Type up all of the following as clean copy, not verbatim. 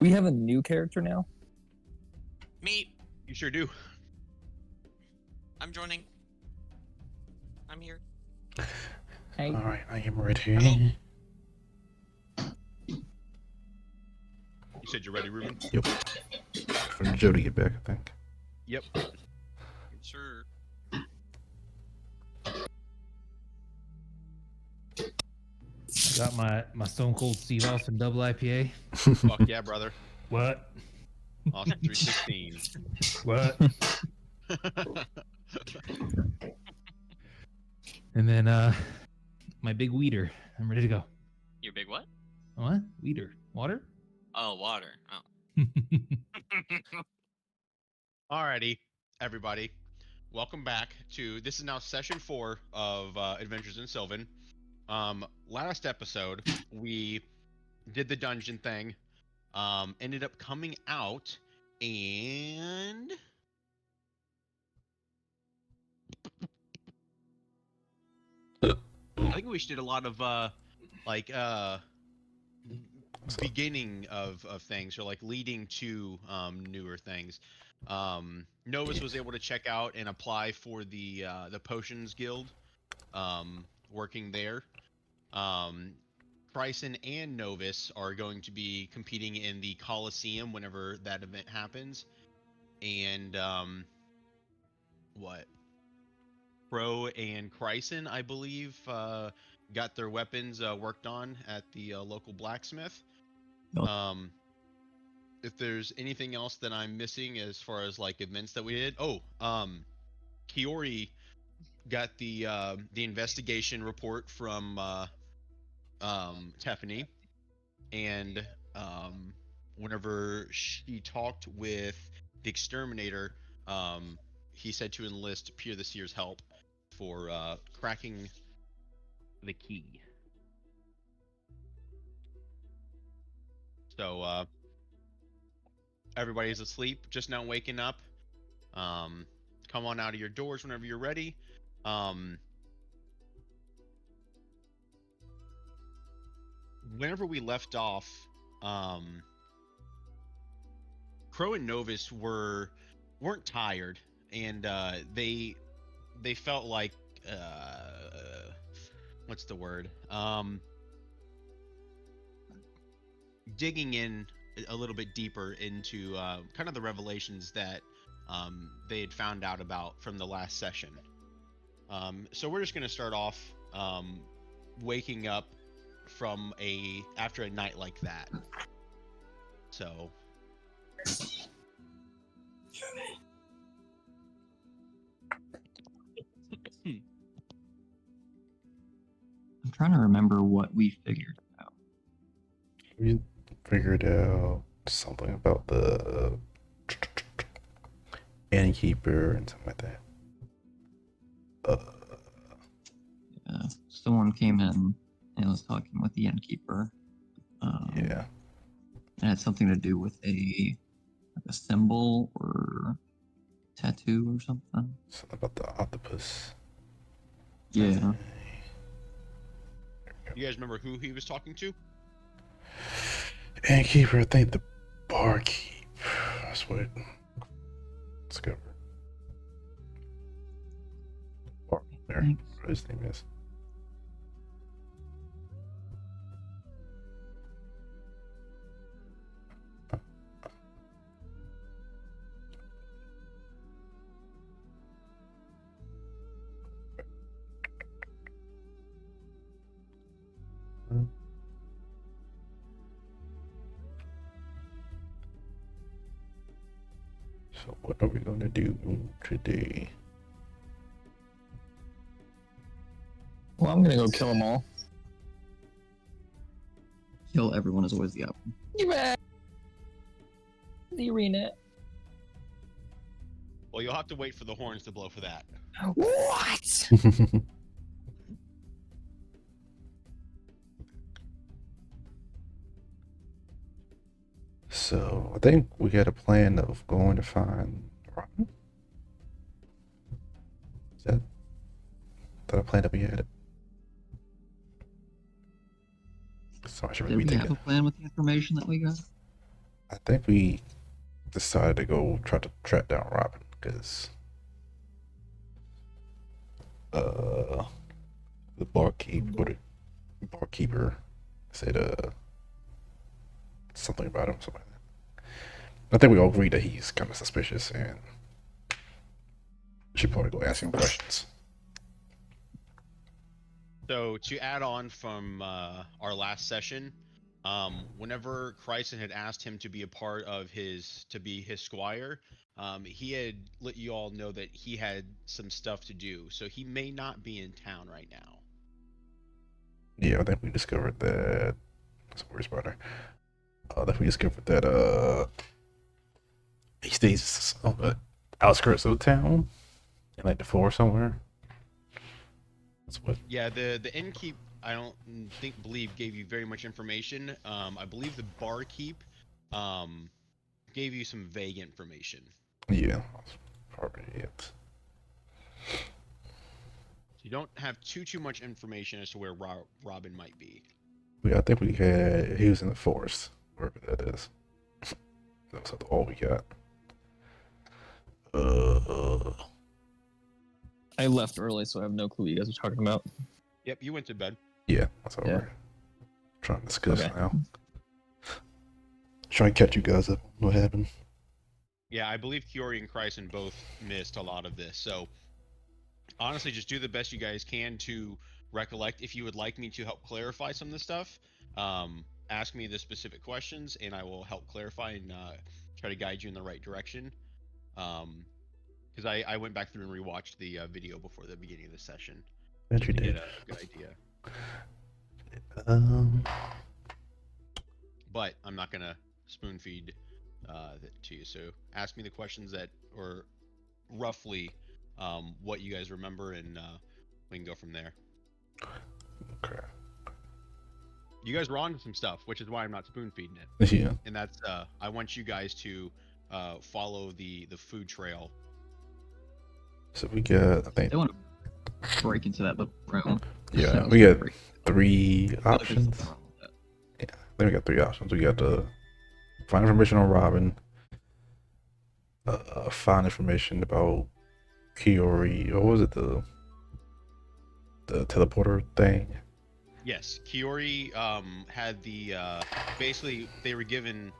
We have a new character now? Me. You sure do. I'm joining. I'm here. Hey. Alright, I am ready. Hello. You said you're ready, Ruben? Yep. For Joe to get back, I think. Yep. Sure. Got my Stone Cold Steve Austin double IPA. Fuck yeah, brother. What? Austin 316. What? And then my big weeder. I'm ready to go. Your big what? What? Weeder. Water? Oh, water. Oh. Alrighty, everybody. Welcome back to, this is now session 4 of Adventures in Sylvan. Last episode, we did the dungeon thing, ended up coming out, and... I think we did a lot of, beginning of things, or like leading to newer things. Novus was able to check out and apply for the Potions Guild, working there. Bryson and Novus are going to be competing in the Coliseum whenever that event happens. And Pro and Chryson, I believe, got their weapons worked on at the local blacksmith. Yep. If there's anything else that I'm missing as far as like events that we did, Kiori got the investigation report from Tiffany, and whenever she talked with the exterminator, he said to enlist Pierre the Seer's help for cracking the key. So everybody's asleep, just now waking up. Come on out of your doors whenever you're ready. Whenever we left off, Crow and Novus weren't tired, and they felt like what's the word? Digging in a little bit deeper into kind of the revelations that they had found out about from the last session. So we're just going to start off waking up from after a night like that. So I'm trying to remember what we figured out. We figured out something about the innkeeper and something like that. Yeah, someone came in and was talking with the innkeeper. Yeah. And it had something to do with a symbol or tattoo or something. Something about the octopus. Yeah. you guys remember who he was talking to? Innkeeper, I think the barkeep. That's what it discovered. Bar there. What his name is. So what are we going to do today? Well, I'm gonna go kill them all. Kill everyone is always the option. You back? The arena. Well, you'll have to wait for the horns to blow for that. What? So I think we got a plan of going to find Rotten. Is that a plan that we had? Sorry, I should Did be we have thinking. a plan with the information that we got? I think we decided to go try to track down Robin because the barkeeper said something about him. Something like that. I think we all agree that he's kind of suspicious and should probably go ask him questions. So to add on from our last session, whenever Chryson had asked him to be a part of his squire, he had let you all know that he had some stuff to do, so he may not be in town right now. Yeah, I think we discovered that. That's a weird spider. I think we discovered that he stays on the outskirts of town, in like the forest somewhere. That's what. Yeah, the innkeep I don't believe gave you very much information. I believe the barkeep gave you some vague information. Yeah, that's probably it. So you don't have too much information as to where Robin might be. I think he was in the forest, wherever that is. That's all we got. I left early, so I have no clue what you guys are talking about. Yep, you went to bed. Yeah, that's all Yeah. we're trying to discuss Okay. now. Trying to catch you guys up. What happened? Yeah, I believe Kiori and Chryson both missed a lot of this. So honestly, just do the best you guys can to recollect. If you would like me to help clarify some of the stuff, ask me the specific questions, and I will help clarify and try to guide you in the right direction. Because I went back through and rewatched the video before the beginning of the session Bet just you to did. get a good idea. But I'm not gonna spoon feed that to you. So ask me the questions that, or roughly what you guys remember, and we can go from there. Okay. You guys were on to some stuff, which is why I'm not spoon feeding it. Yeah. And that's I want you guys to follow the food trail. So we got, I think, They want to break into that little room. yeah, Sounds we got great. 3 I feel like there's options. something wrong with that. Yeah, I think we got 3 options. We got to find information on Robin, find information about Kiori. What was it? The teleporter thing. Yes, Kiori had the basically they were given,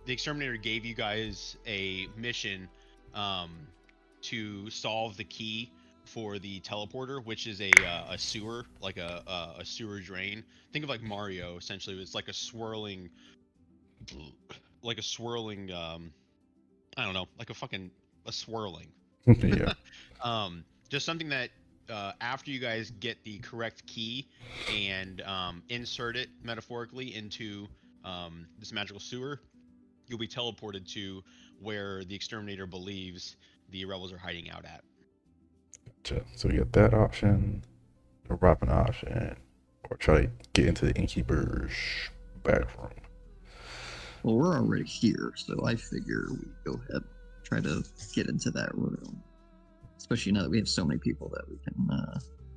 the exterminator gave you guys a mission to solve the key for the teleporter, which is a sewer, like a sewer drain. Think of like Mario, essentially. It's like a swirling I don't know, like a swirling. Yeah. Just something that after you guys get the correct key and insert it metaphorically into this magical sewer, you'll be teleported to where the exterminator believes the rebels are hiding out at. So we got that option, the Robin option, or try to get into the innkeeper's back room. Well, we're already here, so I figure we go ahead and try to get into that room. Especially now that we have so many people that we can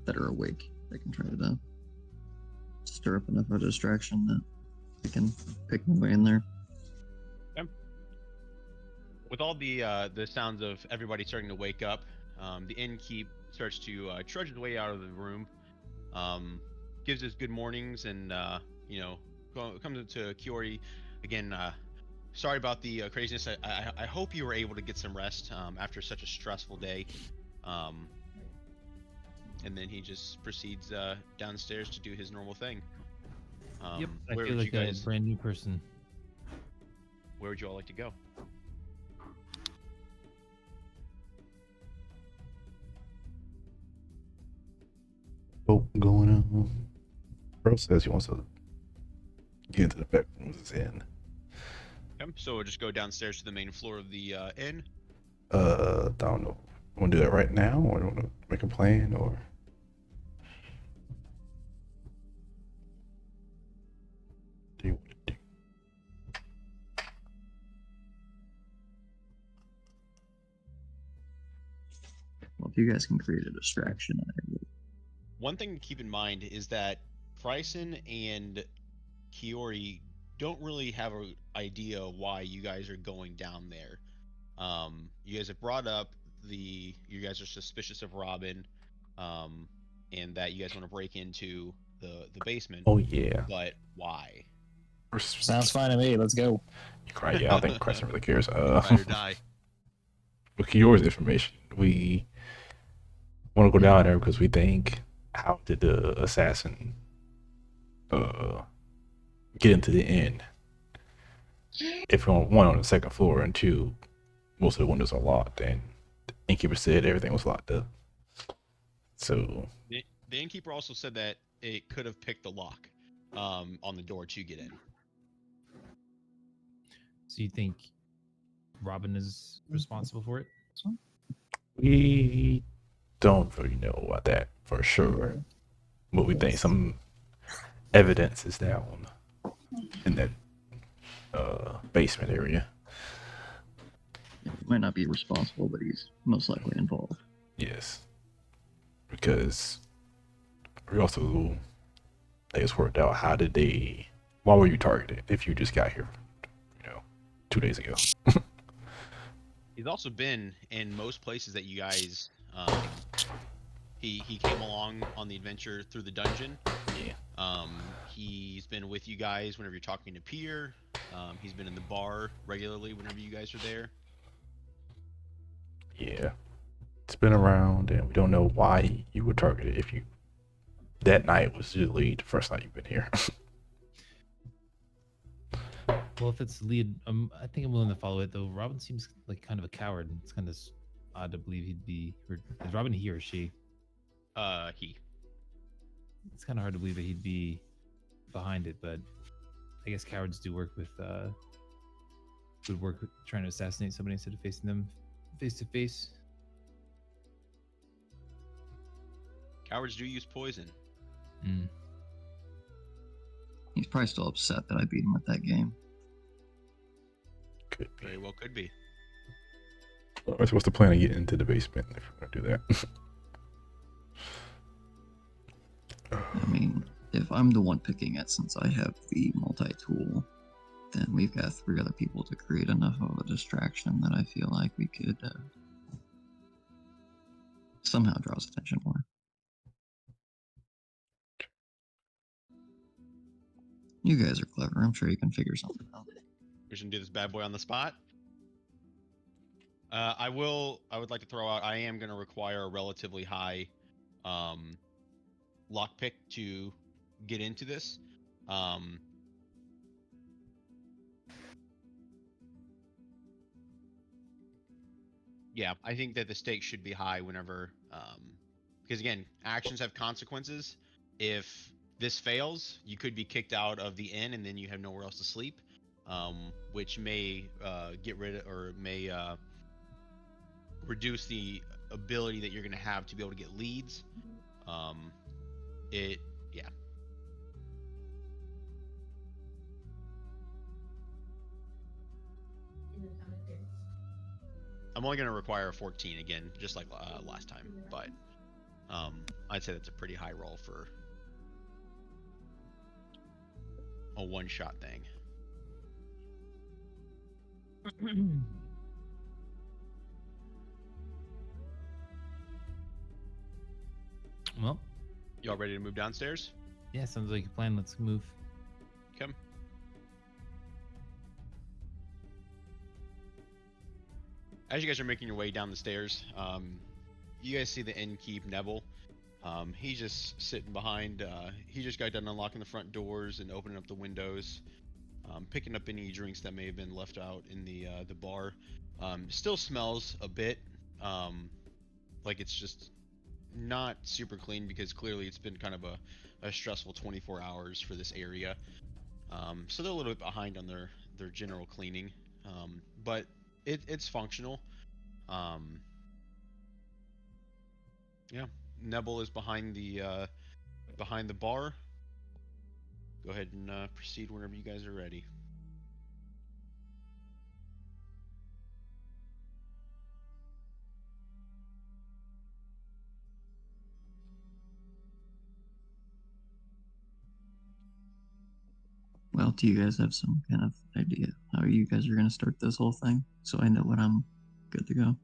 that are awake, that can try to stir up enough of a distraction that we can pick my way in there. With all the sounds of everybody starting to wake up, the innkeep starts to trudge his way out of the room, gives his good mornings, and comes to Kiori again. Sorry about the craziness. I hope you were able to get some rest after such a stressful day. And then he just proceeds downstairs to do his normal thing. Yep, I Where feel would like you a guys? brand new person. Where would you all like to go? Oh, going on. Earl says he wants to get into the back rooms it's in. So we'll just go downstairs to the main floor of the inn. I don't know. Want to do that right now, or want to make a plan, or? Do you want to do? Well, if you guys can create a distraction, I will. One thing to keep in mind is that Chryson and Kiori don't really have an idea why you guys are going down there. You guys have brought up you guys are suspicious of Robin, and that you guys want to break into the basement. Oh yeah. But why? Sounds fine to me. Let's go. Yeah, I don't think Crescent really cares. Ride or die. With Kiyora's information, we want to go down there because we think, how did the assassin get into the inn? If you're on the second floor, and two, most of the windows are locked, and the innkeeper said everything was locked up. So The innkeeper also said that it could have picked the lock on the door to get in. So you think Robin is responsible for it? we don't really know about that for sure, but we think some evidence is down in that basement area. He might not be responsible, but he's most likely involved. Yes, because we also, I guess, worked out why were you targeted if you just got here, 2 days ago? He's also been in most places that you guys. He came along on the adventure through the dungeon. Yeah. He's been with you guys whenever you're talking to Pier. He's been in the bar regularly whenever you guys are there. Yeah. It's been around, and we don't know why you were targeted if that night was usually the first night you've been here. Well, if it's lead, I think I'm willing to follow it. Though Robin seems like kind of a coward. It's kind of odd to believe he'd be. Or is Robin he or she? He. It's kind of hard to believe that he'd be behind it, but I guess cowards do work with. Would work with trying to assassinate somebody instead of facing them face to face. Cowards do use poison. Mm. He's probably still upset that I beat him at that game. Could be. Very well could be. So what's the plan of getting into the basement if we're gonna do that? I mean, if I'm the one picking it, since I have the multi-tool, then we've got 3 other people to create enough of a distraction that I feel like we could somehow draw his attention more. You guys are clever. I'm sure you can figure something out. We're gonna do this bad boy on the spot. I would like to throw out. I am gonna require a relatively high lockpick to get into this. Yeah, I think that the stakes should be high whenever, because again, actions have consequences. If this fails, you could be kicked out of the inn, and then you have nowhere else to sleep, which may get rid of, or may reduce the ability that you're going to have to be able to get leads. Yeah. I'm only going to require a 14 again, just like last time, but I'd say that's a pretty high roll for a one-shot thing. Well, Y'all ready to move downstairs? yeah, sounds like a plan. Let's move. Come. As you guys are making your way down the stairs, you guys see the innkeep, Neville. He's just sitting behind. He just got done unlocking the front doors and opening up the windows, picking up any drinks that may have been left out in the bar. Still smells a bit like it's just not super clean, because clearly it's been kind of a stressful 24 hours for this area. So they're a little bit behind on their general cleaning, but it's functional. Yeah, Nebel is behind the bar. Go ahead and proceed whenever you guys are ready. Well, do you guys have some kind of idea how you guys are going to start this whole thing? So I know when I'm good to go.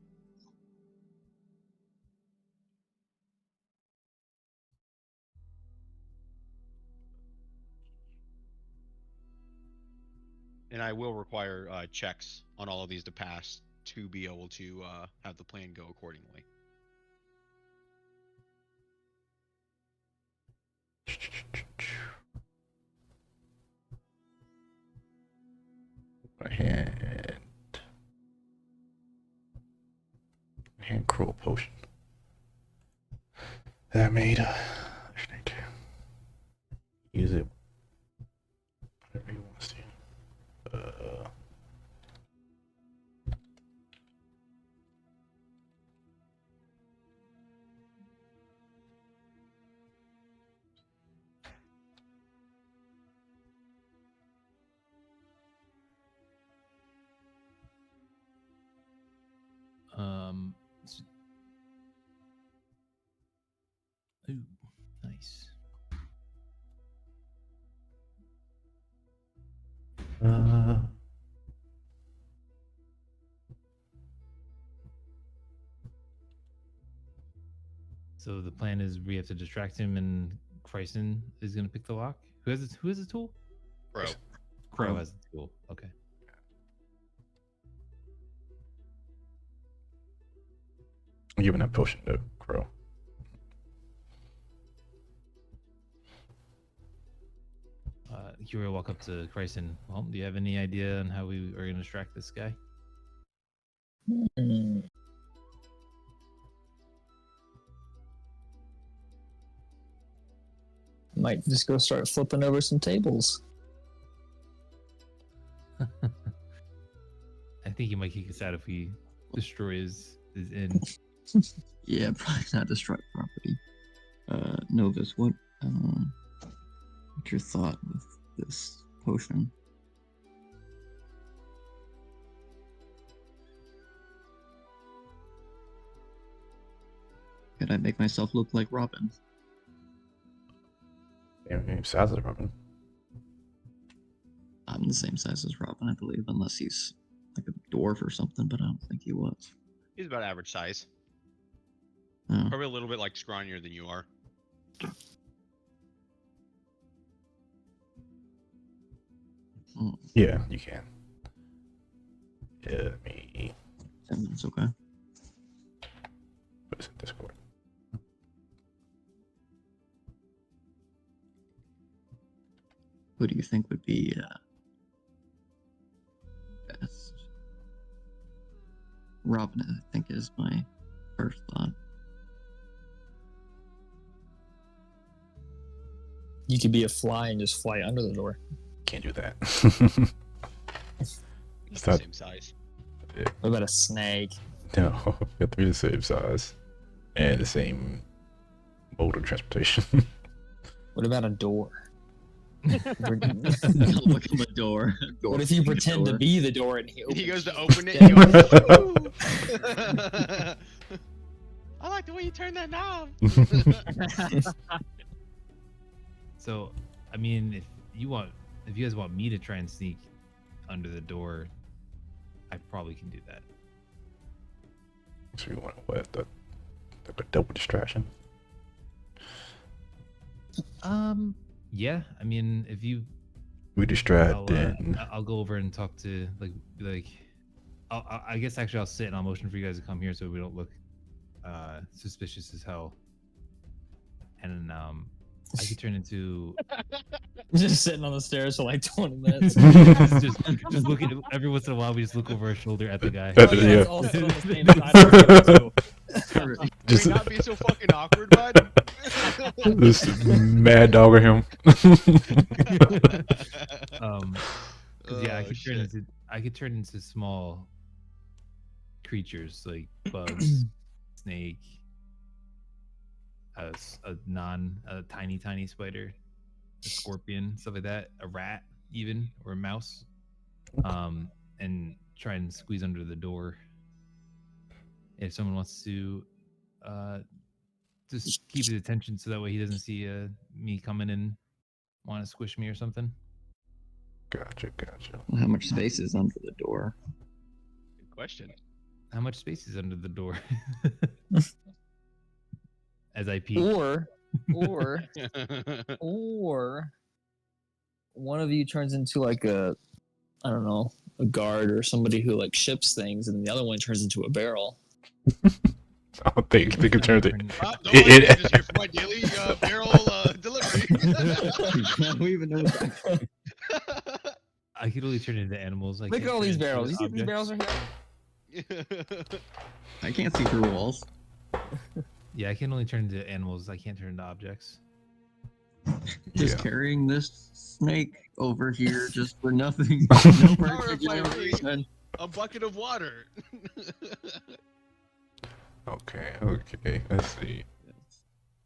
And I will require checks on all of these to pass to be able to have the plan go accordingly. Hand cruel potion. That I made. Use it. Whatever you want to see. s- Ooh, nice. So the plan is we have to distract him, and Chryson is going to pick the lock. Who has the tool? Bro, Crow has the tool. Okay. I'm giving that potion to Crow. Hero will walk up to Chryson. Well, do you have any idea on how we are going to distract this guy? Hmm. Might just go start flipping over some tables. I think he might kick us out if we destroy his inn. Yeah, probably not destroy property. Novus, what's your thought with this potion? Could I make myself look like Robin? Same size as Robin. I'm the same size as Robin, I believe, unless he's like a dwarf or something, but I don't think he was. he's about average size. Oh. Probably a little bit like scrawnier than you are. Hmm. Yeah, you can. Yeah, me. 10 minutes, okay. Put this in Discord. Who do you think would be best? Robin, I think, is my first thought. You could be a fly and just fly under the door. Can't do that. He's not- the same size. What about a snake? No, you have to be the same size and the same mode of transportation. What about a door? Look at my door. What if you pretend to be the door and he opens He goes to it? open it. Yeah. And he goes, I like the way you turn that knob. So, I mean, if you guys want me to try and sneak under the door, I probably can do that. So you want what? The double distraction? Yeah. I mean, if you, We distract I'll go over and talk to I guess actually I'll sit and I'll motion for you guys to come here so we don't look suspicious as hell. And I could turn into Just sitting on the stairs for like 20 minutes. just look at every once in a while we just look over our shoulder at the guy. Oh, yeah, Yeah. it's all sit on the same side of the table, too. Can we not be so fucking awkward, bud? This mad dog of him. 'Cause, yeah, Oh, I could turn into small creatures like bugs, snake, a tiny spider, a scorpion, stuff like that, a rat even, or a mouse, and try and squeeze under the door. If someone wants to just keep his attention so that way he doesn't see me coming in, want to squish me or something. Gotcha. How much space is under the door? Good question. How much space is under the door? As I peek. Or one of you turns into like a, I don't know, a guard or somebody who like ships things, and the other one turns into a barrel. I don't think they can turn it. Don't worry, I'm just here for my daily barrel delivery. I don't even know what that I could only turn into animals. Look at all these barrels. You see these barrels are here? I can't see through walls. Yeah, I can only turn into animals. I can't turn into objects. Just Yeah. carrying this snake over here just for nothing. No particular reason. A bucket of water. Okay. Let's see.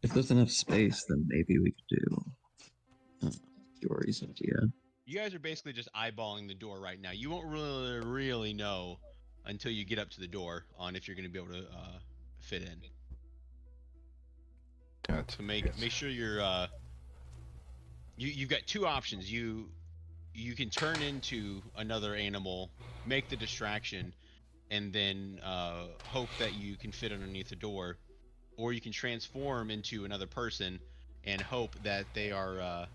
If there's enough space, then maybe we could do Jory's idea. You guys are basically just eyeballing the door right now. You won't really know until you get up to the door on if you're going to be able to fit in. That's So make sure you're you've got two options. You can turn into another animal, make the distraction, and then hope that you can fit underneath the door, or you can transform into another person and hope that they are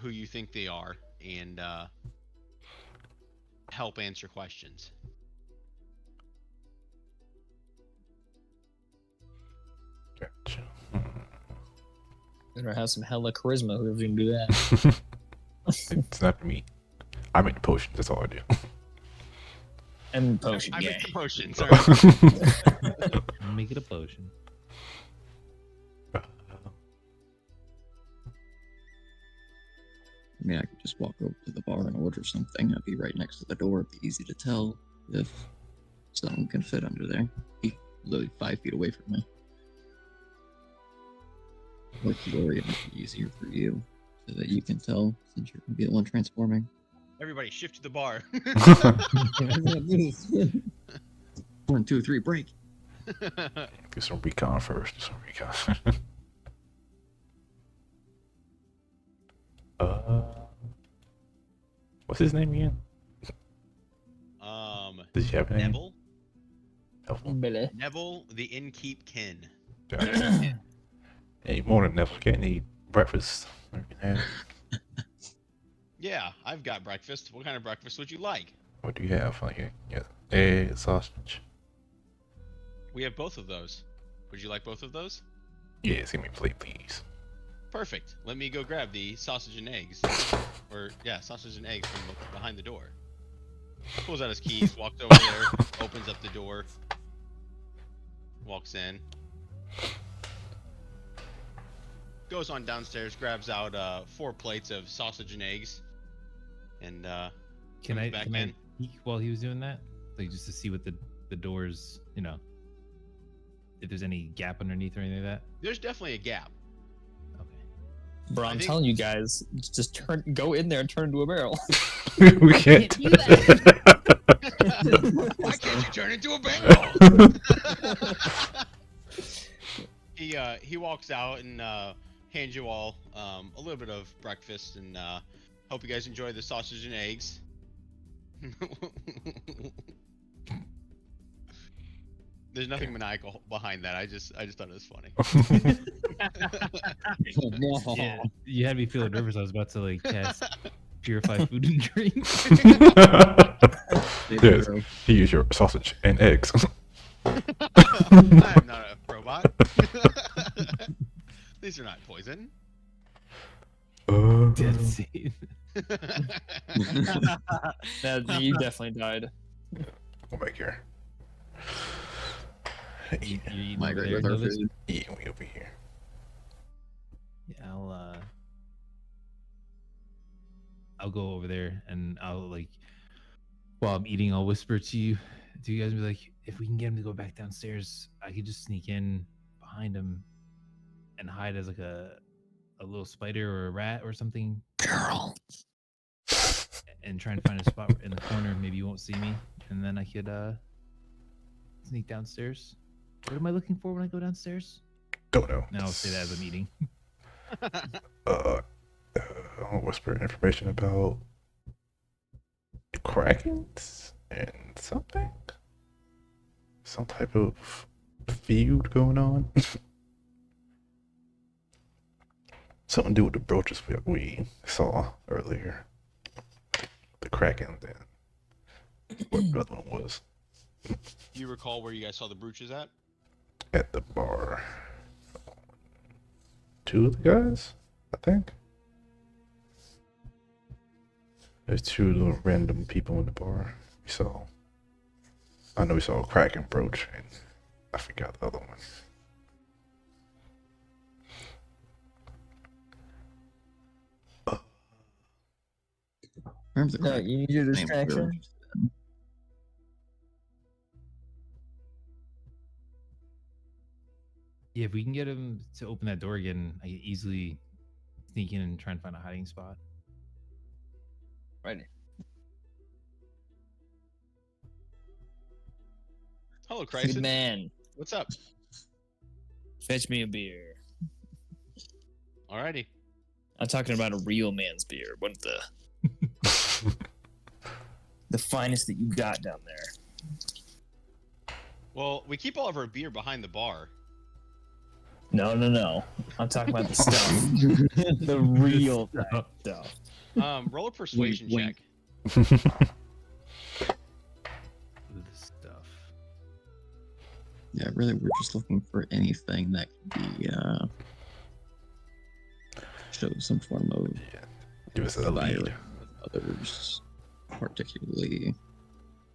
who you think they are and help answer questions. Gotcha. Better have some hella charisma, whoever can do that. It's not me. I make the potions. That's all I do. And potion, I yeah. make the potions. Make it a potion. I mean, I could just walk over to the bar and order something. I'd be right next to the door. It'd be easy to tell if someone can fit under there. Be literally 5 feet away from me. Or Jory, it might be easier for you so that you can tell since you're going to be the one transforming. Everybody shift to the bar. 1, 2, 3, break. Do some recon first. What's his name again? Does he have a name? Neville. Billy. Neville, the innkeep kin. Hey, morning, Neville. Can't eat breakfast. Yeah, I've got breakfast. What kind of breakfast would you like? What do you have? Like, yeah, egg, sausage. We have both of those. Would you like both of those? Yes, give me a plate, please. Perfect. Let me go grab the sausage and eggs. Or, yeah, sausage and eggs from behind the door. Pulls out his keys, walks over there, opens up the door, walks in. Goes on downstairs, grabs out 4 plates of sausage and eggs, and Can comes I back can I in. peek while he was doing that? Like just to see what the doors, you know, if there's any gap underneath or anything like that. There's definitely a gap. Okay. Bro, I I'm think- telling you guys, just go in there and turn into a barrel. We can't do that. Why can't you turn into a barrel? He walks out and hands you all a little bit of breakfast, and hope you guys enjoy the sausage and eggs. There's nothing maniacal behind that. I just thought it was funny. Yeah, you had me feeling nervous. I was about to like cast purify food and drink. Yes, he used your sausage and eggs. I am not a robot. These are not poison. Dead scene. You definitely died. Go back here. You eating over Migrate there, with our Novice? food. Yeah, we over here. Yeah, I'll go over there and I'll like while I'm eating, I'll whisper to you guys and be like, if we can get him to go back downstairs, I could just sneak in behind him and hide as like a little spider or a rat or something. Girl. And try and find a spot in the corner. Maybe you won't see me, and then I could sneak downstairs. What am I looking for when I go downstairs? Don't know. Now I'll say that as I'm eating. I'll whisper information about the Krakens and something. Some type of feud going on. Something to do with the brooches we saw earlier. The Kraken and what the other one was. Do you recall where you guys saw the brooches at? At the bar. 2 of the guys, I think. There's 2 little random people in the bar. I know we saw a Kraken brooch, and I forgot the other one. In terms of No, Kraken, you need your I am distraction. really interested in. Yeah, if we can get him to open that door again, I can easily sneak in and try and find a hiding spot. Right. Hello, Good Crisis. man. What's up? Fetch me a beer. Alrighty. I'm talking about a real man's beer. What the finest that you got down there. Well, we keep all of our beer behind the bar. No. I'm talking about the stuff. The real stuff. Roll a persuasion Wink, check. The stuff. Yeah, really, we're just looking for anything that can be show some form of Give us a lead. diary with others, particularly,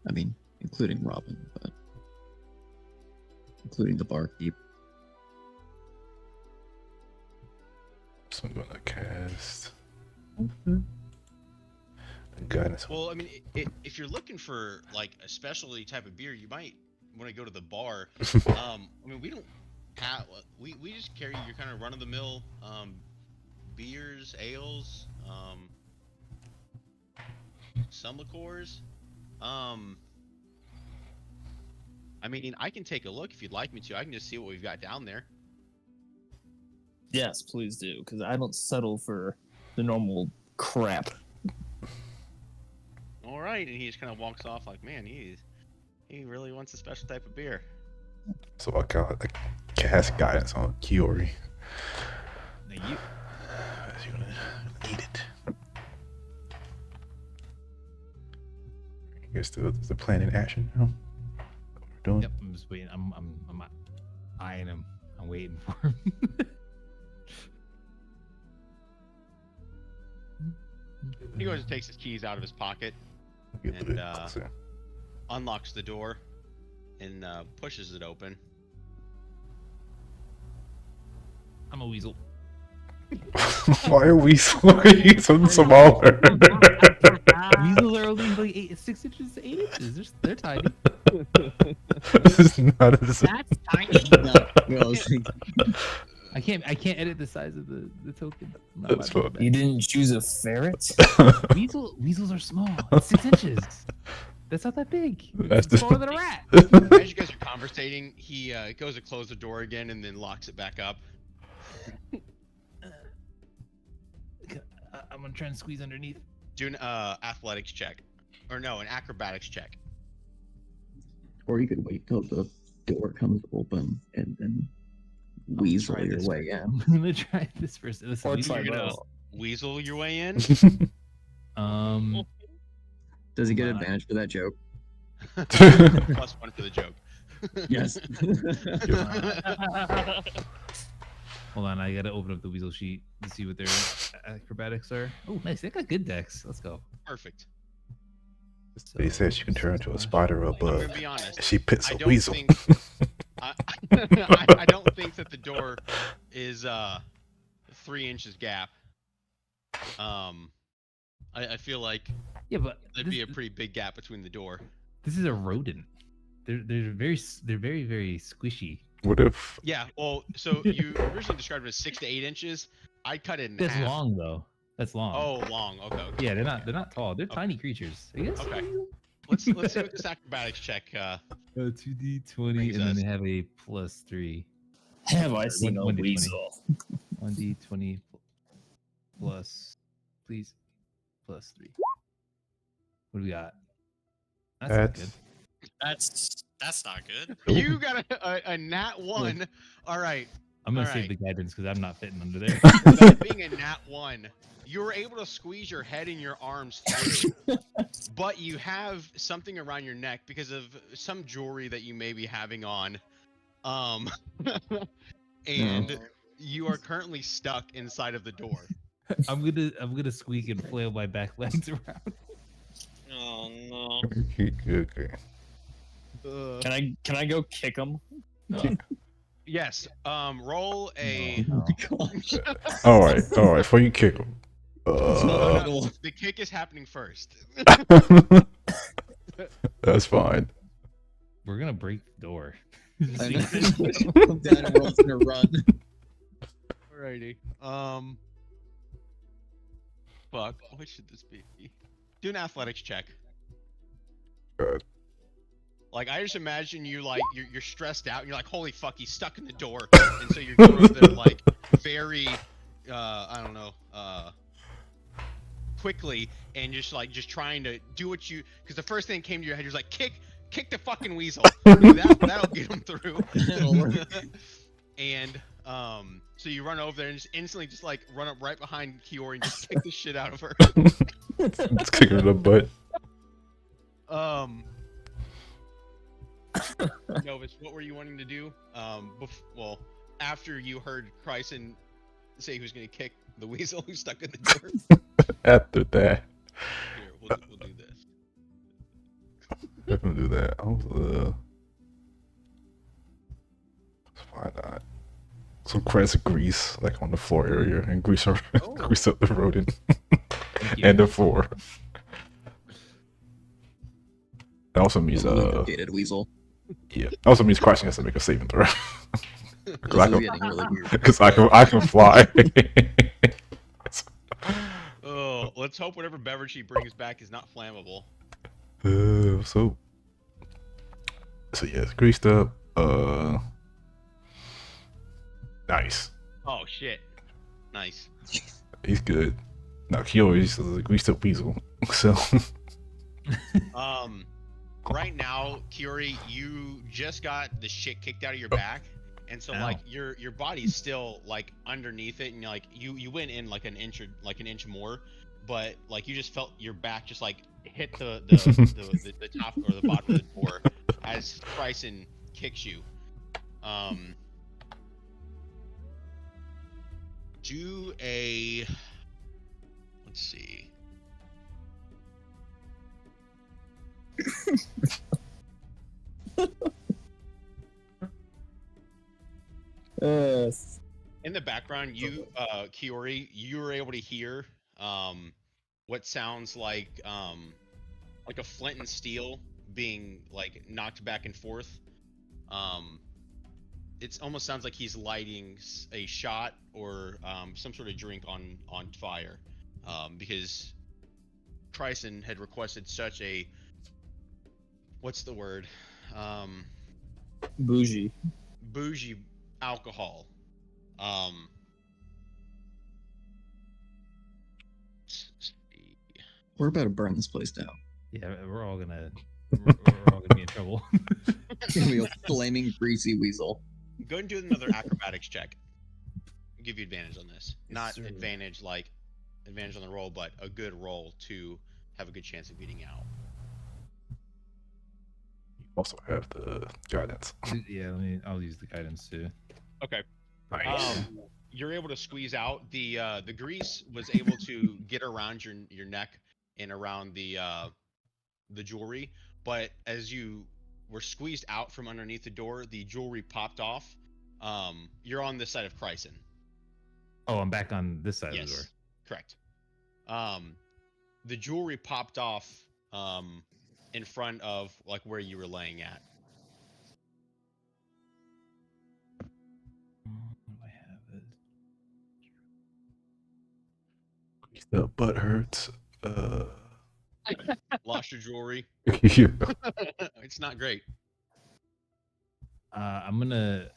I mean, including Robin, but including the barkeep. So I'm gonna cast guidance. Well, I mean, if you're looking for like a specialty type of beer, you might want to go to the bar. I mean, we don't have we just carry your kind of run of the mill beers, ales, some liqueurs. I mean, I can take a look if you'd like me to. I can just see what we've got down there. Yes, please do, because I don't settle for the normal crap. All right, and he just kind of walks off like, man, he really wants a special type of beer. So I cast guidance on Kiori. Now you. You're gonna need it. You guys still the plan in action now? What we're doing? Yep, I'm just waiting. I'm eyeing him. I'm waiting for him. He goes and takes his keys out of his pocket, Get a little and, bit closer. unlocks the door, and pushes it open. I'm a weasel. Why are we so smaller? Weasels are only like 6 inches to 8 inches. They're tiny. This is not as That's tiny. I can't edit the size of the token. I'm not That's allowed to do You didn't choose a ferret? that. Weasels are small. It's 6 inches. That's not that big. That's It's smaller than a rat. As you guys are conversating, he goes to close the door again and then locks it back up. I'm gonna try and squeeze underneath. Do an athletics check, or no, an acrobatics check. Or you could wait till the door comes open and then weasel your way in. I'm gonna try this first. Listen, Or weasel- try You're gonna both. weasel your way in. Does he get Come on. advantage for that joke? +1 for the joke. Yes. Hold on, I gotta open up the weasel sheet to see what their acrobatics are. Oh, nice. They got good decks. Let's go. Perfect. They said she can turn into a spider or a I'm bug. gonna be honest. She pits I a don't weasel. think I don't think that the door is 3 inches gap. I feel like Yeah, but there'd be a pretty big gap between the door. this is a rodent. They're very very squishy. What if Yeah, well, so you originally described it as 6 to 8 inches. I cut it in That's half. long though. That's long. Oh, long. Okay. Yeah, they're not tall. They're tiny creatures. I guess. Okay. Let's see what this acrobatics check. 2d20, Brings and then us- they have a +3. Have I seen a 1d20. weasel? 1d20. plus, please, plus 3. What do we got? That's not good. That's not good. You got a nat 1. All right. I'm gonna All save right. the guidance because I'm not fitting under there. That being a nat 1, you were able to squeeze your head and your arms through, but you have something around your neck because of some jewelry that you may be having on. And you are currently stuck inside of the door. I'm gonna squeak and flail my back legs around. Oh no. Okay. Can I go kick him? Yes. Roll a. No. All right. Before you kick him. No, the kick is happening first. That's fine. We're gonna break the door. I know. Down and rolls gonna run. Alrighty. Fuck. What should this be? Do an athletics check. Good. Like I just imagine you like you're stressed out and you're like, holy fuck, he's stuck in the door, and so you're going over there like very, I don't know, quickly, and just trying to do what you, because the first thing that came to your head, you're like, kick the fucking weasel. That'll get him through. And so you run over there and just instantly just like run up right behind Kiori and just kick the shit out of her. Just kick her in the butt. Novus, what were you wanting to do? Well, after you heard Chryson say he was going to kick the weasel who's stuck in the door. After that, Here, we'll do this. I'm gonna do that. Why not? Some creds of grease, like on the floor area, and grease up the rodent and the floor. That also means Gated weasel. yeah. That also means Christ has to make a saving throw. This is getting really weird. Because I can fly. Oh, let's hope whatever beverage he brings back is not flammable. So yeah, it's greased up. Nice. Oh shit. Nice. He's good. Now Kiyo's a greased up weasel. So Right now, Kiori, you just got the shit kicked out of your back, and so like your body's still like underneath it, and like you went in like an inch more, but like you just felt your back just like hit the top or the bottom of the door as Chryson kicks you. Do a, let's see. In the background, you, Kiori, you were able to hear what sounds like a flint and steel being like knocked back and forth. It almost sounds like he's lighting a shot or some sort of drink on fire, because Chryson had requested such a, what's the word? Bougie alcohol. We're about to burn this place down. Yeah, we're all gonna be in trouble. It's gonna be a flaming greasy weasel. Go and do another acrobatics check. I'll give you advantage on this. Yes, Not sir. advantage like advantage on the roll, but a good roll to have a good chance of beating out. you also have the guidance. Yeah, I'll use the guidance too. Okay. Nice. You're able to squeeze out the grease was able to get around your neck and around the jewelry, but as you were squeezed out from underneath the door, the jewelry popped off. You're on this side of Chryson. Oh, I'm back on this side of the door. Yes, correct. The jewelry popped off in front of like where you were laying at. What do I have? The butt hurts. Lost your jewelry. Yeah. It's not great. I'm gonna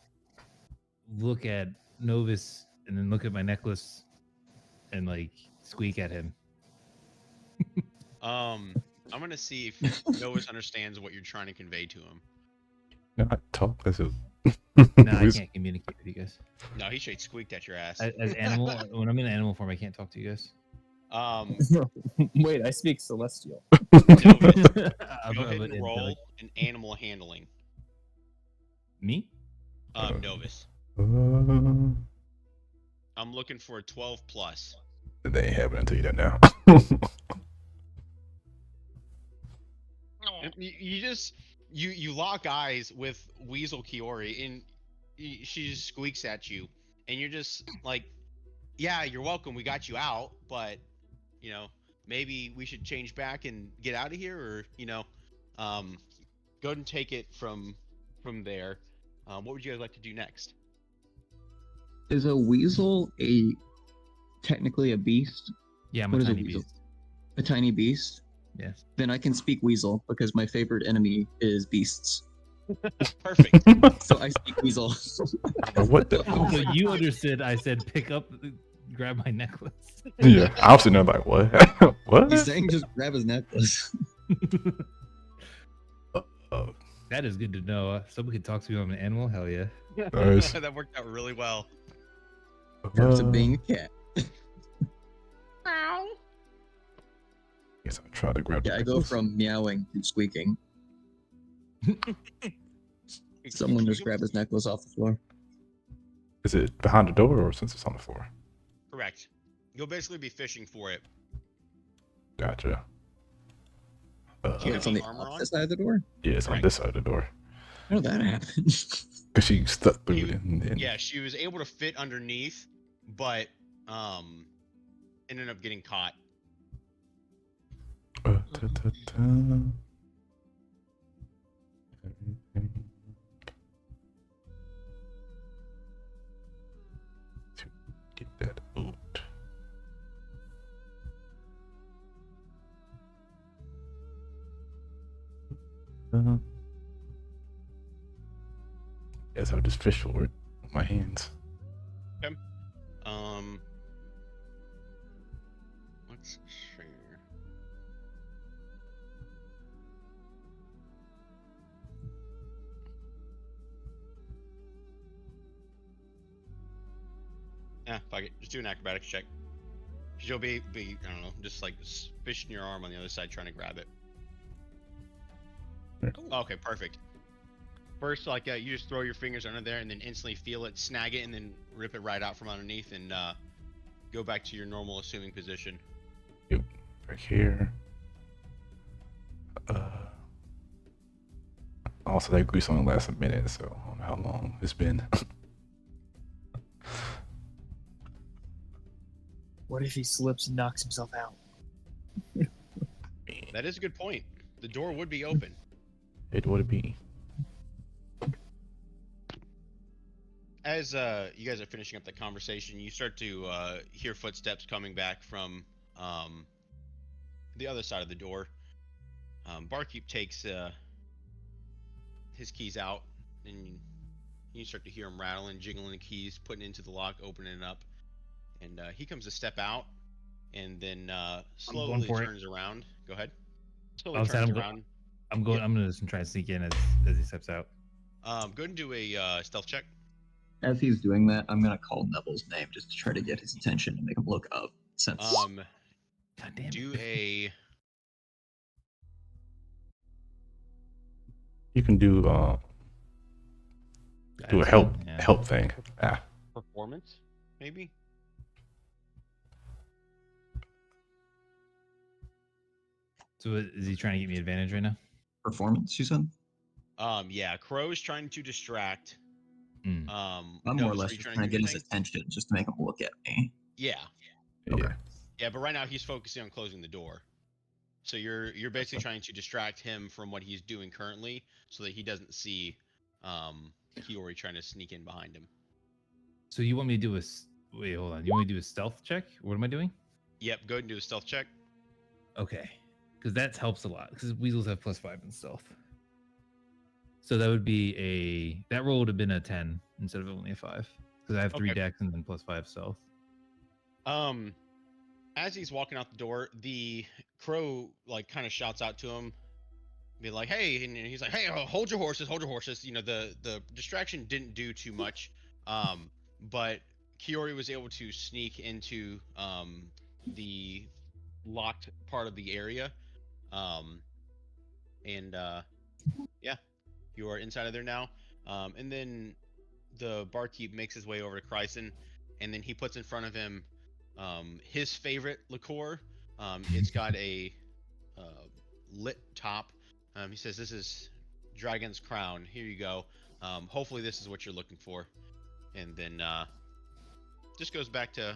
look at Novus and then look at my necklace and like squeak at him. I'm gonna see if Novus understands what you're trying to convey to him. Not talk. That's it. No, I can't communicate with you guys. No, he straight squeaked at your ass. As animal, when I'm in animal form, I can't talk to you guys. Wait, I speak celestial. Novus, I'm- go I'm ahead an and roll angelic. an animal handling. Me? Novus. I'm looking for a 12 plus. They ain't happening until you done now. And you just you lock eyes with Weasel Kiori, and she just squeaks at you, and you're just like, "Yeah, you're welcome. We got you out, but you know, maybe we should change back and get out of here, or go ahead and take it from there. What would you guys like to do next? Is a weasel technically a beast? Yeah, I'm What a is a tiny weasel? beast. A tiny beast? Yes. Then I can speak weasel because my favorite enemy is beasts. Perfect. So I speak weasel. What the? So you understood? I said pick up, grab my necklace. Yeah, I'm sitting there like, what? What? He's saying just grab his necklace. Oh, That is good to know. Someone can talk to me. I'm an animal. Hell yeah. nice. That worked out really well. Perks of being a cat. Guess I'll try to grab. Yeah, the I go necklace. from meowing to squeaking. Someone just grab his necklace off the floor. Is it behind the door or since it's on the floor? Correct. You'll basically be fishing for it. Gotcha. You It's have on the any armor on? opposite side of the door? Yeah, it's on Correct. this side of the door. How did that happen? Cause she stuck through You- it and then Yeah, she was able to fit underneath, but ended up getting caught. ta-ta-ta. Everything to get that out. Guess I'll just fish for it with my hands. Let's share. Yeah, fuck it. Just do an acrobatics check. Cause you'll be I don't know, just like fishing your arm on the other side trying to grab it. Sure. Okay, perfect. First, like you just throw your fingers under there and then instantly feel it, snag it, and then rip it right out from underneath and go back to your normal assuming position. Right here. Also, that grease only lasts a minute, so I don't know how long it's been. What if he slips and knocks himself out? That is a good point. The door would be open. It would be. As you guys are finishing up the conversation, you start to hear footsteps coming back from the other side of the door. Barkeep takes his keys out, and you start to hear him rattling, jiggling the keys, putting it into the lock, opening it up. And he comes to step out, and then slowly for it. turns around. Go ahead. Oh, Slowly so turns I'm go- around. I'm going. Yeah. I'm gonna just try and sneak in as he steps out. Go ahead and do a stealth check. As he's doing that, I'm gonna call Neville's name just to try to get his attention and make him look up. Since God damn Do it. a You can do a help Yeah. help thing. Ah, performance, maybe. So is he trying to get me advantage right now? performance, you said? Yeah, Crow's trying to distract. Mm. I'm more or Novus, less were you just trying trying to do get his anything? attention, just to make him look at me. Yeah, Okay. yeah, but right now he's focusing on closing the door. So you're basically trying to distract him from what he's doing currently, so that he doesn't see Kiori trying to sneak in behind him. So you want me to do wait? Hold on. You want me to do a stealth check? What am I doing? Yep, go ahead and do a stealth check. Okay, because that helps a lot. Because weasels have +5 in stealth. So that would be that roll would have been a 10 instead of only a 5. Because I have 3 Okay. dex and then +5 stealth. As he's walking out the door, the crow like kind of shouts out to him, be like, "Hey!" And he's like, "Hey, hold your horses, hold your horses." You know, the distraction didn't do too much, but Kiori was able to sneak into the locked part of the area, um, and yeah, you are inside of there now. And then the barkeep makes his way over to Chryson, and then he puts in front of him his favorite liqueur. It's got a uh, lit top. He says, "This is Dragon's Crown. Here you go. Hopefully, this is what you're looking for." And then just goes back to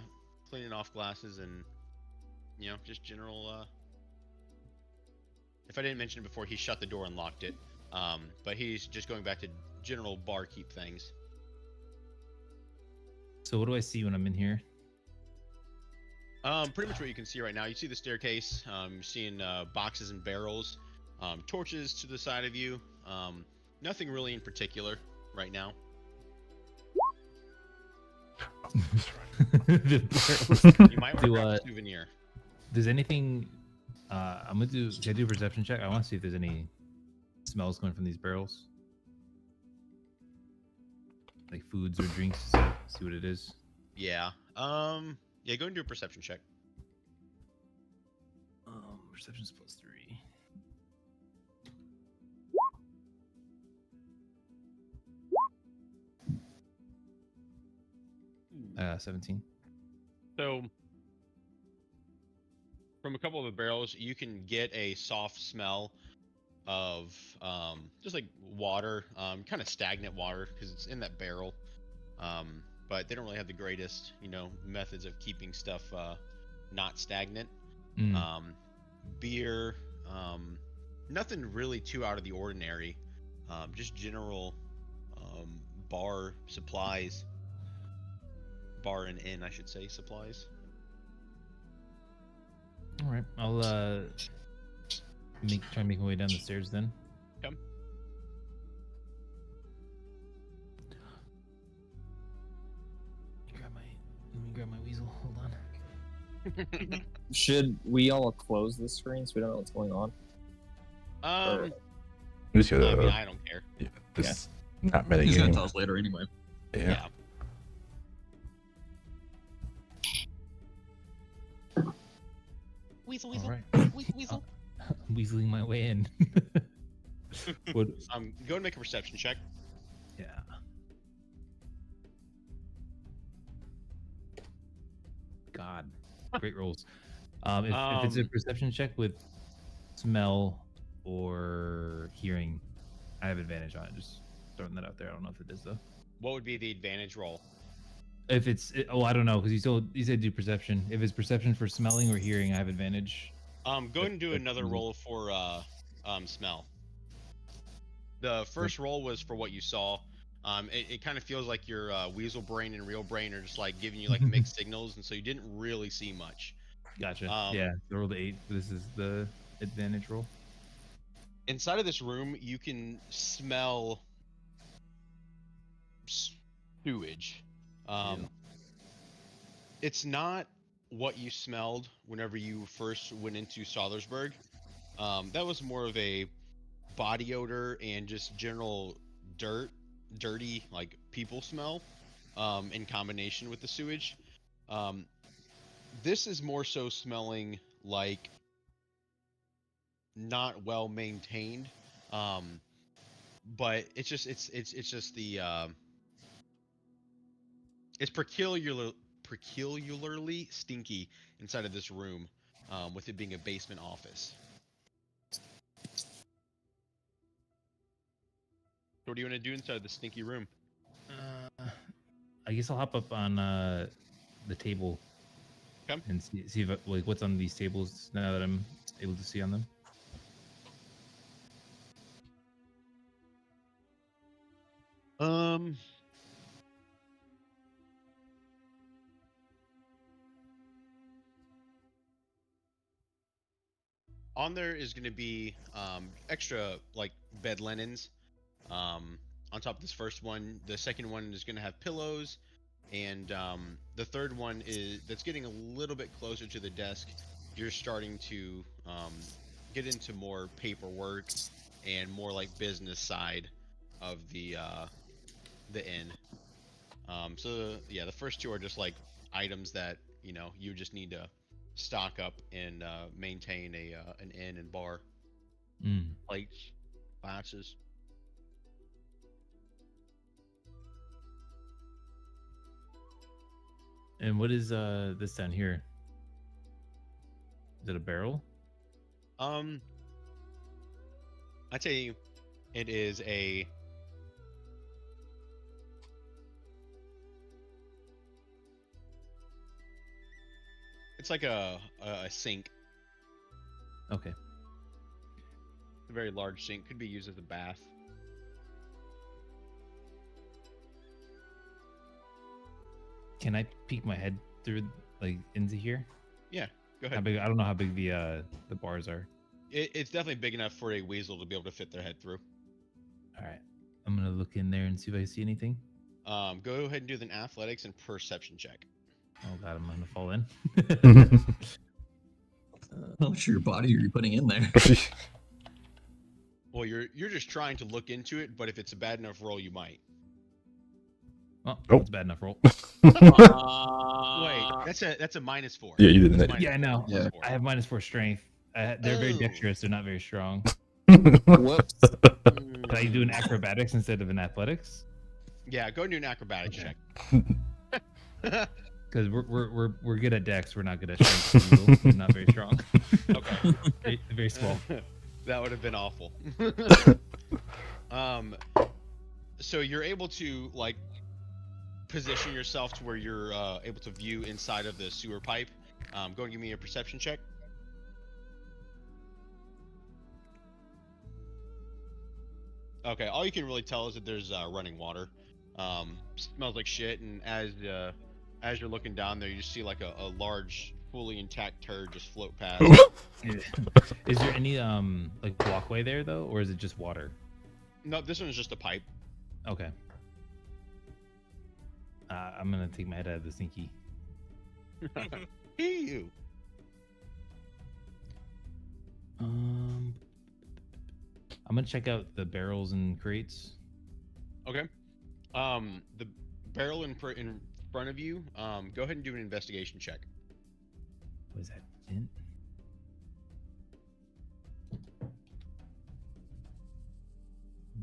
cleaning off glasses and just general. If I didn't mention it before, he shut the door and locked it. But he's just going back to general barkeep things. So what do I see when I'm in here? Pretty much what you can see right now. You see the staircase. You're seeing boxes and barrels, torches to the side of you. Nothing really in particular right now. The barrels. You might want to grab a souvenir. There's anything? I'm gonna do. Can I do a perception check? I want to see if there's any smells coming from these barrels, like foods or drinks. See what it is. Yeah. Yeah. Go and do a perception check. Perception's +3. 17. So, from a couple of the barrels, you can get a soft smell of just like water, kind of stagnant water because it's in that barrel. But they don't really have the greatest, methods of keeping stuff not stagnant. Beer, nothing really too out of the ordinary. Just general bar supplies. Bar and inn, I should say, supplies. All right, I'll try and make my way down the stairs then. Come. Let me grab my weasel. Hold on. Should we all close the screen so we don't know what's going on? Who's your, I mean, I don't care. yeah, this not He's gonna metagaming. tell us later anyway. Yeah. Weasel, All right. weasel. I'm weaseling my way in. What? Go and make a perception check. Yeah. God, great rolls. If it's a perception check with smell or hearing, I have advantage on it. Just throwing that out there. I don't know if it is though. What would be the advantage roll? If it's I don't know because you said do perception. If it's perception for smelling or hearing, I have advantage. Go ahead and do another roll for smell. The first roll was for what you saw. It kind of feels like your weasel brain and real brain are just like giving you like mixed signals, and so you didn't really see much. Gotcha. Yeah, I rolled 8. This is the advantage roll. Inside of this room, you can smell sewage. It's not what you smelled whenever you first went into Sothersburg. That was more of a body odor and just general dirty like people smell in combination with the sewage. This is more so smelling like not well maintained, but it's just the it's peculiarly stinky inside of this room, with it being a basement office. What do you want to do inside the stinky room? I guess I'll hop up on the table. Okay. And see if like what's on these tables now that I'm able to see on them. On there is going to be extra like bed linens on top of this first one. The second one is going to have pillows and the third one is that's getting a little bit closer to the desk. You're starting to get into more paperwork and more like business side of the inn. So yeah, the first two are just like items that you just need to stock up and maintain an inn and bar, Mm. plates, glasses. And what is this down here? Is it a barrel? Um, I tell you, it is a. It's like a sink, Okay. a very large sink. Could be used as a bath. Can I peek my head through like into here? Yeah, go How ahead. big? I don't know how big the bars are. It's definitely big enough for a weasel to be able to fit their head through. All right. I'm gonna look in there and see if I see anything. Go ahead and do an athletics and perception check. Oh god, I'm gonna fall in. How much of your body are you putting in there? Well, you're just trying to look into it, but if it's a bad enough roll, you might. Oh, Oh. that's a bad enough roll. Wait, Uh, that's a -4. Yeah, you didn't. That's That. Yeah, I know. Yeah. I have -4 strength. They're very Oh. dexterous. They're not very strong. Whoops. Could I do an acrobatics instead of an athletics? Yeah, go and do an acrobatics Okay. check. Because we're good at dex. We're not good at strength. We're not very strong. Okay. Very small. That would have been awful. So you're able to like position yourself to where you're able to view inside of the sewer pipe. Go and give me a perception check. Okay, all you can really tell is that there's running water. Smells like shit, and as you're looking down there, you see like a large, fully intact turd just float past. Is there any like walkway there though, or is it just water? No, this one is just a pipe. Okay. I'm gonna take my head out of the sinky. You. I'm gonna check out the barrels and crates. Okay. The barrel in front of you. Go ahead and do an investigation check. What is that? Int?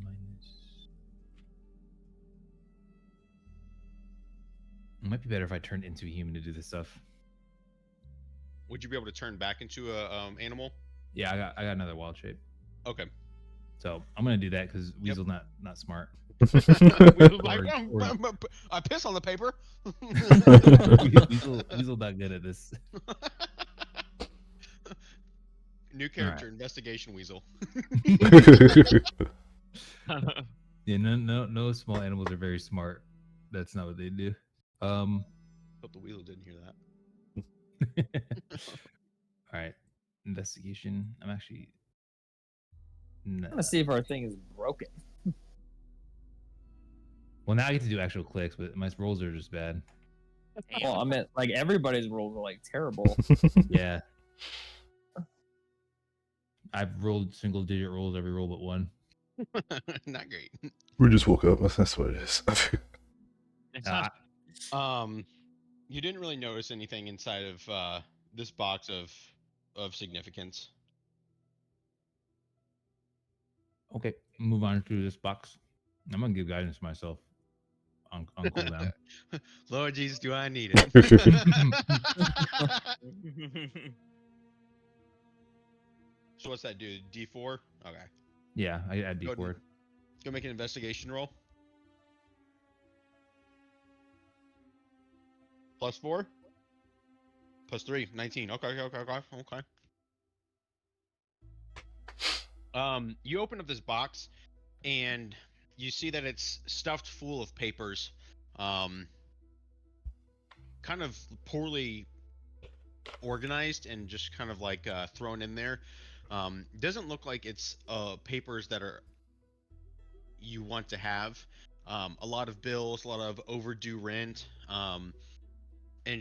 Minus. It might be better if I turned into a human to do this stuff. Would you be able to turn back into a animal? Yeah, I got another wild shape. Okay. So I'm gonna do that because Weasel's not smart. Weasel's like, Or- I piss on the paper. Weasel not good at this. New character, investigation weasel. Yeah, no small animals are very smart. That's not what they do. Hope the weasel didn't hear that. All right, investigation. I'm actually. I'm gonna see if our thing is broken. Well, now I get to do actual clicks, but my rolls are just bad. Well, I meant like everybody's rolls are like terrible. Yeah. I've rolled single digit rolls every roll but one. Not great. We just woke up. That's what it is. You didn't really notice anything inside of this box of significance. Okay, move on to this box. I'm gonna give guidance to myself on cooldown. Lord Jesus, do I need it? So what's that do? D4? Okay. Yeah, I add Go D4. Go make an investigation roll. +4? +3, 19. Okay. You open up this box and you see that it's stuffed full of papers, kind of poorly organized and just kind of like thrown in there. Doesn't look like it's papers that are you want to have. a lot of bills, a lot of overdue rent, and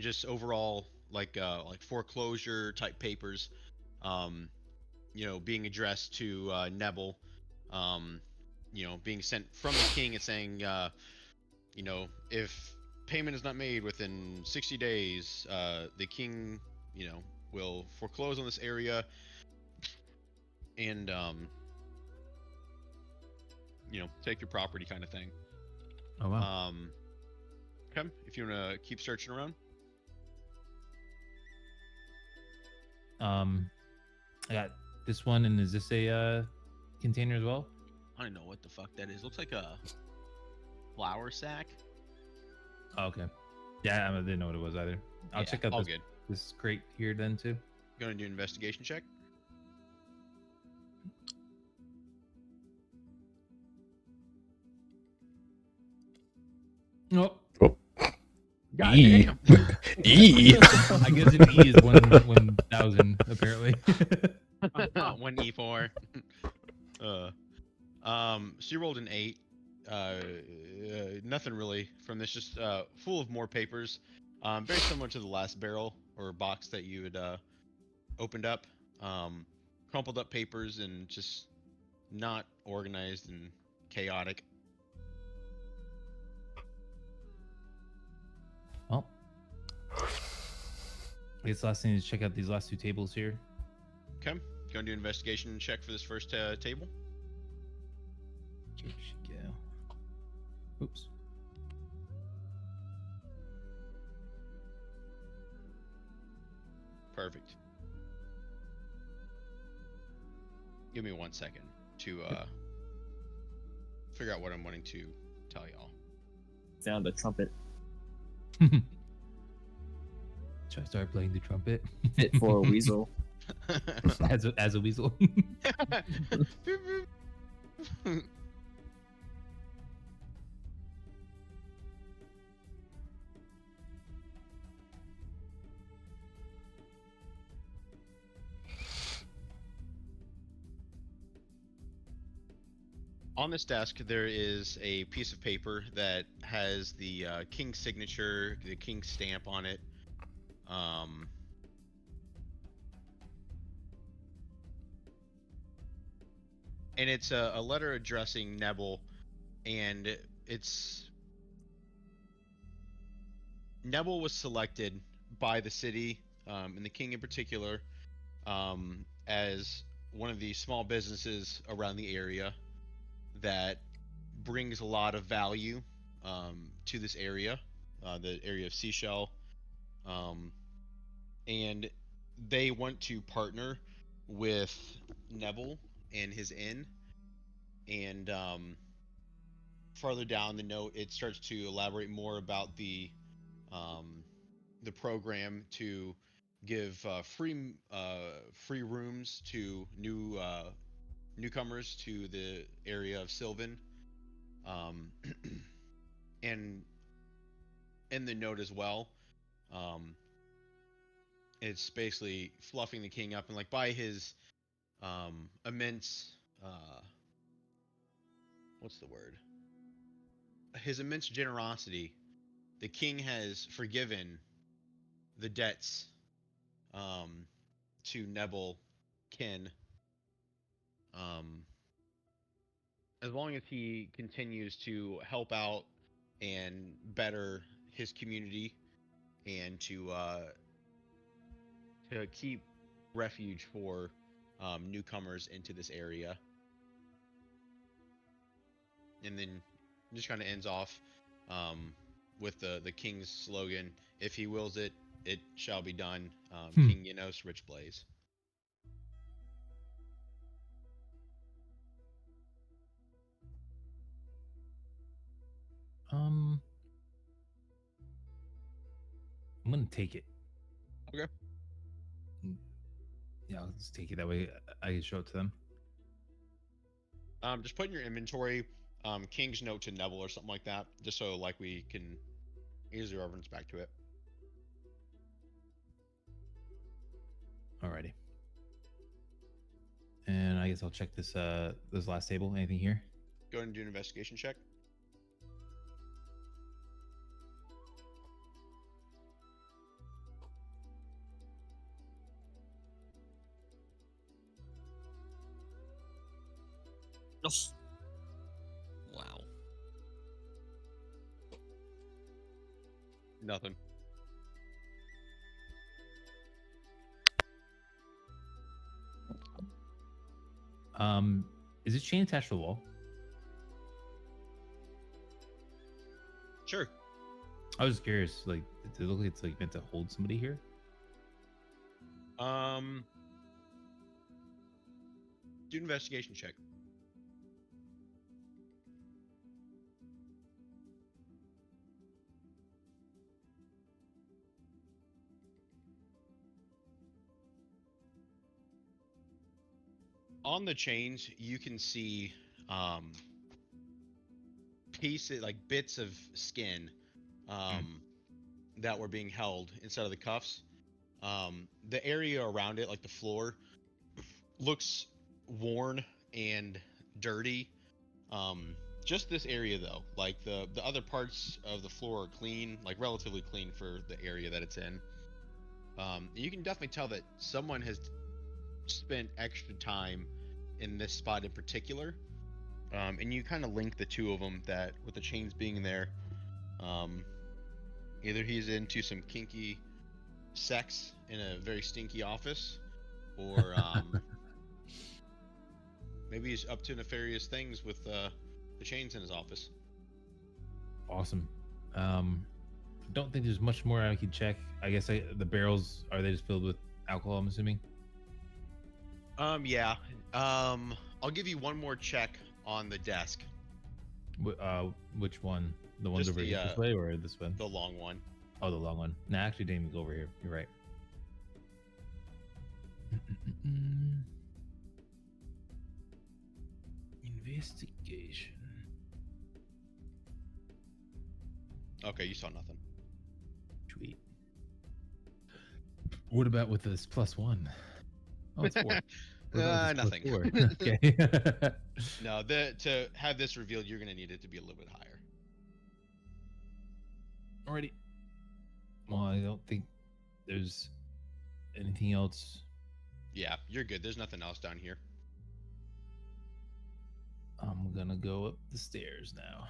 just overall like foreclosure type papers, um, being addressed to Neville, um, being sent from the king and saying, if payment is not made within 60 days, the king, will foreclose on this area and, take your property kind of thing. Oh wow. Come, if you want to keep searching around. I got this one, and is this a container as well? I don't know what the fuck that is. Looks like a flour sack. Oh, okay. Yeah, I didn't know what it was either. I'll Yeah, check out all this, good. this crate here then too. Going to do an investigation check. Nope. Oh. God E. damn. E. I guess an E is 1,000 apparently. 1E4. So you rolled an 8. Nothing really from this, just full of more papers. Very similar to the last barrel or box that you had opened up. Crumpled up papers and just not organized and chaotic. Well, I guess last thing is check out these last two tables here. Okay, going to do an investigation check for this first table. Here we should go. Oops. Perfect. Give me 1 second to figure out what I'm wanting to tell y'all. Found a trumpet Should I start playing the trumpet? fit for a weasel. as a weasel. On this desk, there is a piece of paper that has the king's signature, the king's stamp on it. And it's a letter addressing Neville, and it's Neville was selected by the city, and the king in particular, as one of the small businesses around the area that brings a lot of value to this area, the area of Seashell, and they want to partner with Neville and his inn. And farther down the note, it starts to elaborate more about the program to give free rooms to newcomers to the area of Sylvan. And in the note as well, it's basically fluffing the king up, and like by his immense what's the word? His immense generosity, the king has forgiven the debts to Neville Kin, as long as he continues to help out and better his community and to keep refuge for newcomers into this area. And then just kind of ends off with the king's slogan: "If he wills it, it shall be done." King Yenos, Rich Blaze. I'm gonna take it. Okay. Yeah, I'll just take it. That way I can show it to them. Just put in your inventory King's Note to Neville or something like that, just so like we can easily reference back to it. Alrighty. And I guess I'll check this last table. Anything here? Go ahead and do an investigation check. Wow. Nothing. Is this chain attached to the wall? Sure. I was just curious. Like, does it look like it's like meant to hold somebody here? Do an investigation check. On the chains, you can see pieces, like bits of skin that were being held inside of the cuffs. The area around it, like the floor, looks worn and dirty. Just this area though, like the other parts of the floor are clean, like relatively clean for the area that it's in. You can definitely tell that someone has spent extra time in this spot in particular. And you kind of link the two of them, that with the chains being there, either he's into some kinky sex in a very stinky office, or maybe he's up to nefarious things with the chains in his office. Awesome. Don't think there's much more I could check. I guess the barrels, are they just filled with alcohol? I'm assuming. Yeah. I'll give you one more check on the desk. Which one? The ones Just over here this way or this one? The long one. Oh, the long one. Nah, actually, didn't even go over here. You're right. Investigation. Okay, you saw nothing. Sweet. What about with this +1? Oh, it's 4. What about this Nothing. +4? Okay. No, to have this revealed, you're gonna need it to be a little bit higher. Alrighty. Well, I don't think there's anything else. Yeah, you're good. There's nothing else down here. I'm gonna go up the stairs now.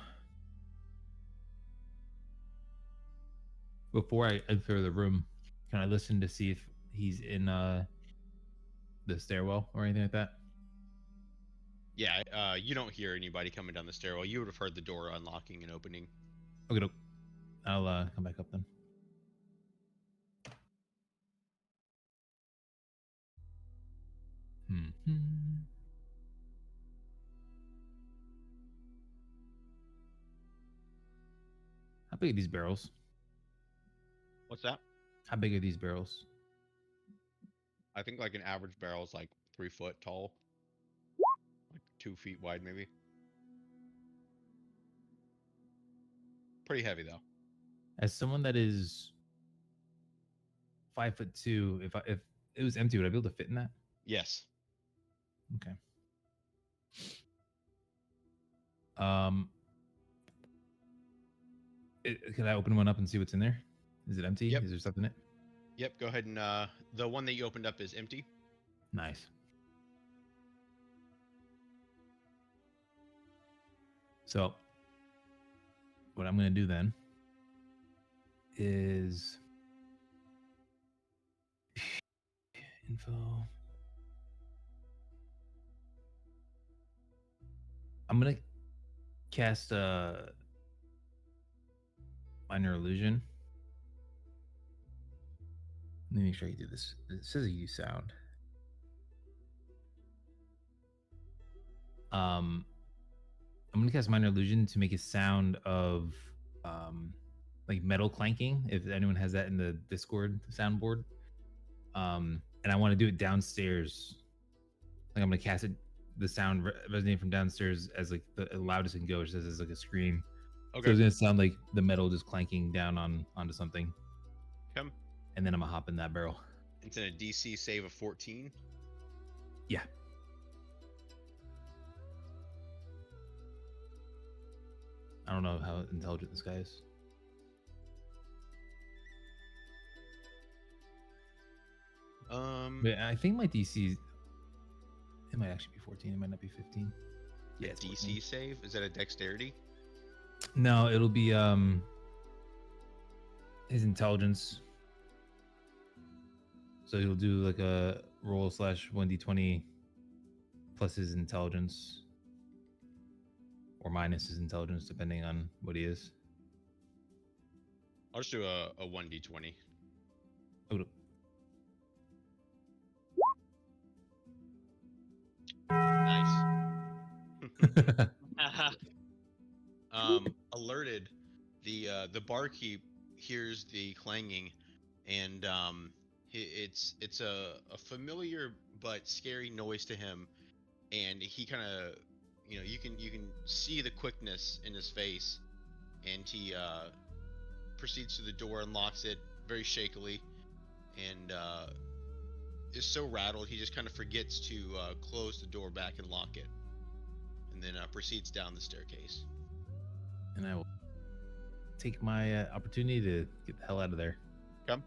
Before I enter the room, can I listen to see if he's in the stairwell or anything like that? Yeah, you don't hear anybody coming down the stairwell. You would have heard the door unlocking and opening. Okay, I'll come back up then. How big are these barrels? What's that? How big are these barrels? I think like an average barrel is like 3 foot tall, like 2 feet wide, maybe. Pretty heavy though. As someone that is 5'2", if it was empty, would I be able to fit in that? Yes. Okay. Can I open one up and see what's in there? Is it empty? Yep. Is there stuff in it? Yep. Go ahead and the one that you opened up is empty. Nice. So, what I'm going to do then is info. I'm going to cast a minor illusion. Let me make sure I do this. It says you use sound. I'm gonna cast minor illusion to make a sound of like metal clanking. If anyone has that in the Discord soundboard, and I want to do it downstairs. Like I'm gonna cast it, the sound resonating from downstairs as like the loudest it can go, which says as like a scream. Okay. So it's gonna sound like the metal just clanking down onto something. Come. And then I'm gonna hop in that barrel. It's in a DC save of 14. Yeah. I don't know how intelligent this guy is. But I think my DC, it might actually be 14. It might not be 15. Yeah, a it's DC 14. save? Is that a dexterity? No, it'll be his intelligence. So he'll do like a roll slash 1d20 plus his intelligence, or minus his intelligence, depending on what he is. I'll just do a 1d20. Oh, Nice. Uh-huh. Alerted, the barkeep hears the clanging, and it's a familiar but scary noise to him, and he kind of, you can see the quickness in his face, and he proceeds to the door and locks it very shakily, and is so rattled he just kind of forgets to close the door back and lock it, and then proceeds down the staircase. and I will take my opportunity to get the hell out of there. Come.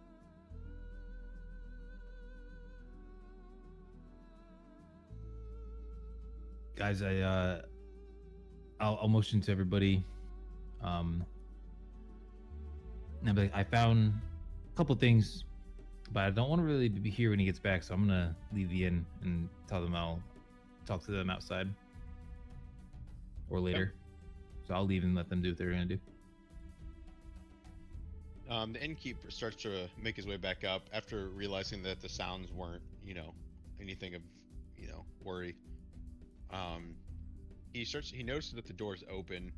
Guys, I'll motion to everybody. And I'll be like, I found a couple things, but I don't want to really be here when he gets back, so I'm gonna leave the inn and tell them I'll talk to them outside or later. So I'll leave and let them do what they're gonna do. The innkeeper starts to make his way back up after realizing that the sounds weren't, anything of, worry. He notices that the door's open.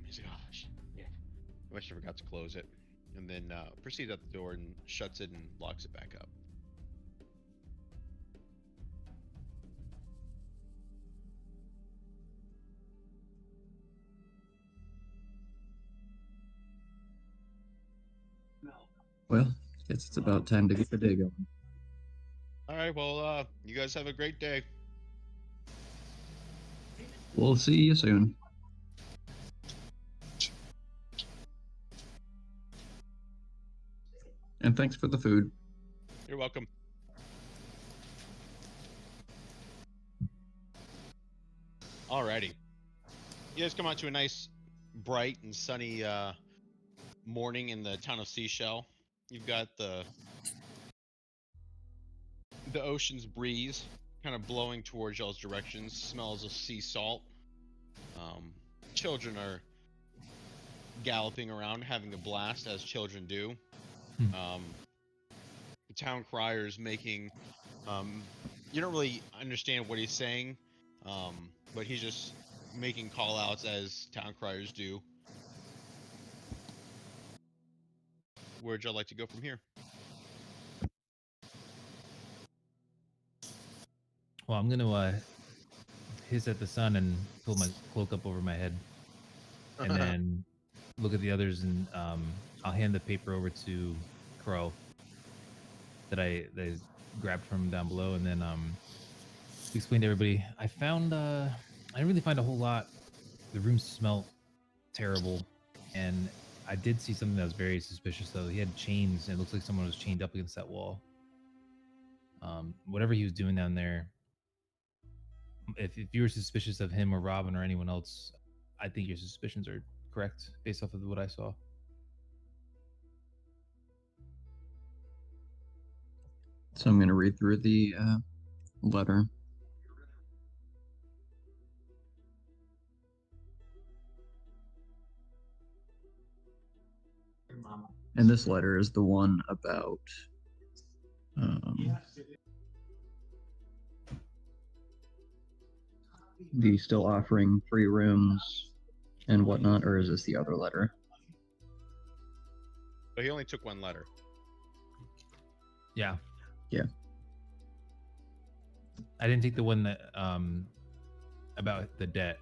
He's like, oh, shit, yeah. I wish I forgot to close it. And then proceeds out the door and shuts it and locks it back up. Well, guess it's about time to get the day going. All right, well, you guys have a great day. We'll see you soon. And thanks for the food. You're welcome. Alrighty. You guys come out to a nice, bright and sunny morning in the town of Seashell. You've got the ocean's breeze kind of blowing towards y'all's directions. Smells of sea salt. Children are galloping around, having a blast as children do. The town crier's making. You don't really understand what he's saying, but he's just making call outs as town criers do. Where'd y'all like to go from here? Well, I'm gonna hiss at the sun and pull my cloak up over my head, and then look at the others, and I'll hand the paper over to Crow that I grabbed from down below, and then explain to everybody. I found I didn't really find a whole lot. The room smelled terrible, and I did see something that was very suspicious though. He had chains, and it looks like someone was chained up against that wall. Whatever he was doing down there, if you were suspicious of him or Robin or anyone else, I think your suspicions are correct based off of what I saw. So I'm going to read through the letter. And this letter is the one about the still offering free rooms and whatnot, or is this the other letter? But he only took one letter. Yeah. Yeah. I didn't take the one that about the debt.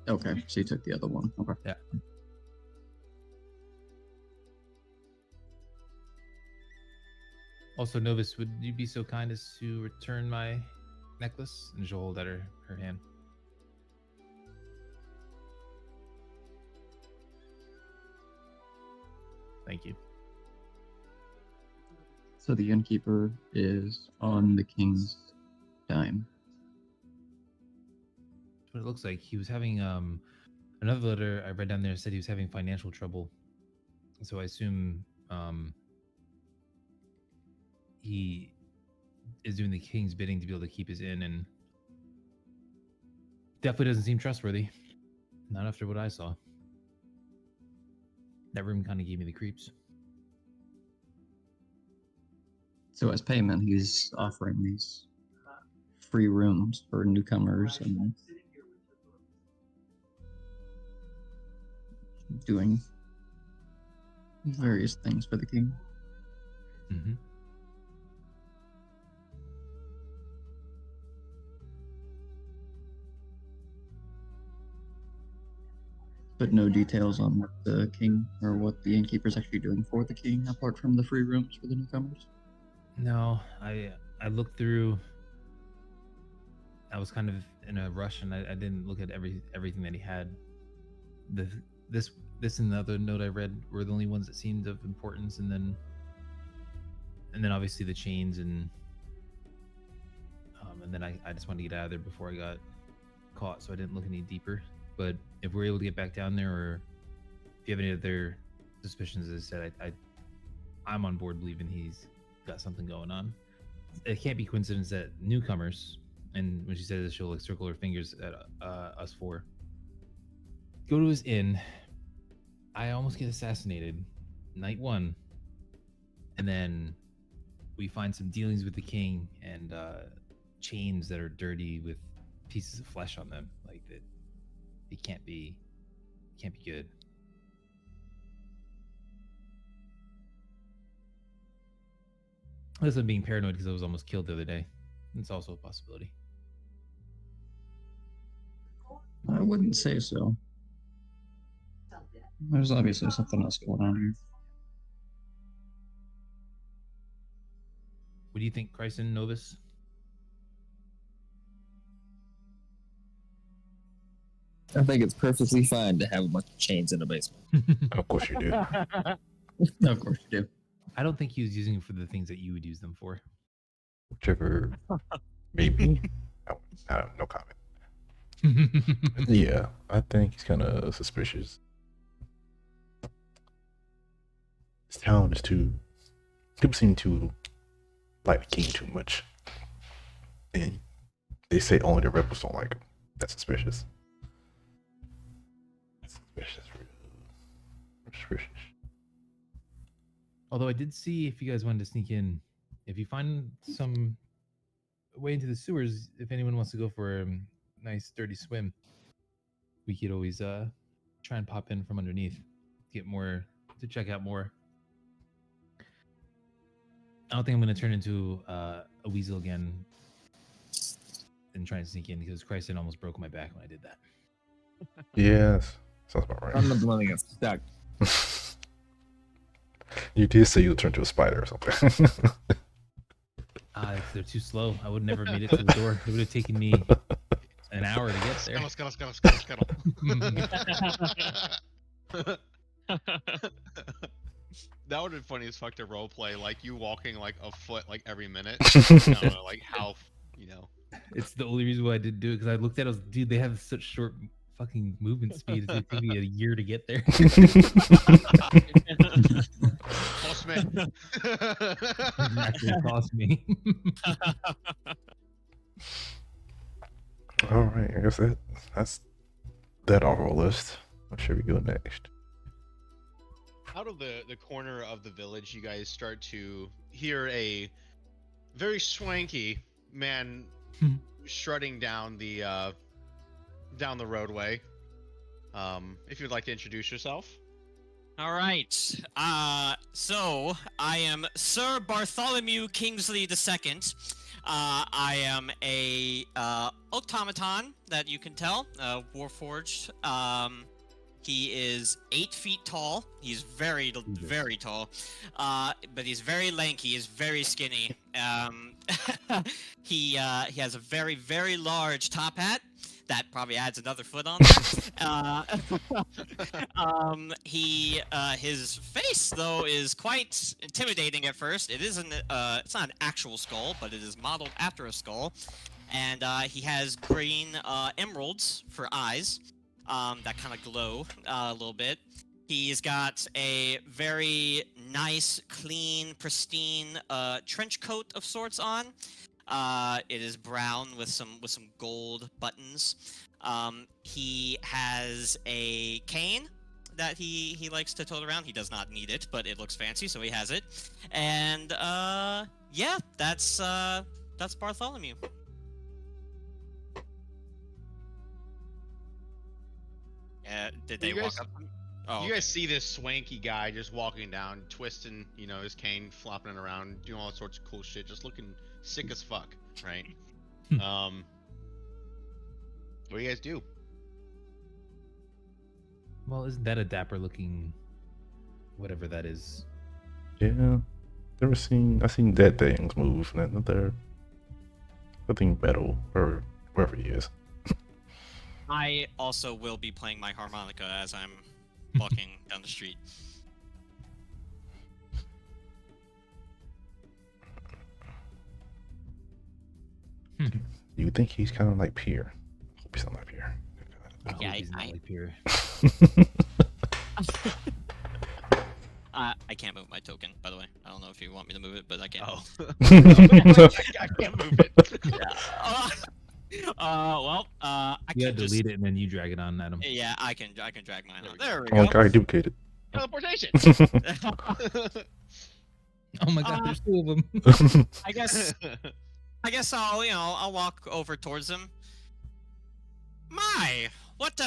Okay, so you took the other one. Okay. Yeah. Also, Novus, would you be so kind as to return my necklace? And she'll hold out her hand. Thank you. So the innkeeper is on the king's dime. what it looks like. He was having another letter I read down there said he was having financial trouble. So I assume he is doing the king's bidding to be able to keep his inn, and definitely doesn't seem trustworthy. Not after what I saw. That room kind of gave me the creeps. So as payment, he's offering these free rooms for newcomers and doing various things for the king. Mm-hmm. But no details on what the king or what the innkeeper's actually doing for the king, apart from the free rooms for the newcomers. No, I looked through. I was kind of in a rush, and I didn't look at everything that he had. This and the other note I read were the only ones that seemed of importance, and then obviously the chains and then I just wanted to get out of there before I got caught, so I didn't look any deeper. But if we're able to get back down there, or if you have any other suspicions, as I said, I'm on board believing he's got something going on. It can't be coincidence that newcomers, and when she says this, she'll like circle her fingers at us four, go to his inn. I almost get assassinated night one, and then we find some dealings with the king and chains that are dirty with pieces of flesh on them. Like that, it can't be good. Unless I'm being paranoid because I was almost killed the other day. It's also a possibility. I wouldn't say so. There's obviously something else going on here. What do you think, Chryson Novus? I think it's perfectly fine to have a bunch of chains in a basement. Of course you do. Of course you do. I don't think he was using them for the things that you would use them for. Whichever, maybe. I have no comment. Yeah, I think he's kind of suspicious. This town is too. People seem to like the king too much, and they say only the rebels don't like him. That's suspicious. That's suspicious. Suspicious. Although I did see, if you guys wanted to sneak in, if you find some way into the sewers, if anyone wants to go for a nice dirty swim, we could always try and pop in from underneath, get more, to check out more. I don't think I'm going to turn into a weasel again and try and sneak in, because Christ almost broke my back when I did that. Yes, sounds about right. I'm not the one that gets stuck. You did say you'll turn to a spider or something. They're too slow. I would never made it to the door. It would have taken me an hour to get there. Scuttle. That would have been funny as fuck to roleplay, like you walking like a foot like every minute. I don't know, like how, you know. It's the only reason why I didn't do it, because I looked at it, I was, dude, they have such short fucking movement speed. It's gonna take me a year to get there. Cost me. It actually cost me. All right, I guess that's that off our list. What should we go next? Out of the corner of the village, you guys start to hear a very swanky man strutting down the roadway. If you'd like to introduce yourself. All right. So I am Sir Bartholomew Kingsley II. I am a automaton that you can tell, Warforged. He is 8 feet tall. He's very tall, but he's very lanky. He's very skinny. He has a very, very large top hat. That probably adds another foot on there. His face though is quite intimidating at first. It isn't. It's not an actual skull, but it is modeled after a skull. and he has green emeralds for eyes that kind of glow a little bit. He's got a very nice, clean, pristine trench coat of sorts on. It is brown with some gold buttons. He has a cane that he likes to tote around. He does not need it, but it looks fancy, so he has it. And yeah, that's Bartholomew. Did they You guys- walk up? Oh, You guys see this swanky guy just walking down, twisting, his cane, flopping it around, doing all sorts of cool shit, just looking sick as fuck, right? What do you guys do? Well, isn't that a dapper looking, whatever that is? Yeah. I've seen dead things move, and they're nothing metal or wherever he is. I also will be playing my harmonica as I'm walking down the street. You think he's kind of like Pierre? Hope he's not like Pierre. I hope Yeah, he's not like Pierre. I can't move my token, by the way. I don't know if you want me to move it, but I can't. Oh. Oh. I can't move it. I You can gotta just. delete it and then you drag it on, Adam. Yeah, I can drag mine There on. we There we Oh my go. god, I duplicated. Teleportation. Oh my god, there's two of them. I guess I'll walk over towards him. My, what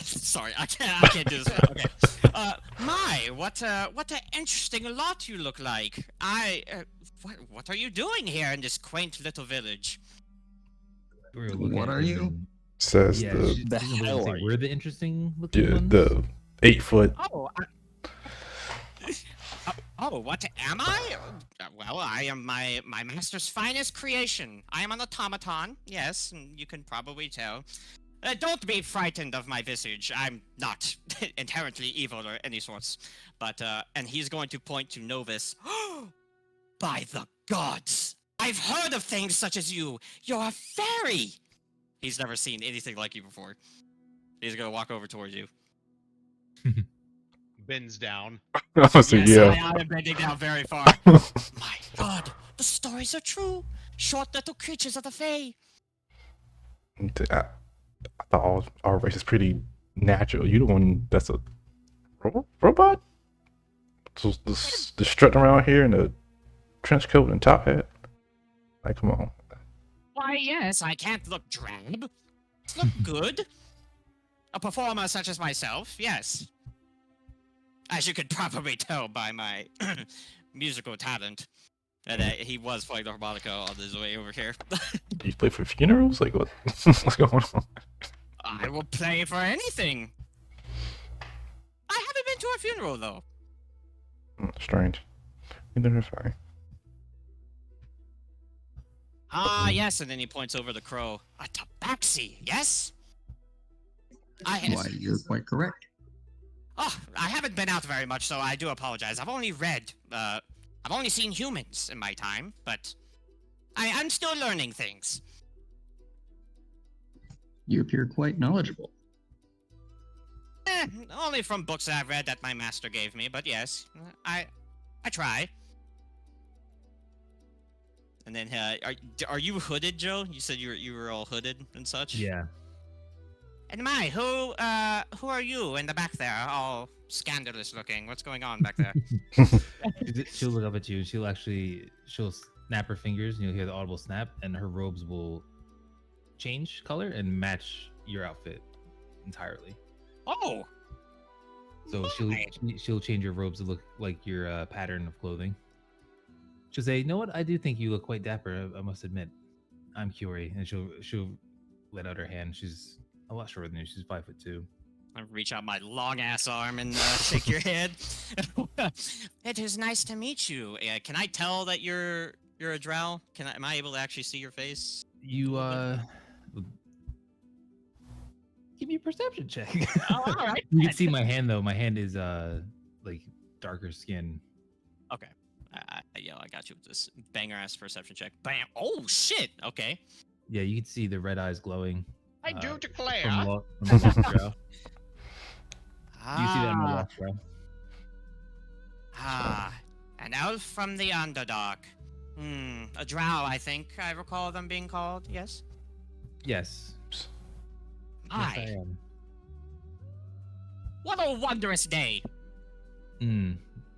sorry, I can't do this. Okay. What a interesting lot you look like. What are you doing here in this quaint little village? We were looking What at are them you? and- Says Yeah, the she's The gonna hell say are you? we're the interesting looking ones. the 8-foot. What am I? Well, I am my master's finest creation. I am an automaton, yes, and you can probably tell. Don't be frightened of my visage. I'm not inherently evil or any sorts. But, and he's going to point to Novus. By the gods! I've heard of things such as you. You're a fairy! He's never seen anything like you before. He's gonna walk over towards you. Bends down. So Yes, yeah. I am bending down very far. My god, the stories are true. Short little creatures of the Fae. I thought our race is pretty natural. You the one that's a robot? So the strutting around here in a trench coat and top hat. Like, come on. Why, yes, I can't look drab. Look good. A performer such as myself, yes. As you could probably tell by my musical talent. And he was playing the harmonica on his way over here. You play for funerals? Like, what? What's going on? I will play for anything. I haven't been to a funeral, though. Strange. Neither have I. Ah, yes, and then he points over the crow. A tabaxi, yes? Why, you're quite correct. Oh, I haven't been out very much, so I do apologize. I've only read, I've only seen humans in my time, but I'm still learning things. You appear quite knowledgeable. Only from books that I've read that my master gave me, but yes, I try. And then, are you hooded, Joe? You said you were all hooded and such. Yeah. And who are you in the back there, all scandalous looking? What's going on back there? She'll look up at you and she'll snap her fingers and you'll hear the audible snap and her robes will change color and match your outfit entirely. Oh, So she'll change your robes to look like your pattern of clothing. She'll say, "You know what? I do think you look quite dapper. I must admit. I'm Curie," and she'll let out her hand. She's a lot shorter than you. She's 5'2". I reach out my long ass arm and shake your head. It is nice to meet you. Can I tell that you're a drow? Am I able to actually see your face? You give me a perception check. Oh, all right. You can see my hand though. My hand is like darker skin. Okay. I got you with this banger ass perception check. Bam. Oh shit. Okay. Yeah, you can see the red eyes glowing. I do declare. From Lost Brow. Do you see that in the Ah, Lost Brow? an elf from the Underdark. A drow, I think I recall them being called, yes? Yes. Yes, I Hi. am. What a wondrous day.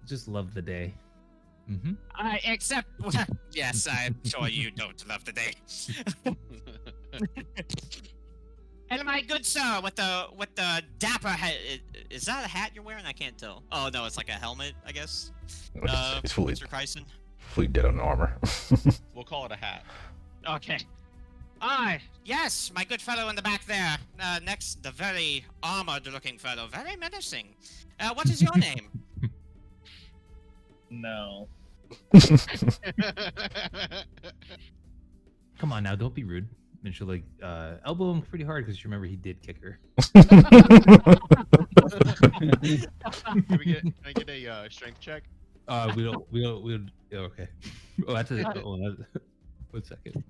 Just love the day. Mm-hmm. Except, yes, I'm sure you don't love the day. And my good sir, with the dapper hat, is that a hat you're wearing? I can't tell. Oh no, it's like a helmet, I guess. It's fully Mr. Kryson. dead on armor. We'll call it a hat. Okay. Yes, my good fellow in the back there. Next, the very armored-looking fellow, very menacing. What is your name? No. Come on now, don't be rude. And she'll like elbow him pretty hard because you remember he did kick her. Can I get a strength check? We don't. Okay. Oh, that's a. Oh, that's, 1 second.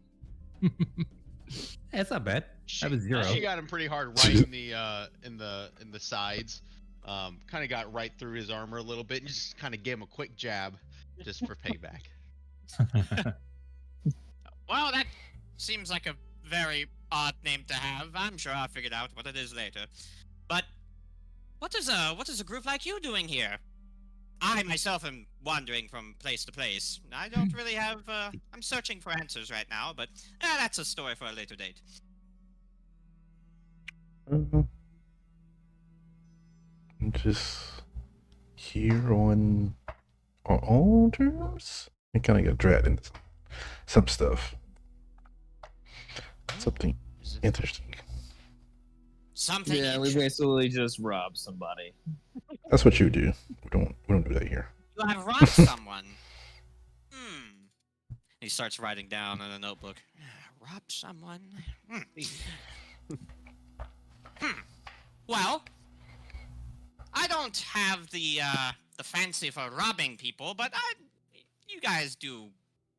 That's not bad. That was 0. She got him pretty hard right in the sides. Kind of got right through his armor a little bit and just kind of gave him a quick jab just for payback. Well, that seems like a very odd name to have. I'm sure I'll figure out what it is later. But what is a group like you doing here? I myself am wandering from place to place. I don't really have. I'm searching for answers right now, but that's a story for a later date. I'm just here on our own terms. We kind of got dragged into some stuff. Something interesting. Something. Yeah, we basically just robbed somebody. That's what you do. We don't do that here. You have robbed someone. He starts writing down in a notebook. Robbed someone. Well, I don't have the fancy for robbing people, but you guys do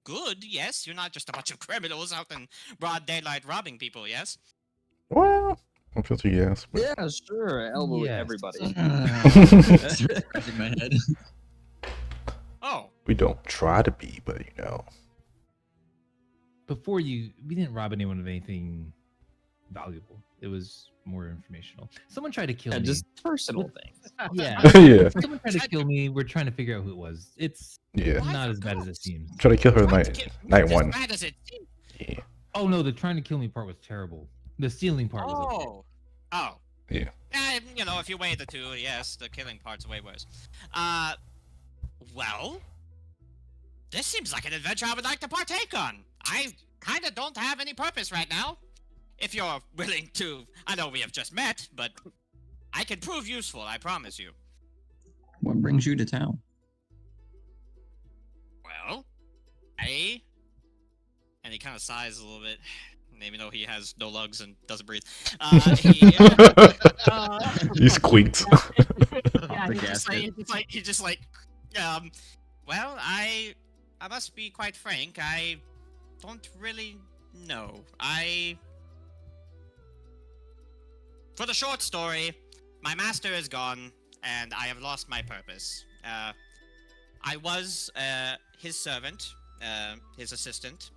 good, yes? You're not just a bunch of criminals out in broad daylight robbing people, yes? Well, I'm supposed to yes. But... Yeah, sure. Elbow Yes. everybody. Scratching my head. Oh. We don't try to be, but you know. Before we didn't rob anyone of anything valuable. It was more informational. Someone tried to kill me. Just personal things. Yeah. Yeah. Someone tried to kill me. We're trying to figure out who it was. It's Yeah. not as bad as it seems. Try to kill her Trying to night as one. bad as it seems. Yeah. Oh no, the trying to kill me part was terrible. The stealing part was okay. Oh. Yeah. You know, if you weigh the two, yes, the killing part's way worse. Well, this seems like an adventure I would like to partake on. I kind of don't have any purpose right now. If you're willing to, I know we have just met, but I can prove useful, I promise you. What brings you to town? Well, and he kind of sighs a little bit, even though he has no lungs and doesn't breathe. He squeaks. Yeah, The he just like, well, I must be quite frank. I don't really know. For the short story, my master is gone, and I have lost my purpose. I was his servant, his assistant.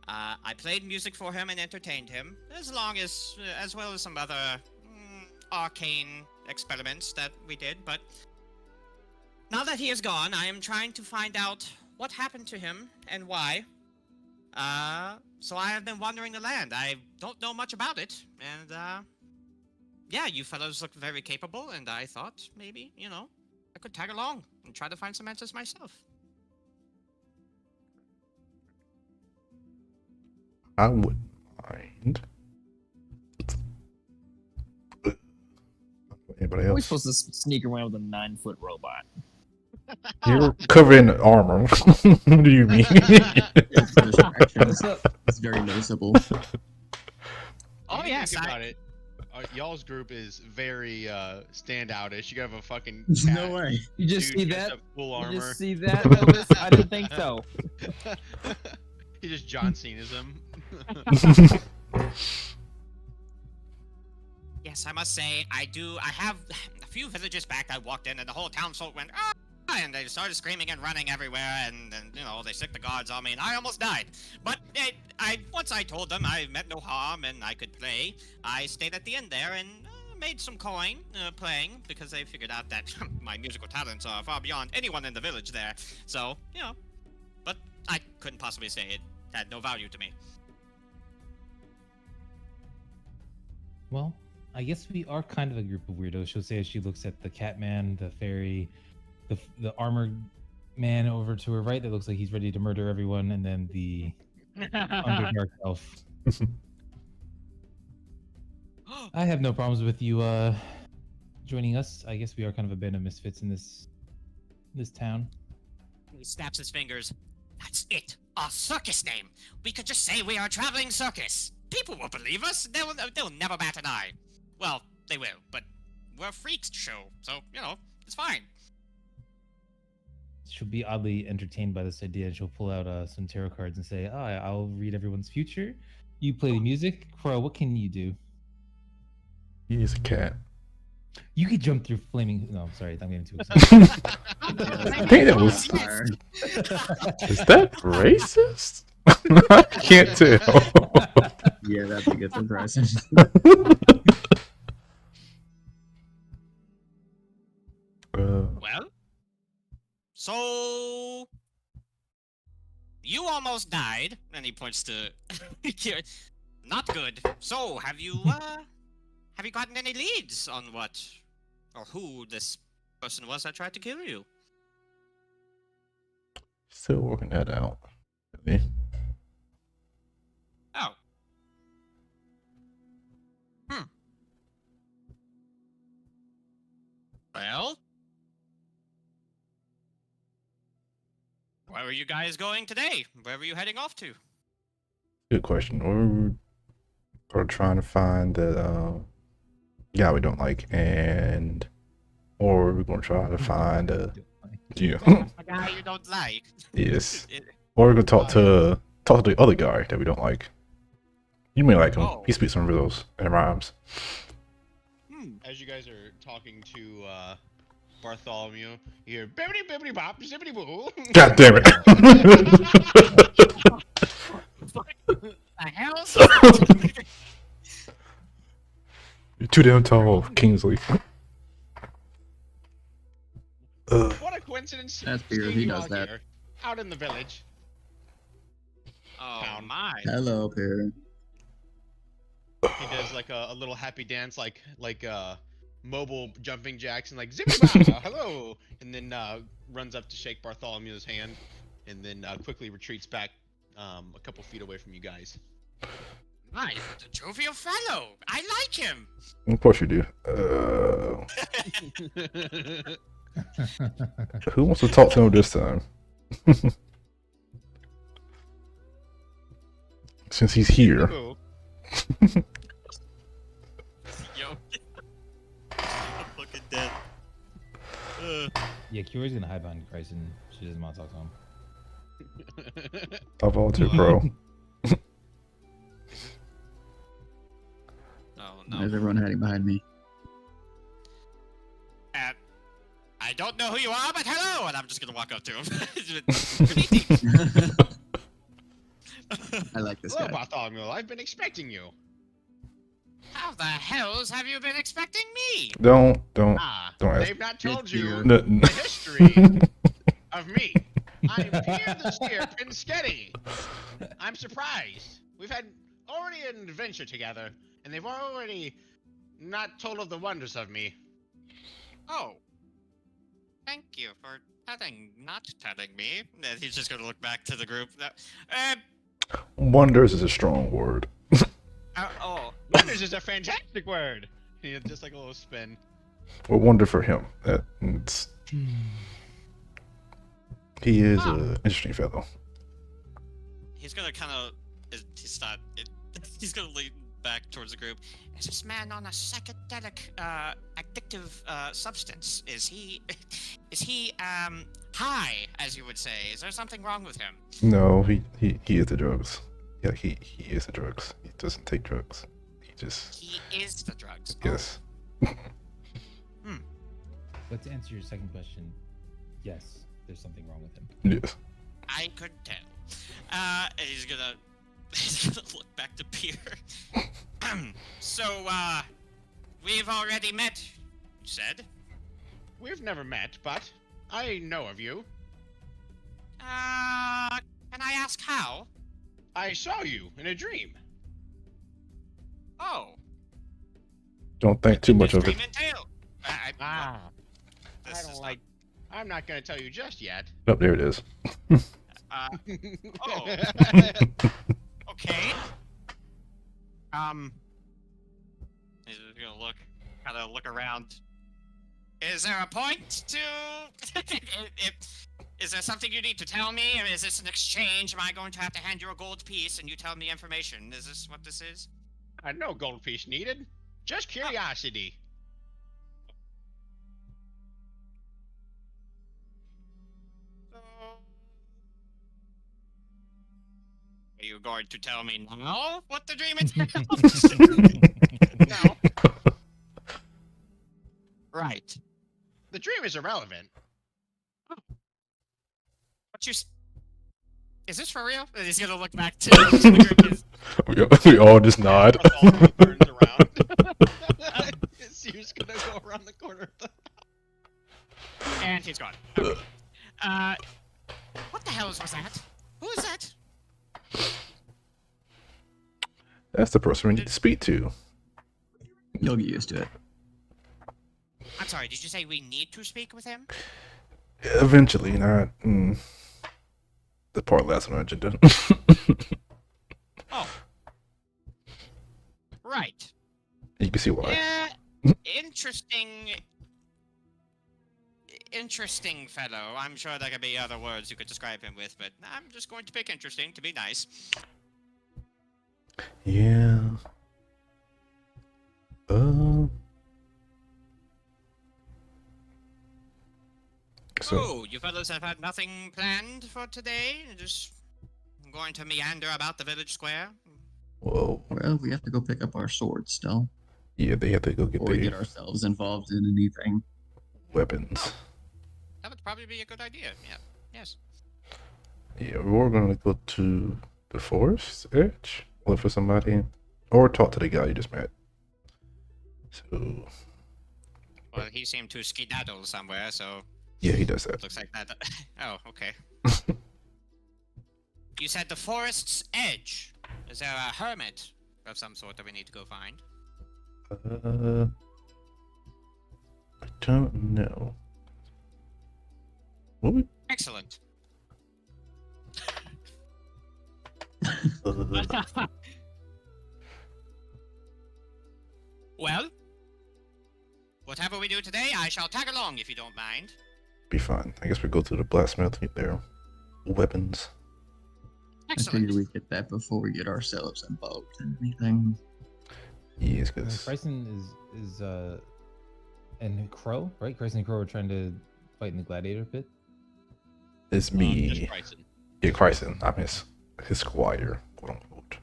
I played music for him and entertained him, as well as some other arcane experiments that we did. But now that he is gone, I am trying to find out what happened to him and why. So I have been wandering the land. I don't know much about it, and yeah, you fellows look very capable, and I thought maybe, I could tag along and try to find some answers myself. I wouldn't mind. Anybody We're else? supposed to sneak around with a 9-foot robot. You're covered in armor. What do you mean? It's very noticeable. Oh, If you yes, think about it. Y'all's group is very standoutish. You have a fucking No way. You just dude see dressed that? up full You armor. just see that, Elvis? I didn't think so. He just John Cena's him. Yes, I must say, I have a few villages back. I walked in and the whole townsfolk went, ah! And they started screaming and running everywhere, and you know, they sicked the guards on me, and I almost died. But once I told them I meant no harm and I could play, I stayed at the end there and made some coin playing, because they figured out that my musical talents are far beyond anyone in the village there. So, you know, but I couldn't possibly say it had no value to me. Well, I guess we are kind of a group of weirdos. She'll say as she looks at the Catman, the fairy, the armored man over to her right that looks like he's ready to murder everyone, and then the Underdark elf. I have no problems with you joining us. I guess we are kind of a band of misfits in this town. He snaps his fingers. That's it. Our circus name. We could just say we are a traveling circus. People will believe us. They'll never bat an eye. Well, they will, but we're a freaks show, so, you know, it's fine. She'll be oddly entertained by this idea, and she'll pull out some tarot cards and say, I'll read everyone's future. You play the music. Crow, what can you do? He is a cat. You could jump through flaming... No, sorry, I'm getting too excited. I think that was... Is that racist? I can't tell. Yeah, that'd be good for Bryson. Well, so you almost died, and he points to not good. So have you gotten any leads on what or who this person was that tried to kill you? Still working that out. Really? Oh. Well, where are you guys going today? Where were you heading off to? Good question. We're trying to find the guy we don't like, or we're going to try to find yeah. A guy you don't like. Yes. Or we're going to talk to the other guy that we don't like. You may like him. Oh. He speaks some riddles and rhymes. As you guys are talking to Bartholomew, you hear bibbity bibbity bop zippity boo. God damn it! The hell? You're too damn tall, Kingsley. What a coincidence! That's weird, seeing he you does all that. here, out in the village. Oh Town. my. Hello, Perry. He does like a little happy dance, like mobile jumping jacks, and like zippity bop, hello, and then runs up to shake Bartholomew's hand, and then quickly retreats back a couple feet away from you guys. Nice, a jovial fellow. I like him. Of course you do. Who wants to talk to him this time? Since he's here. Boo. Yo. I'm fucking dead. Yeah, Kiori's gonna hide behind Bryson. She doesn't want to talk to him. I'll volunteer, bro. Oh Why no. is everyone hiding behind me? I don't know who you are, but hello! And I'm just gonna walk up to him. I like this Hello, guy. Bartholomew. I've been expecting you. How the hells have you been expecting me? Don't Ah, Don't ask. they've not told It's you here. the history of me. I'm Pierre the Steer Pinschetti. I'm surprised. We've had already an adventure together, and they've already not told of the wonders of me. Oh. Thank you for not telling me. And he's just gonna look back to the group. Wonders is a strong word. Oh. Wonders is a fantastic word. He had just like a little spin. Well, wonder for him. He is an interesting fellow. He's gonna kind of. He's gonna lean back towards the group. Is this man on a psychedelic, addictive substance? Is he high, as you would say? Is there something wrong with him? No, he is the drugs. Yeah, he is the drugs. He doesn't take drugs. He just He is the drugs. yes. But to answer your second question, yes, there's something wrong with him. Yes. I could tell. And he's gonna look back to Peter. So, we've already met, you said? We've never met, but I know of you. Can I ask how? I saw you in a dream. Oh. Don't think too much This of it. dream entail. I This don't is like. I'm not gonna tell you just yet. Oh, there it is. Oh. Okay. He's just gonna kind of look around. Is there a point to? Is there something you need to tell me? Or is this an exchange? Am I going to have to hand you a gold piece and you tell me information? Is this what this is? No gold piece needed. Just curiosity. So, are you going to tell me now what the dream entails? No, Right. the dream is irrelevant. What you? Is this for real? And he's gonna look back to the group. we all just nod. Turns around. Sears gonna go around the corner. And he's gone. Okay. What the hell was that? Who is that? That's the person we need to speak to. You'll get used to it. I'm sorry, did you say we need to speak with him? Eventually, not the part last on our agenda. Oh. Right. You can see why. Yeah, interesting fellow. I'm sure there could be other words you could describe him with, but I'm just going to pick interesting to be nice. Yeah. So Oh, you fellows have had nothing planned for today? Just going to meander about the village square? whoa. Well, we have to go pick up our swords still, Yeah, they have to go get before we their get ourselves involved in anything. weapons. That would probably be a good idea. Yeah. Yes. Yeah, we're gonna go to the forest edge, look for somebody, or talk to the guy you just met. So Well, he seemed to skedaddle somewhere, so yeah, he does that. looks like that. Oh, okay. You said the forest's edge. Is there a hermit of some sort that we need to go find? I don't know. What we, Excellent. Well, whatever we do today, I shall tag along if you don't mind. be fine. I guess we go to the blacksmith, get their weapons. I Excellent. figured we get that before we get ourselves involved in anything. Yes, I mean, because Bryson is and Crow, right? Bryson and Crow are trying to fight in the gladiator pit. it's Just me. Bryson. Yeah, Chryson. I'm his squire, quote unquote.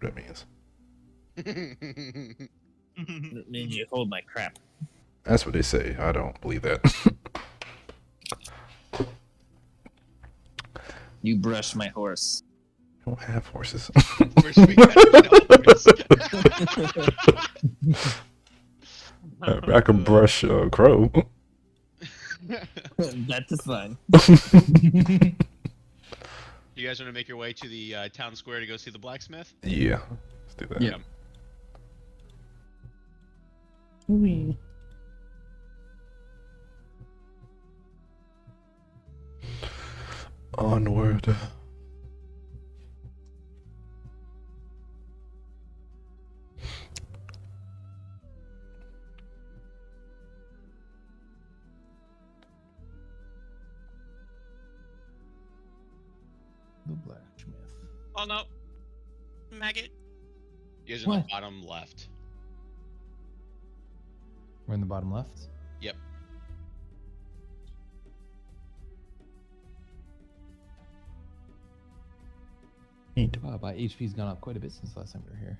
Whatever that means. It means you hold my crap. That's what they say. I don't believe that. You brush my horse. I don't have horses. We're speaking I can brush Crow. That's fine. You guys want to make your way to the town square to go see the blacksmith? Yeah, let's do that. Yeah. Onward. The blacksmith. Oh no. Maggot. You guys are in the What? bottom left. We're in the bottom left. Yep. Need to My HP's gone up quite a bit since last time we were here.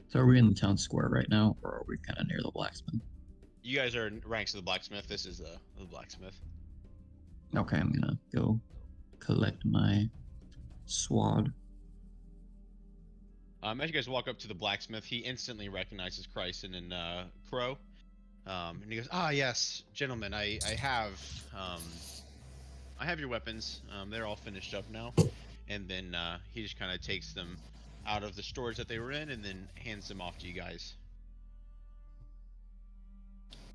So are we in the town square right now, or are we kind of near the blacksmith? You guys are in ranks of the blacksmith. This is the blacksmith. Okay, I'm gonna go collect my sword. As you guys walk up to the blacksmith, he instantly recognizes Chryson and Crow. And he goes, "Ah, yes, gentlemen, I have your weapons. They're all finished up now." And then he just kind of takes them out of the storage that they were in, and then hands them off to you guys.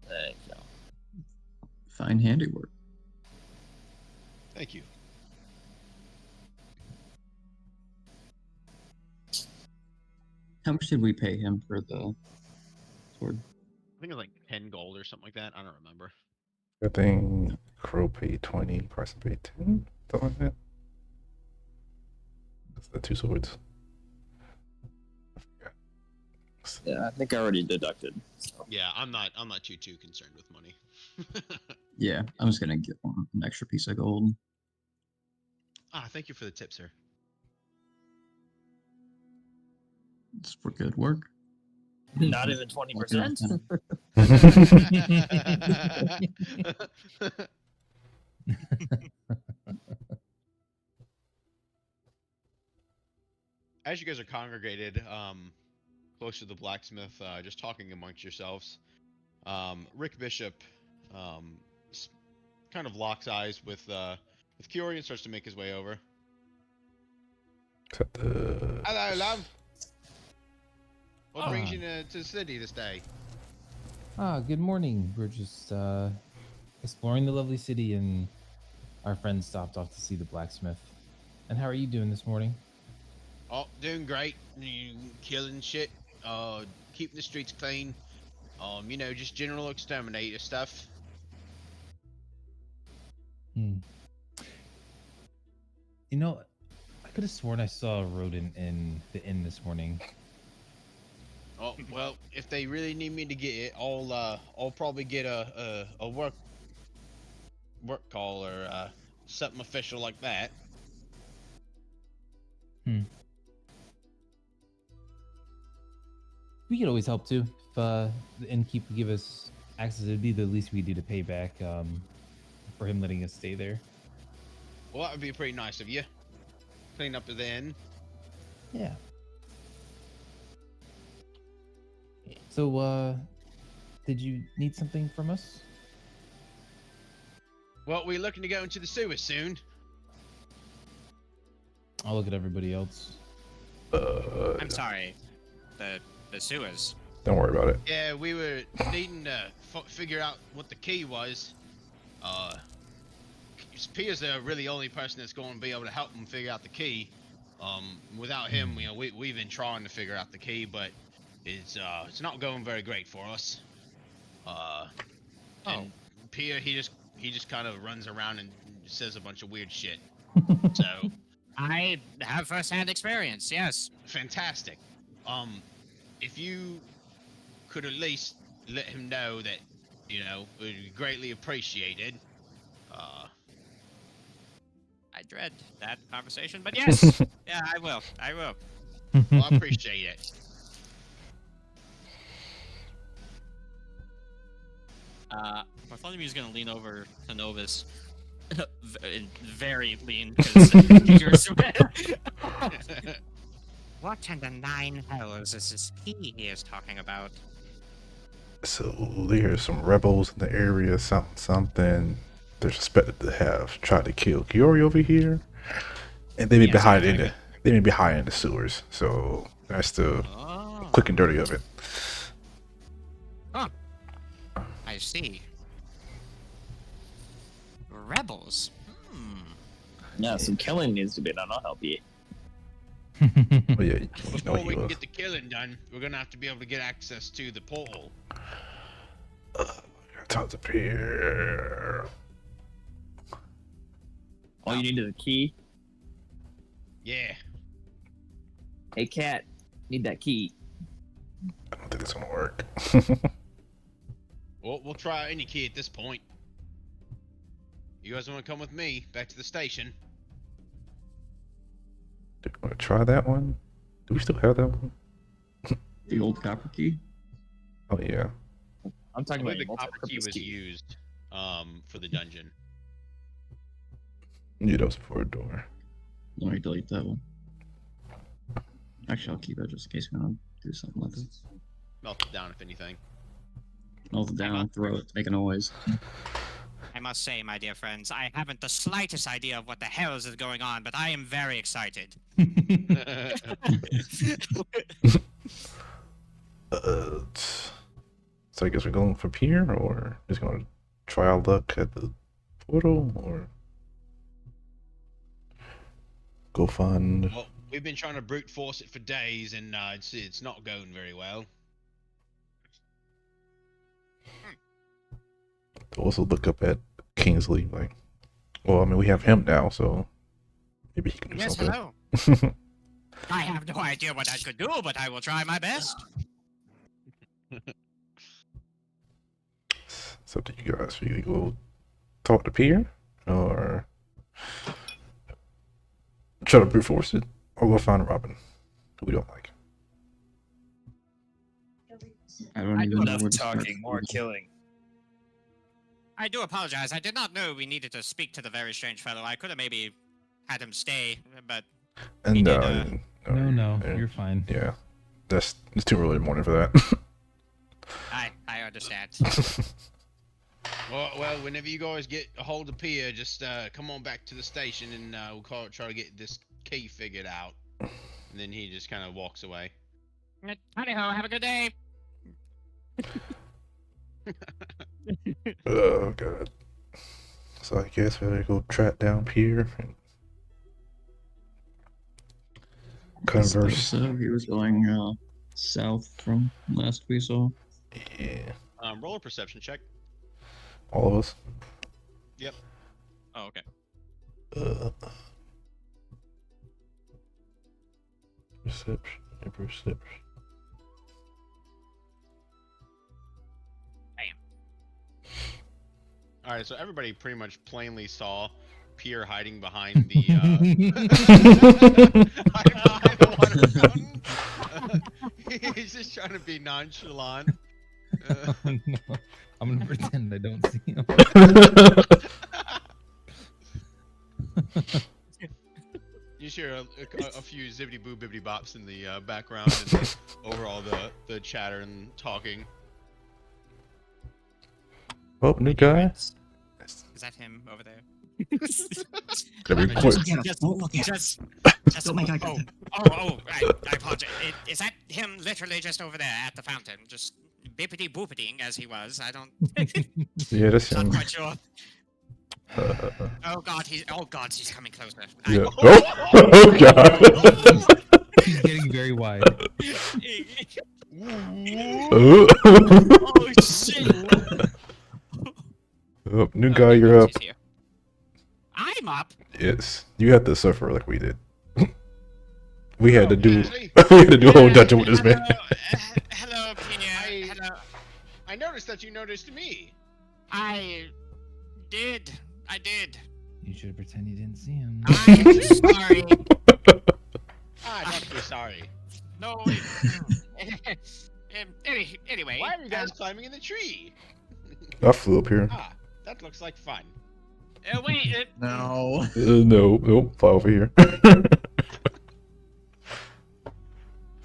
There you go. Fine handiwork. Thank you. How much did we pay him for the sword? I think it's like 10 gold or something like that. I don't remember. I think Crow paid 20, Carson paid 10, something like that. That's the 2 swords. Yeah, I think I already deducted. So. Yeah, I'm not too concerned with money. Yeah, I'm just gonna get an extra piece of gold. Thank you for the tip, sir. It's for good work. Not even 20%. As you guys are congregated, close to the blacksmith, just talking amongst yourselves, Rick Bishop, kind of locks eyes with Kiori and starts to make his way over. Hello, love. What brings you to the city this day? Good morning. We're just exploring the lovely city, and our friends stopped off to see the blacksmith. And how are you doing this morning? Oh, doing great. You killing shit. Keeping the streets clean. Just general exterminator stuff. You know, I could have sworn I saw a rodent in the inn this morning. Oh, well, if they really need me to get it, I'll probably get a work call or something official like that. We could always help too. If the innkeep would give us access, it'd be the least we could do to pay back for him letting us stay there. Well, that would be pretty nice of you. Clean up the inn. Yeah. So, did you need something from us? Well, we're looking to go into the sewers soon. I'll look at everybody else. I'm sorry. The sewers. Don't worry about it. Yeah, we were needing to figure out what the key was. Pia's the really only person that's going to be able to help him figure out the key. Without him, we've been trying to figure out the key, but it's not going very great for us. And Pia, he just kind of runs around and says a bunch of weird shit. So I have first-hand experience, yes. fantastic. If you could at least let him know that, it would be greatly appreciated. I dread that conversation, but yes. Yeah, I will. Well, I appreciate it. Bartholomew's gonna lean over to Novus. Very lean, because you're What in the 9 hells is this key he is talking about? So there's some rebels in the area, something. They're suspected to have tried to kill Kiori over here, and they may be hiding in the sewers. So that's the quick and dirty of it. Oh, I see. Rebels. Yeah, some killing needs to be done. I'll help you. But yeah, Before we can get the killing done, we're gonna have to be able to get access to the portal. Talk to Pierre. All you need is a key. Yeah, Hey, cat, need that key. I don't think it's gonna work. Well, we'll try any key at this point. You guys want to come with me back to the station? Do you want to try that one? Do we still have that one? The old copper key. Oh yeah. I'm I talking believe about the a copper key multi-purpose was used for the dungeon. Yeah, that was for a door. Let me delete that one. Actually, I'll keep it just in case we don't do something with it. Melt it down if anything. Melt it down, throw it, make a noise. I must say, my dear friends, I haven't the slightest idea of what the hell is going on, but I am very excited. So I guess we're going from here, or just gonna try our luck at the portal, or go find. Well, we've been trying to brute force it for days, and it's not going very well. Also look up at Kingsley. Like, well, I mean, we have him now, so maybe he can do Yes, something. hello. I have no idea what I could do, but I will try my best. It's up to you guys. You go talk to Pierre, or try to brute force it, or go find Robin, who we don't like. I don't I even do know Enough where to start. talking, more killing. I do apologize. I did not know we needed to speak to the very strange fellow. I could have maybe had him stay, but And He did, No, yeah, you're fine. yeah, it's too early in the morning for that. I understand. Well, whenever you guys get a hold of Pia, just come on back to the station, and we'll try to get this key figured out. And then he just kind of walks away. Howdy ho, have a good day. Oh god. So I guess we're gonna go track down Pierre and converse. So he was going south from last we saw. Yeah, Roll a perception check. all of us. Oh, okay. Perception. All right, so everybody pretty much plainly saw Pierre hiding behind the hiding behind the water fountain. He's just trying to be nonchalant. Oh, no. I'm gonna pretend I don't see him. You hear a few zippity boo bibbity bops in the background and over all the chatter and talking. Oh, new guy. Is that him over there? Gotta be quick. Just Don't make eye oh, contact. I apologize. Is that him literally just over there at the fountain? Just bippity boopiting as he was. I don't. Yeah, that's Not him. quite sure. Oh god, he's coming closer. Yeah. Oh god. He's getting very wide. Oh shit! Oh, new guy, you're up. He's here. I'm up. Yes, you had to suffer like we did. We had to Oh, do. Ashley. We had to do a whole dungeon with this man. Hello, Pierre. Hello. I noticed that you noticed me. I did. You should pretend you didn't see him. I'm sorry. Not be sorry. No. Anyway. Why are you guys climbing in the tree? I flew up here. Ah, that looks like fun. Wait. No. No, fly over here.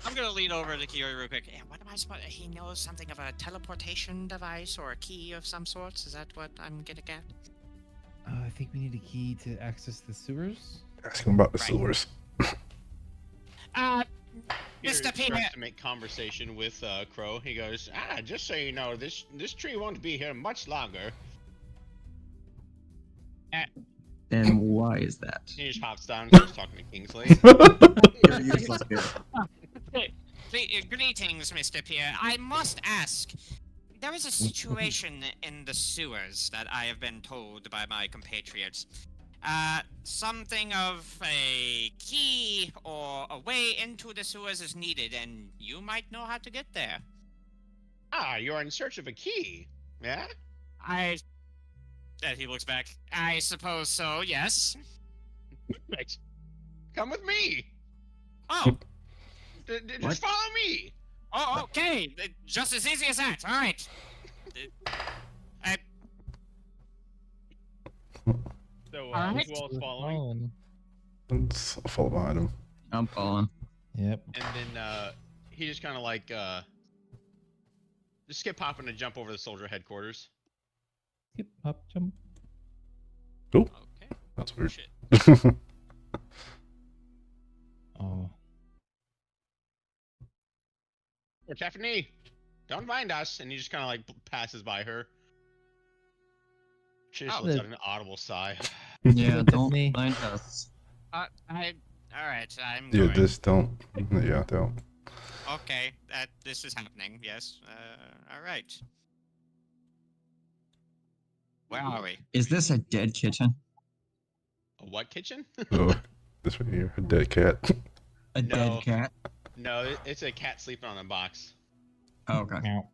I'm gonna lean over to Kiori real quick. What am I supposed? He knows something of a teleportation device or a key of some sorts. Is that what I'm getting at? I think we need a key to access the sewers. Ask him about the Right. sewers. Mr. Peter Pierre. tries to make conversation with Crow. He goes, just so you know, this tree won't be here much longer. And why is that? He just hops down and starts talking to Kingsley. You're useless here. Greetings, Mr. Pierre. I must ask. There is a situation in the sewers that I have been told by my compatriots. Something of a key or a way into the sewers is needed, and you might know how to get there. Ah, you're in search of a key. Yeah? And he looks back. I suppose so, yes. Right. Come with me. Oh, Just follow me. oh, okay. Just as easy as that. All right. So, Alright. who all's following? Let's follow behind him. I'm following. Yep. And then he just kind of like just skip hopping and jump over the soldier headquarters. Skip, hop, jump. Cool. Okay. That's weird. Shit. Oh. Or Tiffany, don't mind us. And he just kind of like passes by her. She just Oh. lets out an audible sigh. Yeah, don't Me. mind us. All right. I'm Yeah, going. just don't. Yeah, don't. Okay. This is happening. Yes. All right. Where are we? Is this a dead kitchen? A what kitchen? Oh, this one here, a dead cat. A No. dead cat? No, it's a cat sleeping on a box. Oh, okay. Meow.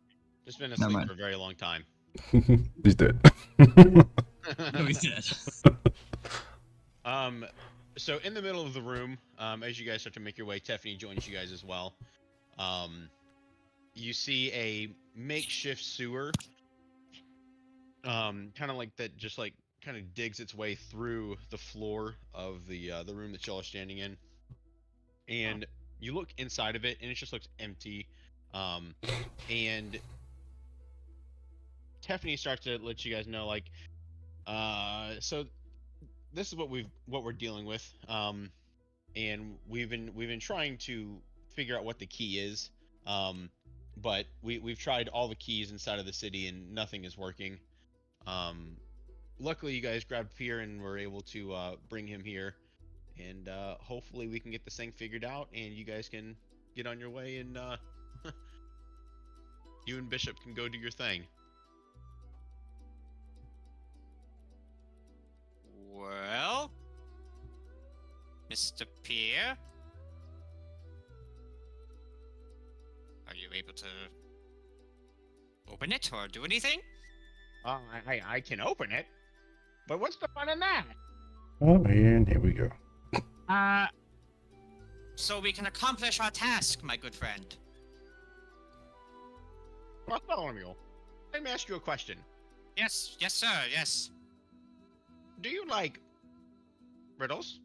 Just been Never asleep mind. for a very long time. He's dead. No, he's dead. So in the middle of the room, as you guys start to make your way, Tiffany joins you guys as well. You see a makeshift sewer, kind of like that, just like kind of digs its way through the floor of the room that y'all are standing in, and you look inside of it, and it just looks empty. And Tiffany starts to let you guys know, like, so this is what we're dealing with, and we've been trying to figure out what the key is, but we've tried all the keys inside of the city and nothing is working. Luckily you guys grabbed Pierre and were able to bring him here, and hopefully we can get this thing figured out and you guys can get on your way, and you and Bishop can go do your thing. Well, Mr. Pierre, are you able to open it or do anything? I can open it, but what's the fun in that? Oh, and here we go. So we can accomplish our task, my good friend. Bartholomew, let me ask you a question. Yes, sir, yes. Do you like riddles?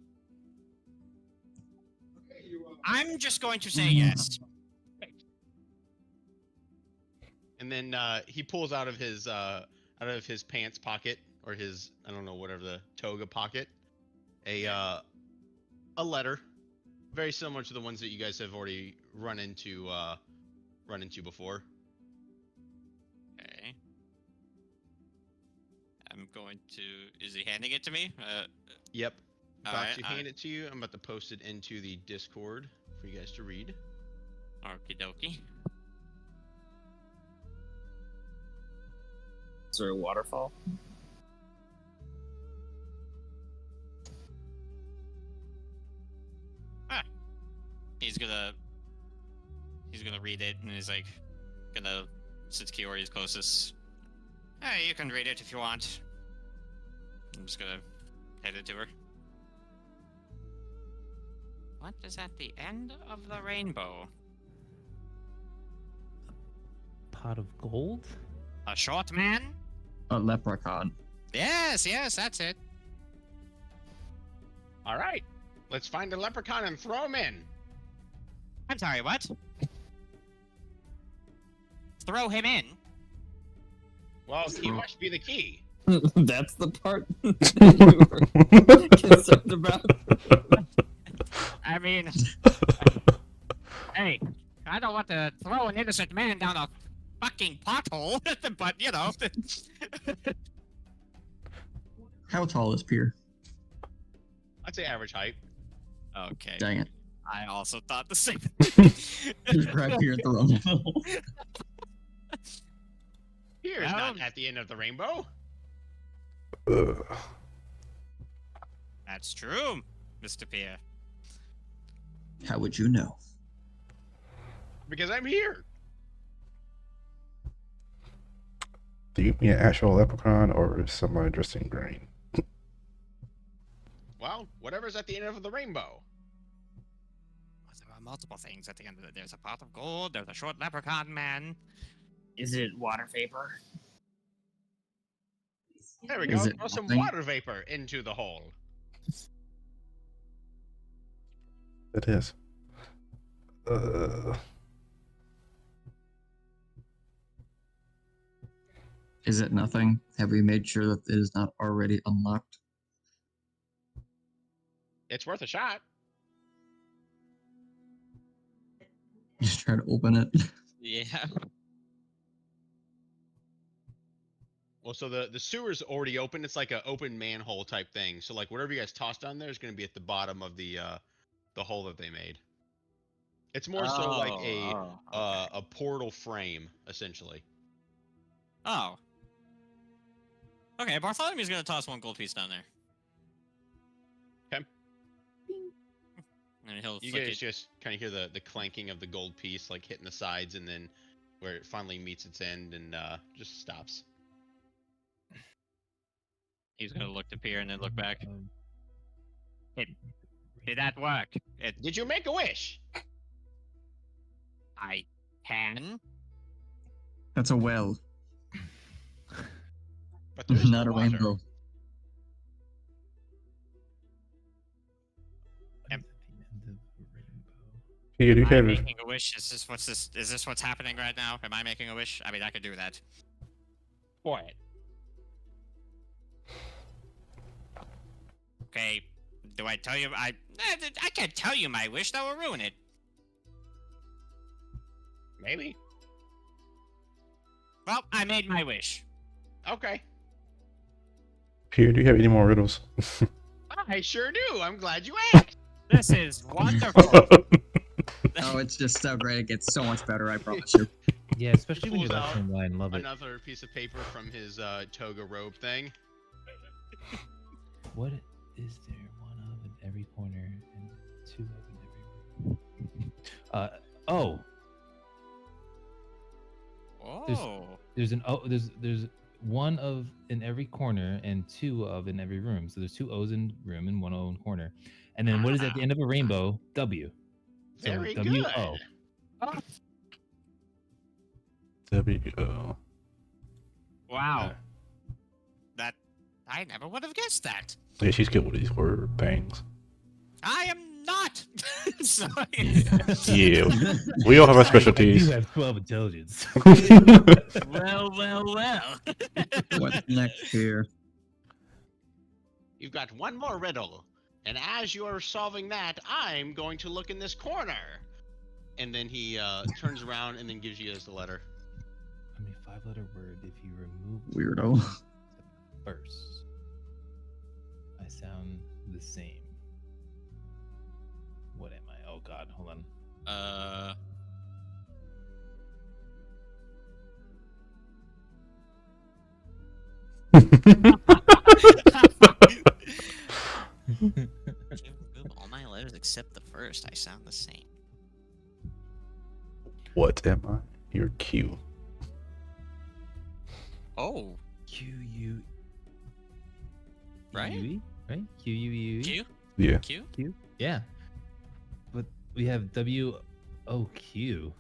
I'm just going to say yes. And then he pulls out of his pants pocket, or his, I don't know, whatever, the toga pocket, a letter, very similar to the ones that you guys have already run into before. Okay. I'm going to. Is he handing it to me? Yep. About Alright, to hand it to you. I'm about to post it into the Discord for you guys to read. Okie dokie. Is there a waterfall? He's gonna read it, and he's like gonna, since Kiori's closest, hey, you can read it if you want. I'm just gonna hand it to her. What is at the end of the rainbow? Pot of gold? A short man? A leprechaun. Yes, that's it. All right, let's find a leprechaun and throw him in. I'm sorry, what? Throw him in? Well, he must be the key. That's the part you were concerned about. I mean, hey, I don't want to throw an innocent man down a fucking pothole, but you know. How tall is Pierre? I'd say average height. Okay. Dang it. I also thought the same. Just grab Pierre and throw him in. Here's not at the end of the rainbow. That's true, Mr. Pierre. How would you know? Because I'm here. Do you mean an actual leprechaun or someone dressed in green? Well, whatever's at the end of the rainbow. There are multiple things at the end of it. There's a pot of gold, there's a short leprechaun man. Is it water vapor? There we Is go. it Throw some nothing? water vapor into the hole. It is. Is it nothing? Have we made sure that it is not already unlocked? It's worth a shot. Just try to open it. Yeah. Well, so the sewer's already open. It's like an open manhole type thing. So like whatever you guys toss down there is going to be at the bottom of the hole that they made. It's more so like okay. a portal frame essentially. Oh. Okay, Bartholomew's gonna toss one gold piece down there. Okay. And he'll You flick guys it. just kind of hear the clanking of the gold piece like hitting the sides and then where it finally meets its end and just stops. He's gonna look to Pierre and then look back. Um, Did that work? Did you make a wish? I can. That's a well, But there's not no a water. rainbow. at the end of the rainbow. Here, do you I'm have making a wish. Is this what's happening right now? Am I making a wish? I mean, I could do that. What? Okay. Do I tell you? I can't tell you my wish. That will ruin it. Maybe. Well, I made my wish. Okay. Here, do you have any more riddles? I sure do. I'm glad you asked. This is wonderful. Oh, it's just so great. It gets so much better, I promise you. Yeah, especially when you're Pulls left out in line. Love it. Another piece of paper from his toga robe thing. What is there? One of in every corner and two of in every room. Oh, Oh. there's one of in every corner and two of in every room. So there's two O's in room and one O in corner. And then what is at the end of a rainbow? W. So Very W good. O. W-O. Wow. That I never would have guessed that. Yeah, she's good with these word things. I am not. Sorry. Yeah, we all have our I specialties. do have 12 intelligence. Well. What's next here? You've got one more riddle. And as you are solving that, I'm going to look in this corner. And then he turns around and then gives you the letter. I mean, 5-letter word. If you remove Weirdo. first, I sound the same. What am I? Oh God, hold on. All my letters except the first, I sound the same. What am I? You're Q. Oh, Q-U. Right? U-E? Right? Q-U-E? Q? Yeah. Q? Yeah. But we have W-O-Q.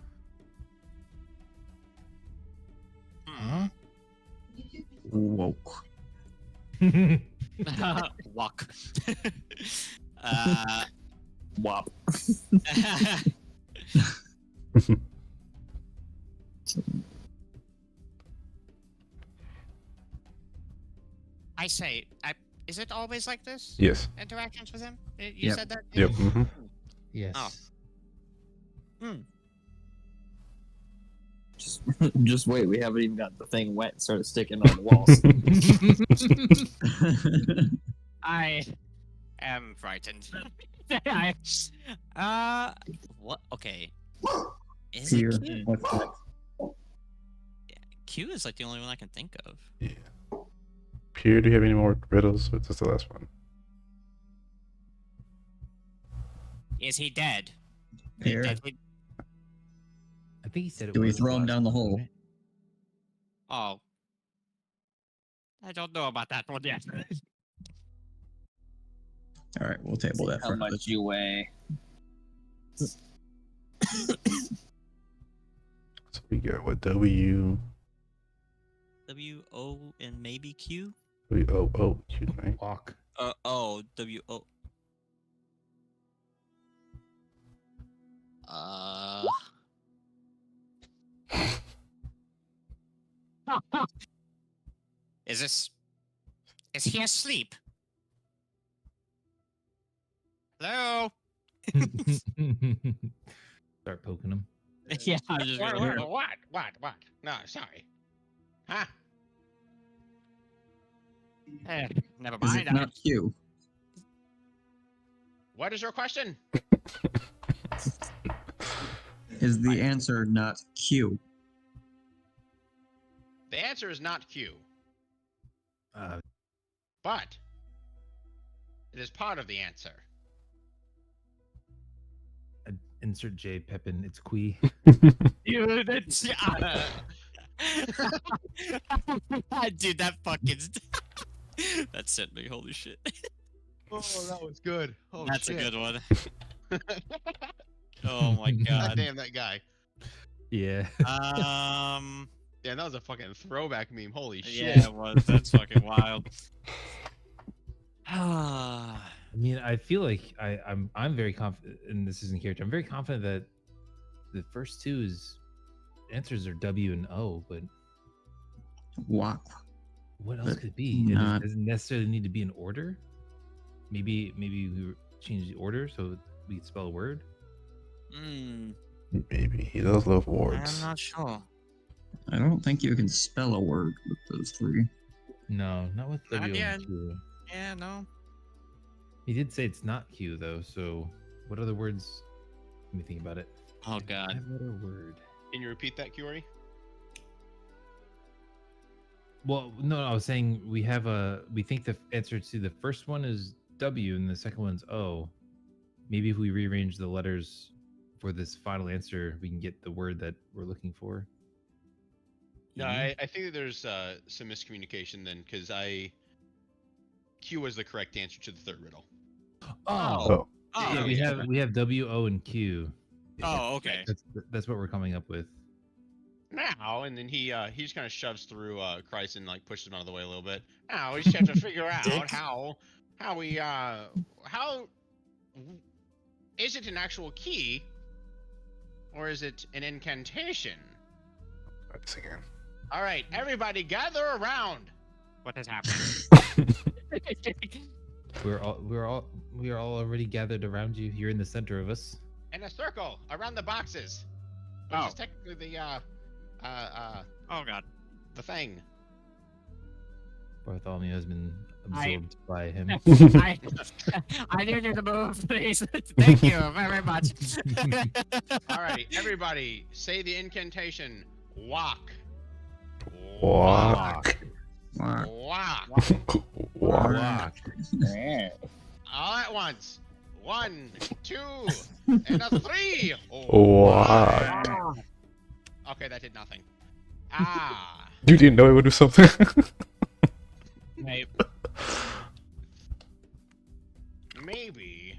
Huh? Woke. Walk. Wop. I say, is it always like this? Yes. Interactions with him? You Yep. said that? Yep. Mm-hmm. Yes. Oh. Just wait. We haven't even got the thing wet and started sticking on the walls. I am frightened. What? Okay. Is Here. it Q? What's next? Q is like the only one I can think of. Yeah. Pierre, do you have any more riddles? Or is this the last one? Is he dead? Here. Did he- I think he said it. Do we was the throw him last down the one, hole? right? Oh. I don't know about that one yet. All right, we'll table that How for much you weigh? So we got what W W O and maybe Q. O Q, right? Walk. O W O. Uh. Is he asleep? Hello? Start poking him. Yeah, I'm just gonna What? No, sorry. Huh? Never Is mind. it not Q? What is your question? Is the answer not Q? The answer is not Q, Uh, but it is part of the answer. insert J. Pepin. It's Qui. Dude, that's dude, that fucking that sent me. Holy shit. Oh, that was good. Oh, That's shit. a good one. Oh my God god. damn that guy. Yeah. Damn, that was a fucking throwback meme. Holy shit. Yeah, it was. That's fucking wild. I mean, I feel like I'm very confident, and this isn't character. I'm very confident that the first two answers are W and O, but Wow. what else But could it be? And not- it doesn't necessarily need to be in order. Maybe we change the order so we can spell a word. Maybe he does love I'm words. not sure. I don't think you can spell a word with those three. No, not with Not W yet. and Q. Yeah, no. He did say it's not Q though. So what other words? Let me think about it. Oh god. Five-letter word. Can you repeat that, Kiori? Well, no, I was saying we think the answer to the first one is W and the second one's O. Maybe if we rearrange the letters for this final answer, we can get the word that we're looking for. No, E? I think that there's some miscommunication then, because Q was the correct answer to the third riddle. Oh, Oh, yeah, okay. we have W, O, and Q. Oh, okay. That's what we're coming up with. Now, and then he just kind of shoves through Christ and like pushes him out of the way a little bit. Now we just have to figure out Dick. how is it an actual key or is it an incantation? Try this again. All right, everybody gather around. What has happened? We are all already gathered around you. You're in the center of us. In a circle around the boxes. Which Oh. is technically the Oh god. the thing. Bartholomew has been absorbed by him. I need you to move, please. Thank you very much. Alrighty, everybody, say the incantation. Walk. Walk. Wow. Walk. Walk. All at once. 1, 2, and a 3. Walk. Okay, that did nothing. Ah. You didn't know it would do something? Maybe.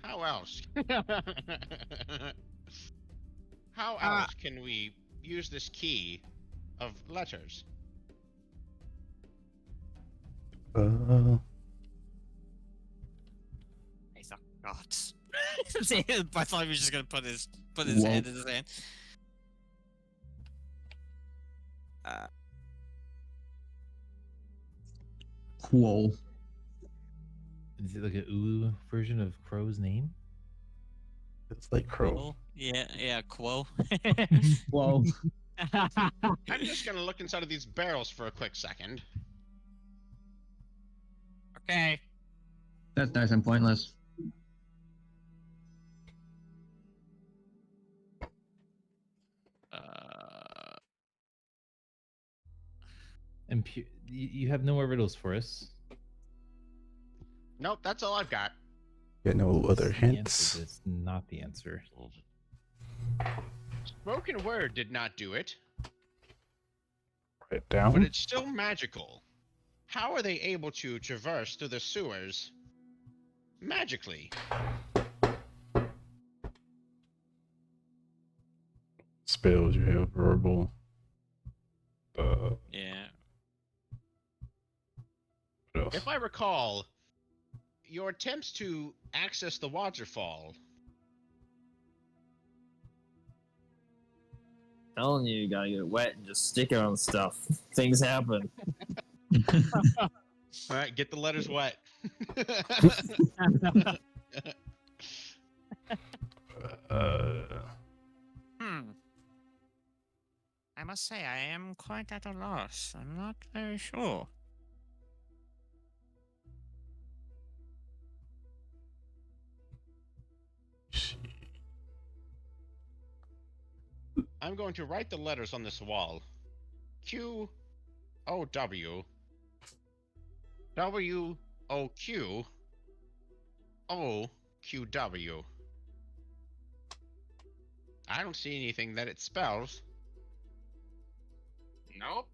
How else? How else can we use this key of letters? I suck gods. I thought he was just gonna put his Whoa. hand in his hand. Quo. Is it like a ooh version of Crow's name? It's like crow. Quo? Yeah, Quo. Whoa. I'm just gonna look inside of these barrels for a quick second. Okay. That's nice and pointless. And you have no more riddles for us. Nope, that's all I've got. Got no other This is the answer, hints. but it's not the answer. Spoken word did not do it, Write it but down. it's still magical. How are they able to traverse through the sewers magically? Spells you have verbal. Yeah. What else? If I recall, your attempts to access the waterfall. Telling you, you gotta get wet and just stick it on stuff. Things happen. All right, get the letters wet. Hmm. I must say, I am quite at a loss. I'm not very sure. I'm going to write the letters on this wall. Q O W W O Q O Q W. I don't see anything that it spells. Nope.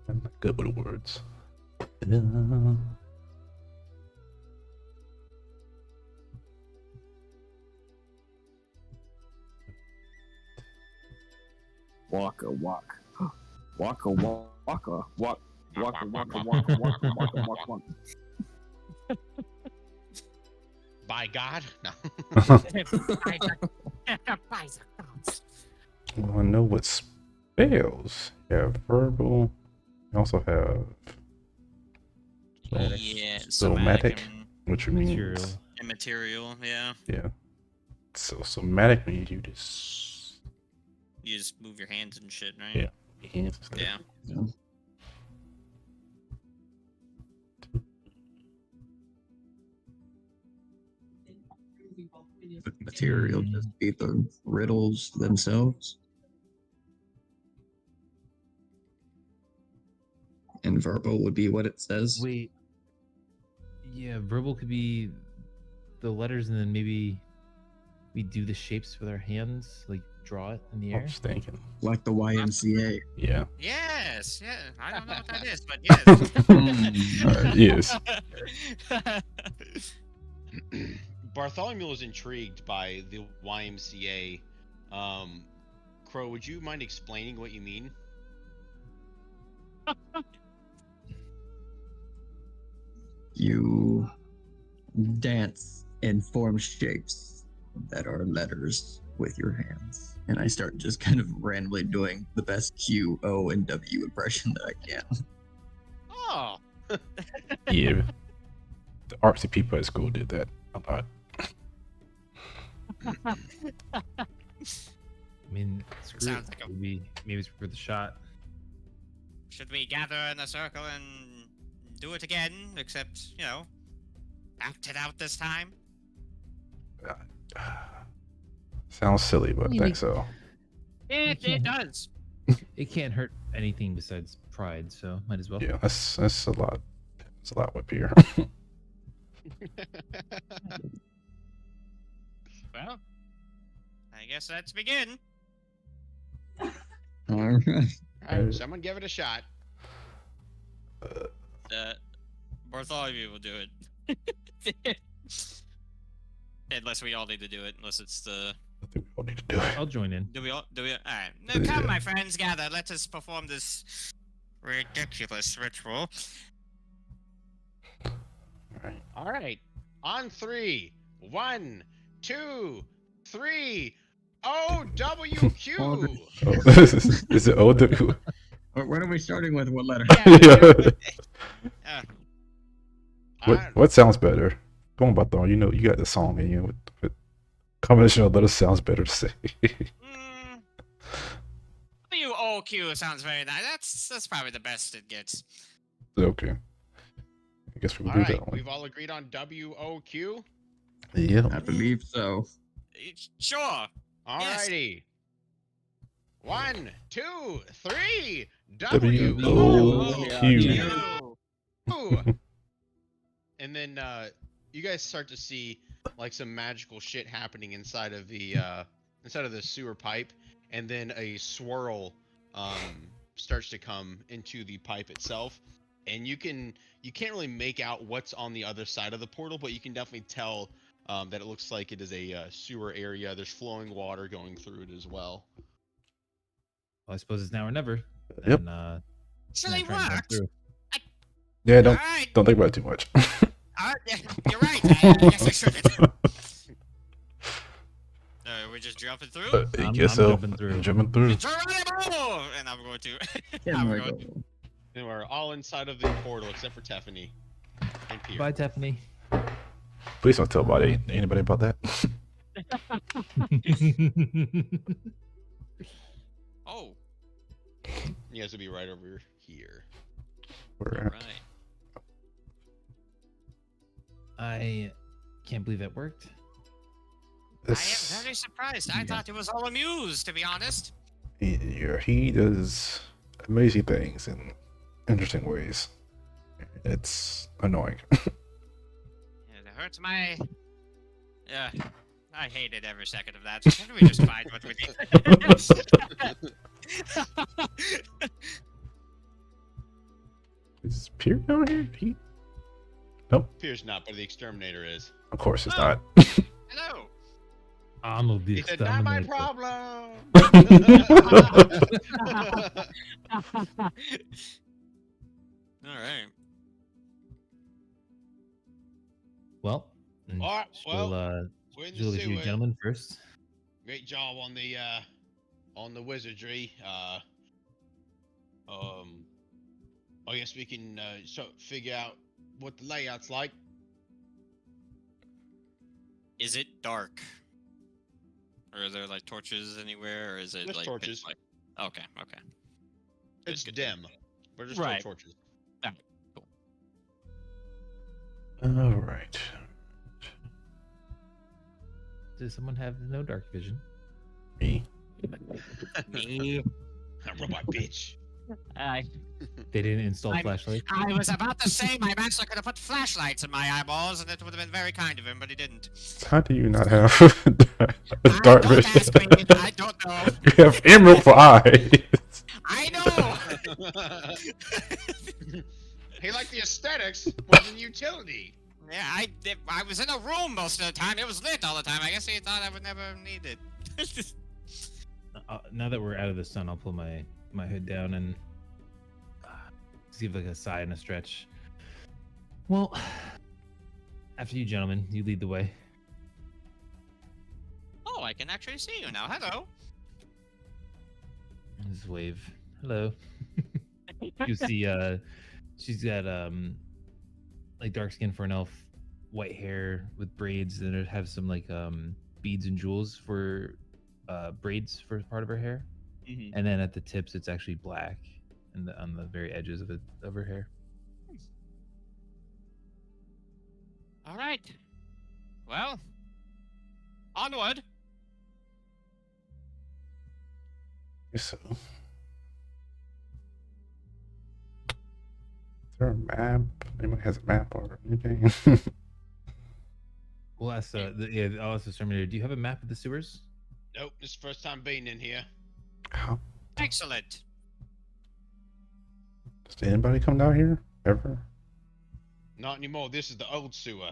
I'm not good with words. Waka walk. Waka walk. Waka walk. Waka waka waka waka waka waka. By God? No. Well, I know what spells. You have verbal. You also have Yeah, somatic, and which means Material. immaterial, yeah. yeah. So somatic means you just You just move your hands and shit, right? Yeah. hands. and stuff. Yeah. Yeah. Material just be the riddles themselves. And verbal would be what it says. Wait. Yeah, verbal could be the letters, and then maybe we do the shapes with our hands, like draw it in the I air. was thinking. Like the YMCA. Yeah. Yes, yeah. I don't know what that is, but yes. Yes. Bartholomew is intrigued by the YMCA. Crow, would you mind explaining what you mean? You dance and form shapes that are letters with your hands. And I start just kind of randomly doing the best Q, O, and W impression that I can. Oh. Yeah. The artsy people at school did that a lot. I mean, screw Sounds it. like a- Maybe it's worth a shot. Should we gather in a circle and do it again? Except, act it out this time? Sounds silly, but I Maybe. think so. It does. It can't hurt anything besides pride, so might as well. Yeah, that's a lot. It's a lot with beer. Well, I guess let's begin. All right. Alright, someone give it a shot. Bartholomew will do it. Unless we all need to do it. Unless it's the. I think we all need to do it. I'll join in. Do we all? Do we? All right. Now, Yeah. come, my friends, gather. Let us perform this ridiculous ritual. Alright. Alright. On 3. 1, 2, 3. OWQ! Oh, is it OW? What are we starting with? What letter? Uh, What sounds better? Come on, Bartholomew, you know you got the song in you. What combination of letters sounds better to say? WOQ sounds very nice. That's probably the best it gets. Okay. I Guess we will All do right, that one. we've all agreed on WOQ. Yeah. I believe so. Sure. Yes. Alrighty. 1, 2, 3. WOQ. WOQ. And then you guys start to see like some magical shit happening inside of the sewer pipe, and then a swirl starts to come into the pipe itself, and you can't really make out what's on the other side of the portal, but you can definitely tell that it looks like it is a sewer area. There's flowing water going through it as well. Well, I suppose it's now or never. Yep. And, Actually try and jump worked. through. Yeah, All right. don't think about it too much. Yeah, you're right. I guess I shouldn't. We're just jumping through. I guess so. jumping through. Jumping through. Geronimo! And I'm going to. Yeah, I'm like, going to. And we're all inside of the portal except for Tiffany and Pierre. Bye, Tiffany. Please don't tell anybody about that. Oh, You guys will be right over here. We're all at- right. I can't believe that worked. I am very surprised. I thought it was all amused, to be honest. He does amazing things in interesting ways. It's annoying. It hurts my. Yeah, I hated every second of that. Can we just find what we need? Is Pierre down here? Pierre's not, but the exterminator is. Of course it's Oh. not. Hello. I'm a He big said, "Not my exterminator." problem." All right. Well, All right, we'll, We're in we'll the let you sewer. gentlemen first. Great job on the wizardry. I guess we can figure out what the layout's like. Is it dark? Or are there like torches anywhere, or is it There's like torches. pitch black? Okay. Okay. It's good. dim. But there's Right. still torches. All right. Does someone have no dark vision? Me. Me. Robot bitch. I They didn't install I'm- flashlights. was about to say my master could have put flashlights in my eyeballs, and it would have been very kind of him, but he didn't. How do you not have dark Don't vision? ask me. I don't know. You have emerald for eyes. I know. He liked the aesthetics more than utility. Yeah, I was in a room most of the time. It was lit all the time. I guess he thought I would never need it. Now that we're out of the sun, I'll pull my hood down and give like a sigh and a stretch. Well, after you gentlemen, you lead the way. Oh, I can actually see you now. Hello. Just wave. Hello. You see, she's got like dark skin for an elf, white hair with braids, and it has some like beads and jewels for braids for part of her hair, and then at the tips it's actually black, and on the very edges of her hair. All right. Well, onward. So, is there a map? Anybody has a map or anything? We'll ask I'll ask the Terminator. Do you have a map of the sewers? Nope, this is the first time being in here. How Excellent. does anybody come down here ever? Not anymore. This is the old sewer.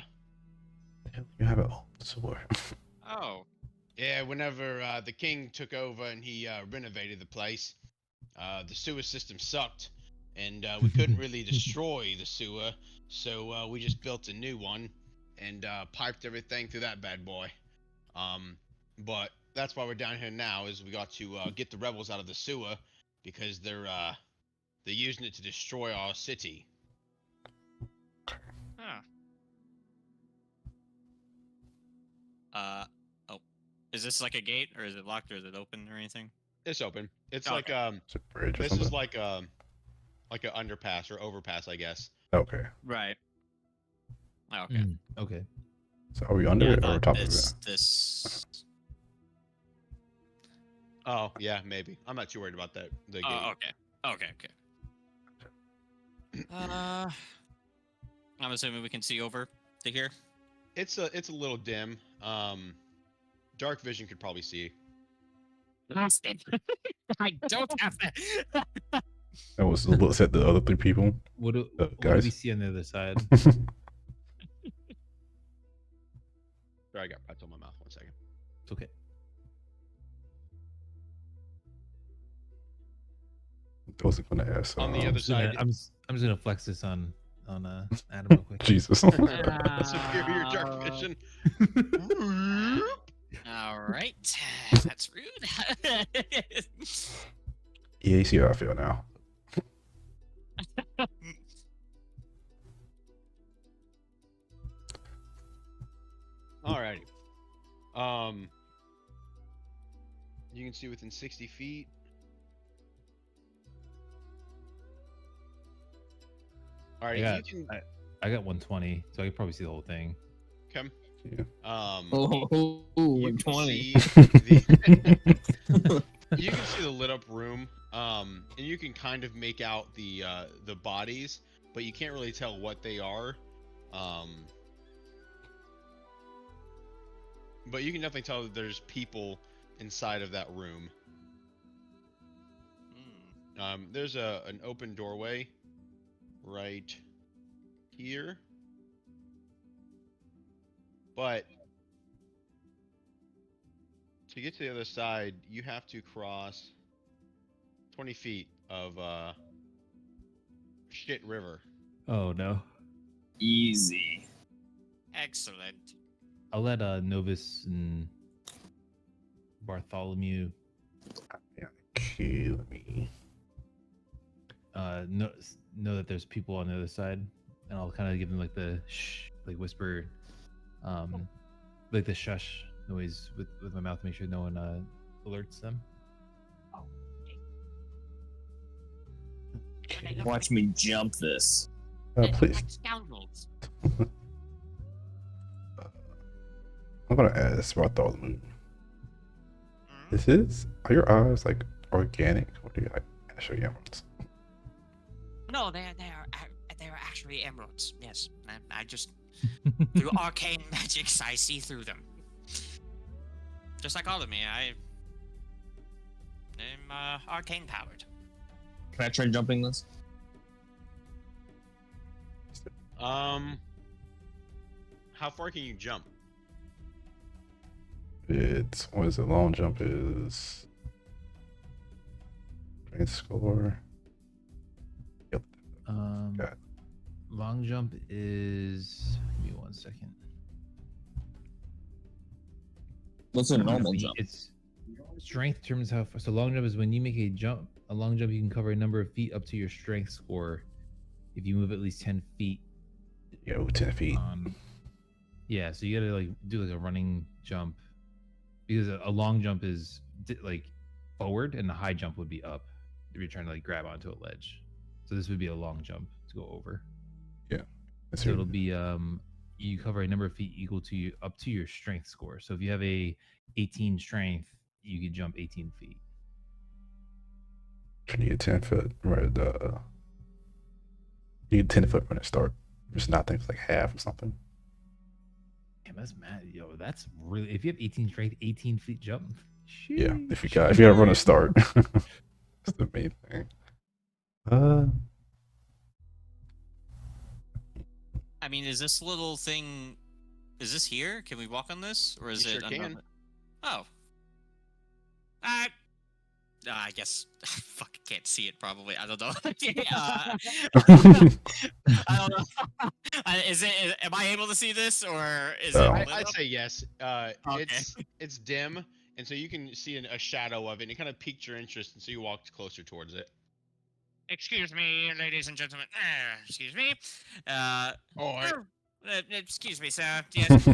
You have it all. Sewer. Oh. Yeah, whenever the king took over and he renovated the place, the sewer system sucked, and we couldn't really destroy the sewer, so we just built a new one and piped everything through that bad boy. But that's why we're down here now, is we got to get the rebels out of the sewer because they're using it to destroy our city. Huh. Oh. Is this like a gate, or is it locked, or is it open, or anything? It's open. It's Okay. like It's a bridge or this something. is like an underpass or overpass, I guess. Okay. Right. Oh, okay. Okay. So are we under Yeah, I it or thought top this, of it? this. Oh yeah, maybe. I'm not too worried about that. The gate. Oh, okay. Okay, okay. I'm assuming we can see over to here. It's a little dim. Dark vision could probably see. Bastard. I don't have that. That was looks at the other 3 people. What do Guys. we see on the other side? Sorry, I got piped on my mouth. 1 second. It's okay. I wasn't gonna ask. On the um, other side, I'm just gonna flex this on Adam real quick. Jesus. superior dark vision. All right. That's rude. Yeah, you see how I feel now. Alrighty. You can see within 60 feet. Alright, Yeah. you can I got 120, so I could probably see the whole thing. come. Yeah. Oh, You can 20. see the, you can see the lit up room, and you can kind of make out the bodies, but you can't really tell what they are. But you can definitely tell that there's people inside of that room. There's an open doorway right here, but to get to the other side, you have to cross 20 feet of shit river. Oh no. Easy. Excellent. I'll let Novus and Bartholomew Kill me. know that there's people on the other side, and I'll kind of give them like the shh, like whisper, like the shush noise with my mouth to make sure no one alerts them. Watch me jump this. Please. Scoundrels. I'm gonna ask Bartholomew. Hmm? Are your eyes like organic, or do you like actual emeralds? No, they are actually emeralds. Yes, I just through arcane magics I see through them. Just like all of me, I am arcane powered. Can I try jumping this? How far can you jump? It's what is it? Long jump is strength score. Yep. Got it. Long jump is. Give me 1 second. What's a normal Feet, jump? It's strength determines how far. So long jump is when you make a jump. A long jump, you can cover a number of feet up to your strength score. If you move at least 10 feet. Yo, 10 feet. Yeah, so you gotta like do like a running jump, because a long jump is like forward, and the high jump would be up if you're trying to like grab onto a ledge. So this would be a long jump to go over. That's So your- it'll be you cover a number of feet equal to you up to your strength score. So if you have a 18 strength, you could jump 18 feet. You need a 10-foot right you need a 10-foot when it start. Just not think it's like half or something. Damn, that's mad. Yo, that's really, if you have 18 strength, 18 feet jump. Yeah, if you Sheesh. gotta run a start. That's the main thing. I mean, is this little thing? Is this here? Can we walk on this, or is You it? sure can. Oh. I guess I fucking can't see it. Probably. I don't know. I don't know. Is it? Am I able to see this, or is Oh. it? lit I'd up? say yes. Okay. It's dim, and so you can see a shadow of it, and it kind of piqued your interest, and so you walked closer towards it. Excuse me, ladies and gentlemen. Excuse me. Excuse me, sir. Yes.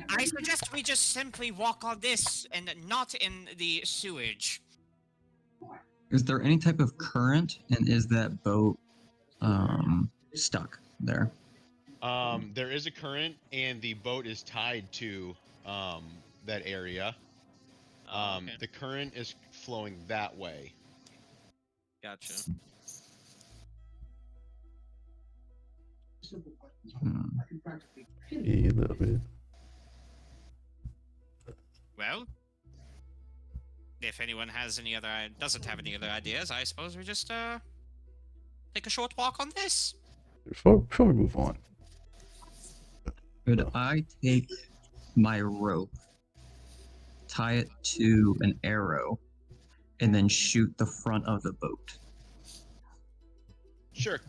I suggest we just simply walk on this and not in the sewage. Is there any type of current, and is that boat stuck there? There is a current, and the boat is tied to that area. Okay. The current is flowing that way. Gotcha. Yeah, a little bit. Well, if anyone has any other doesn't have any other ideas, I suppose we just take a short walk on this. Before we move on, Could I take my rope, tie it to an arrow, and then shoot the front of the boat? Sure.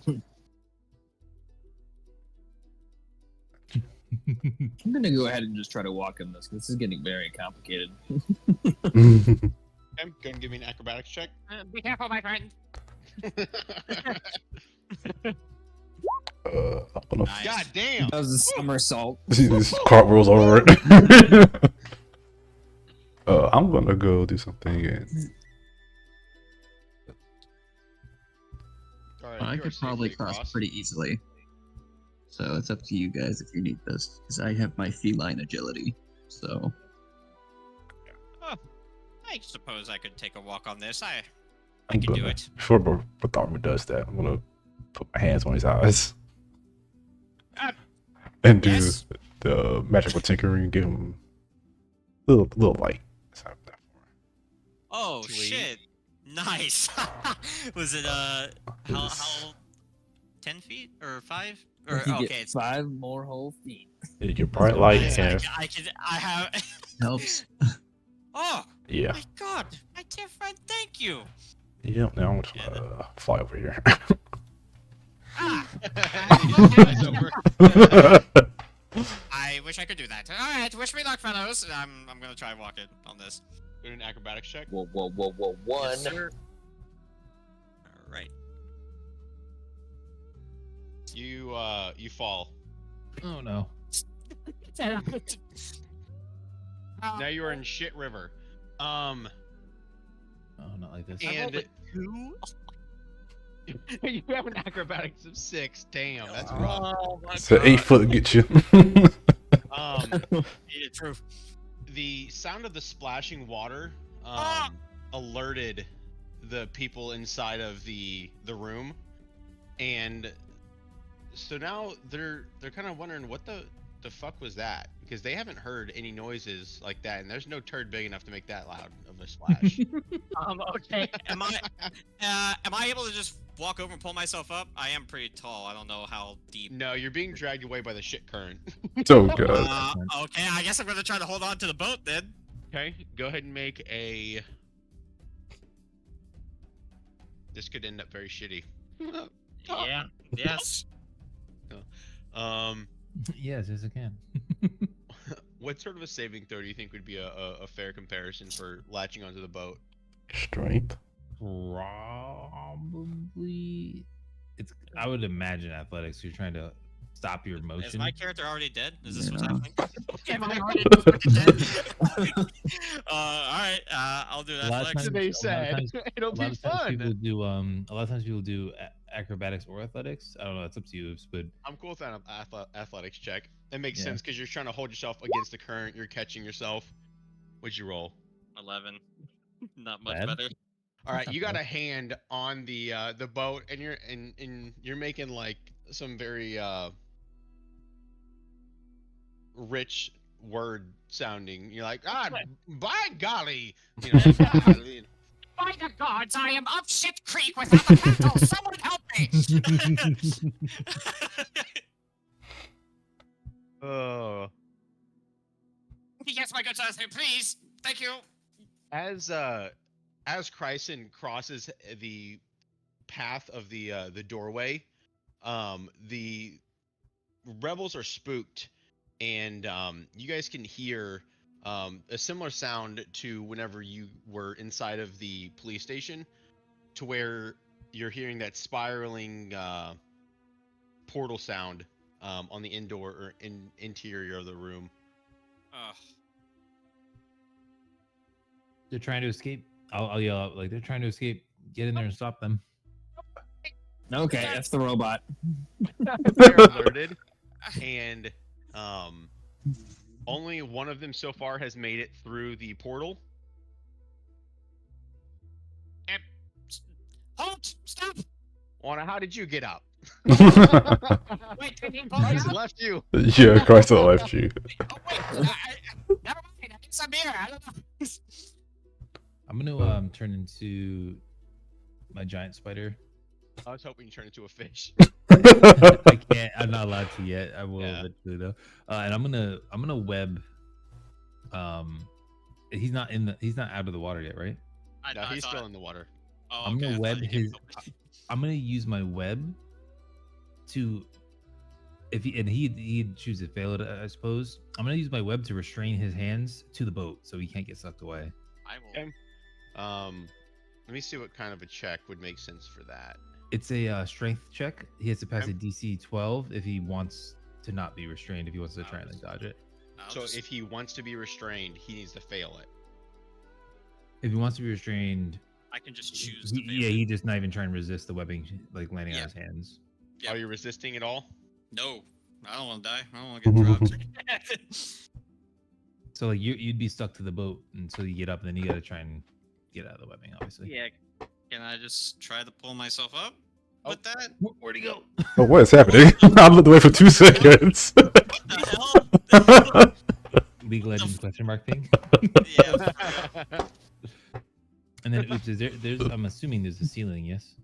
I'm gonna go ahead and just try to walk in this. This is getting very complicated. Okay, go and give me an acrobatics check. Be careful, my friend. I'm gonna Nice. God damn! That was a somersault. see this cartwheels over it. I'm gonna go do something and All right, I you are could probably safely cross across. pretty easily. So it's up to you guys if you need this, because I have my feline agility. So I suppose I could take a walk on this. I I'm can do gonna it. before Bartholomew does that, I'm gonna put my hands on his eyes and do yes? the magical tinkering, give him little light. That's how I do that for him. Oh Sweet. shit! Nice. Was it how 10 feet or 5 or You get okay? It's 5 more whole feet. You get bright light nice. and I have. helps. Oh yeah. my god, my dear friend, thank you. Yeah, now I'm gonna fly over here. Ah, It's over. I wish I could do that. All right, wish me luck, fellows. I'm gonna try walking on this. Do an acrobatics check. Whoa. One. Yes, sir. All right. You fall. Oh no. Now you are in Shit River. Oh, not like this. And 2. you have an acrobatics of 6. Damn, that's rough. Oh my It's an 8-foot to get you. Yeah, true. The sound of the splashing water Ah! alerted the people inside of the room, and so now they're kind of wondering what the fuck was that, because they haven't heard any noises like that, and there's no turd big enough to make that loud of a splash. Okay. Am I able to just walk over and pull myself up? I am pretty tall. I don't know how deep. No, you're being dragged away by the shit current. So good. Okay, I guess I'm gonna try to hold on to the boat then. Okay, go ahead and make a. This could end up very shitty. Yeah. Yes. Yes, yes, I can. What sort of a saving throw do you think would be a fair comparison for latching onto the boat? Strength. Probably. It's. I would imagine athletics. You're trying to stop your Is motion. my character already dead? Is this what's Yeah. happening? Am I already fucking dead? Alright, I'll do that. A lot of Flex. times- They a lot of said times- it'll A lot be of times fun. people do. A lot of times people do acrobatics or athletics. I don't know. It's up to you. But I'm cool with that athletics check. That makes Yeah. sense because you're trying to hold yourself against the current. You're catching yourself. What'd you roll? 11. Not much Bad. better. All right, you got a hand on the boat, and you're making like some very rich word sounding. You're like, by golly, you know. golly. By the gods, I am up shit creek without a paddle. Someone help me! Oh. Yes, my good sir, please. Thank you. As Chryson crosses the path of the doorway, the rebels are spooked, and you guys can hear a similar sound to whenever you were inside of the police station, to where you're hearing that spiraling portal sound on the indoor or interior of the room. Ugh. they're trying to escape. I'll yell out like they're trying to escape. Get in there and stop them. Okay, F the robot. They're alerted. and only one of them so far has made it through the portal. Halt! Stop! Lana, how did you get up? Wait, did he pull me Christ out? left you. Yeah, Christ left you. Oh wait, never mind. I guess I'm here. I don't know. I'm gonna turn into my giant spider. I was hoping you turned into a fish. I can't. I'm not allowed to yet. I will Yeah. eventually though. And I'm gonna web. He's not out of the water yet, right? No, he's still in the water. Oh, I'm okay, gonna I web thought you his. I'm gonna use my web to. If he'd choose to fail it, I suppose. I'm gonna use my web to restrain his hands to the boat so he can't get sucked away. I will. Okay. Let me see what kind of a check would make sense for that. It's a strength check. He has to pass Okay. a DC 12 if he wants to not be restrained. If he wants to try and like, dodge it. So if he wants to be restrained, he needs to fail it. If he wants to be restrained, I can just choose to fail yeah, it. he just not even trying to resist the webbing like landing Yeah. on his hands. Yeah. Are you resisting at all? No, I don't want to die. I don't want to get dropped. So like you'd be stuck to the boat until you get up, and then you got to try and get out of the webbing, obviously. Yeah. Can I just try to pull myself up with that? Where'd he go? Oh, what is happening? I looked away for 2 seconds. What the hell? League Legends question mark thing. Yeah. And then oops, there's I'm assuming there's a ceiling, yes?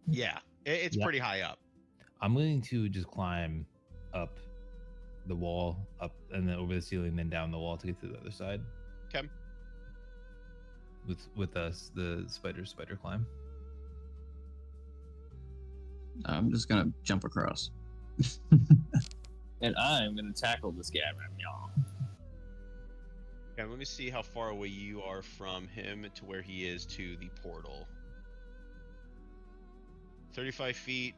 Yeah, it's Yeah. pretty high up. I'm willing to just climb up the wall, up and then over the ceiling, then down the wall to get to the other side. Okay. With us, the spider climb. I'm just gonna jump across. And I'm gonna tackle this guy right now. Okay, let me see how far away you are from him to where he is to the portal. 35 feet.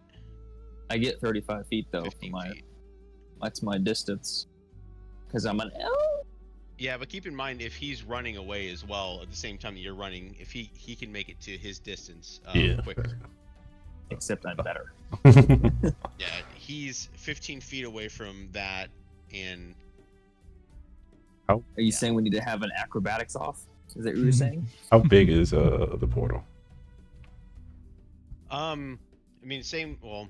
I get 35 feet though. 15 feet. That's my distance. Because I'm an elf. Yeah, but keep in mind if he's running away as well at the same time that you're running, if he can make it to his distance quicker. Except I'm better. Yeah, he's 15 feet away from that, and Are you saying we need to have an acrobatics off? Is that what you're saying? How big is the portal? I mean, same. Well,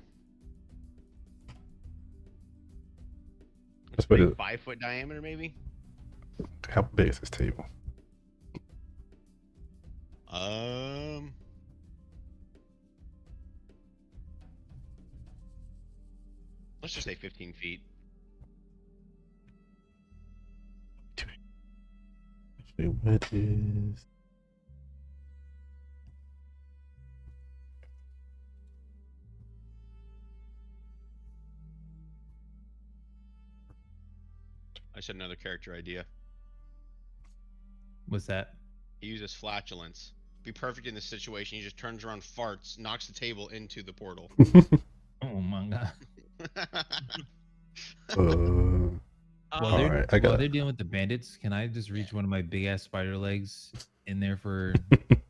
Let's put it. 5-foot diameter, maybe. How big is this table? Let's just say 15 feet. Actually, what is? I said another character idea. What's that? He uses flatulence. Be perfect in this situation. He just turns around, farts, knocks the table into the portal. Oh my god. All right, I got While it. they're dealing with the bandits, can I just reach one of my big ass spider legs in there for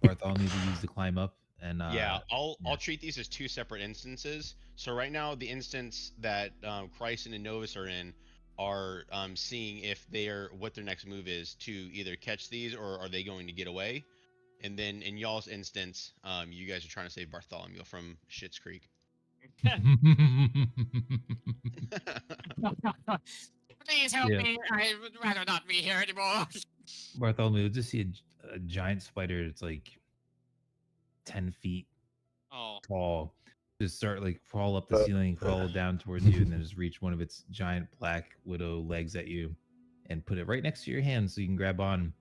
Bartholomew to use to climb up? And Yeah, I'll yeah. treat these as 2 separate instances. So right now, the instance that Chryson and Novus are in are seeing if what their next move is to either catch these or are they going to get away. And then in y'all's instance, you guys are trying to save Bartholomew from Schitt's Creek. Please help Yeah. me. I would rather not be here anymore. Bartholomew, just see a giant spider that's like 10 feet Oh. tall. Just start like crawl up the ceiling, crawl down towards you, and then just reach one of its giant black widow legs at you, and put it right next to your hand so you can grab on,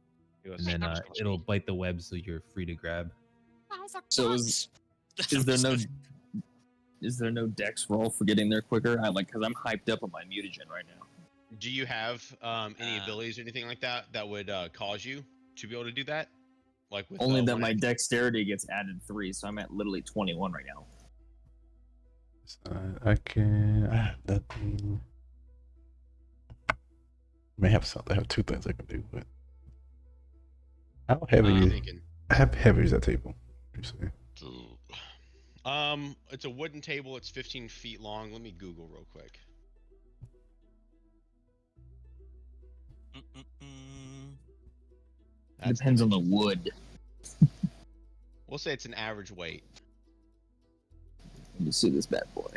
and then it'll bite the web so you're free to grab. So is there no dex roll for getting there quicker? Because I'm hyped up on my mutagen right now. Do you have any abilities or anything like that would cause you to be able to do that? Like with Only that one my action? dexterity gets added 3, so I'm at literally 21 right now. I have nothing. May have something. I have 2 things I can do, but how heavy? Thinking. How heavy is that table? You say? It's a wooden table. It's 15 feet long. Let me Google real quick. That's Depends on the dimension. wood. We'll say it's an average weight. Let me see this bad boy.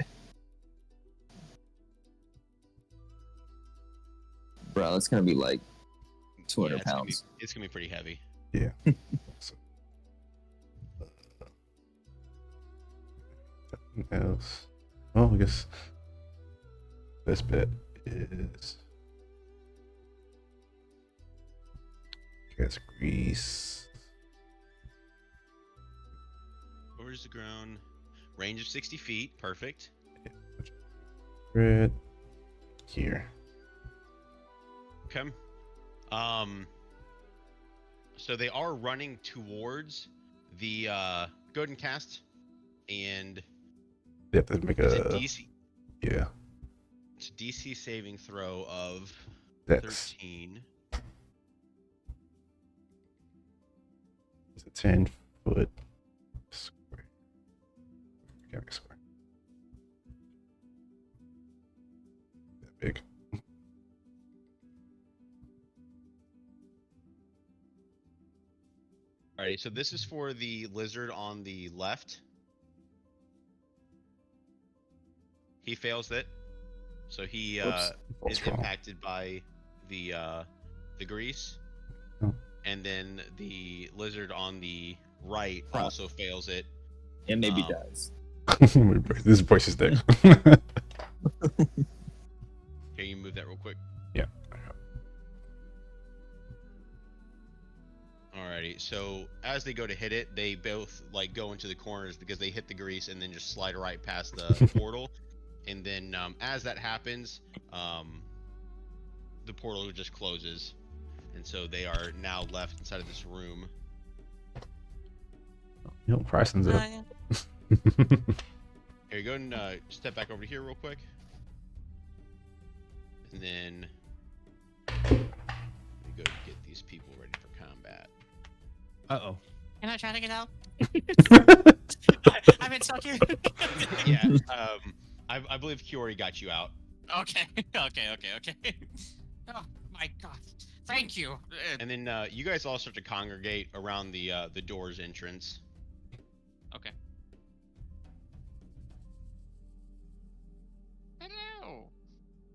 Bro, it's gonna be like 200 it's gonna pounds. it's gonna be pretty heavy. Yeah. So, nothing else. Well, I guess best bet is cast grease. Covers the ground. Range of 60 feet. Perfect. Red here. Okay. So they are running towards the go ahead and cast, and They have to make it's a a DC. yeah. It's a DC saving throw of That's 13. it's a 10-foot square. Can't be square. That big. Alrighty, so this is for the lizard on the left. He fails it, so he Whoops. False is roll. impacted by the grease, Oh. and then the lizard on the right Huh. also fails it. It maybe Um, does. This voice is there. Here, you move that real quick. Yeah. Alrighty, so as they go to hit it, they both like go into the corners because they hit the grease and then just slide right past the portal. And then as that happens, the portal just closes, and so they are now left inside of this room. You know, Christen's up. Here, go and step back over here real quick, and then let me go get these people ready for combat. Uh-oh. Can I try to get out? I've been stuck here. Yeah, I believe Kiori got you out. Okay. Oh my god. Thank you. And then you guys all start to congregate around the door's entrance. Okay. Hello.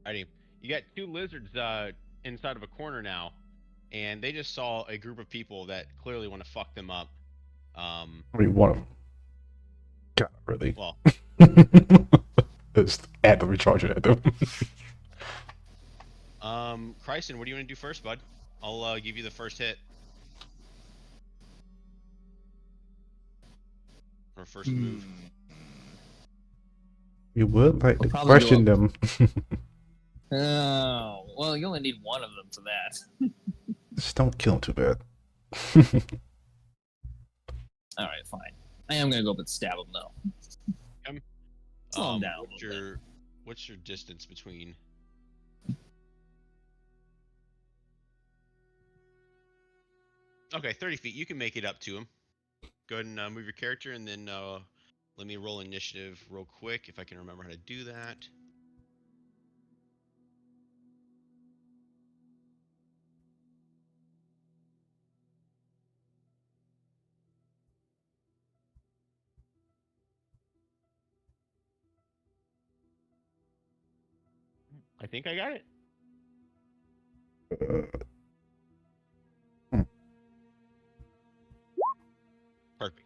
Alrighty, you got two lizards inside of a corner now, and they just saw a group of people that clearly want to fuck them up. I mean, one of them. God, really? Well, Just add the recharger at them. Krysten, what do you want to do first, bud? I'll give you the first hit. Or first move. You would like I'll to probably go question up. them. Oh, well, you only need one of them for that. Just don't kill them too bad. All right, fine. I am gonna go up and stab him though. Slow him down a little bit. What's your distance between? Okay, 30 feet. You can make it up to him. Go ahead and move your character, and then let me roll initiative real quick if I can remember how to do that. I think I got it. Perfect.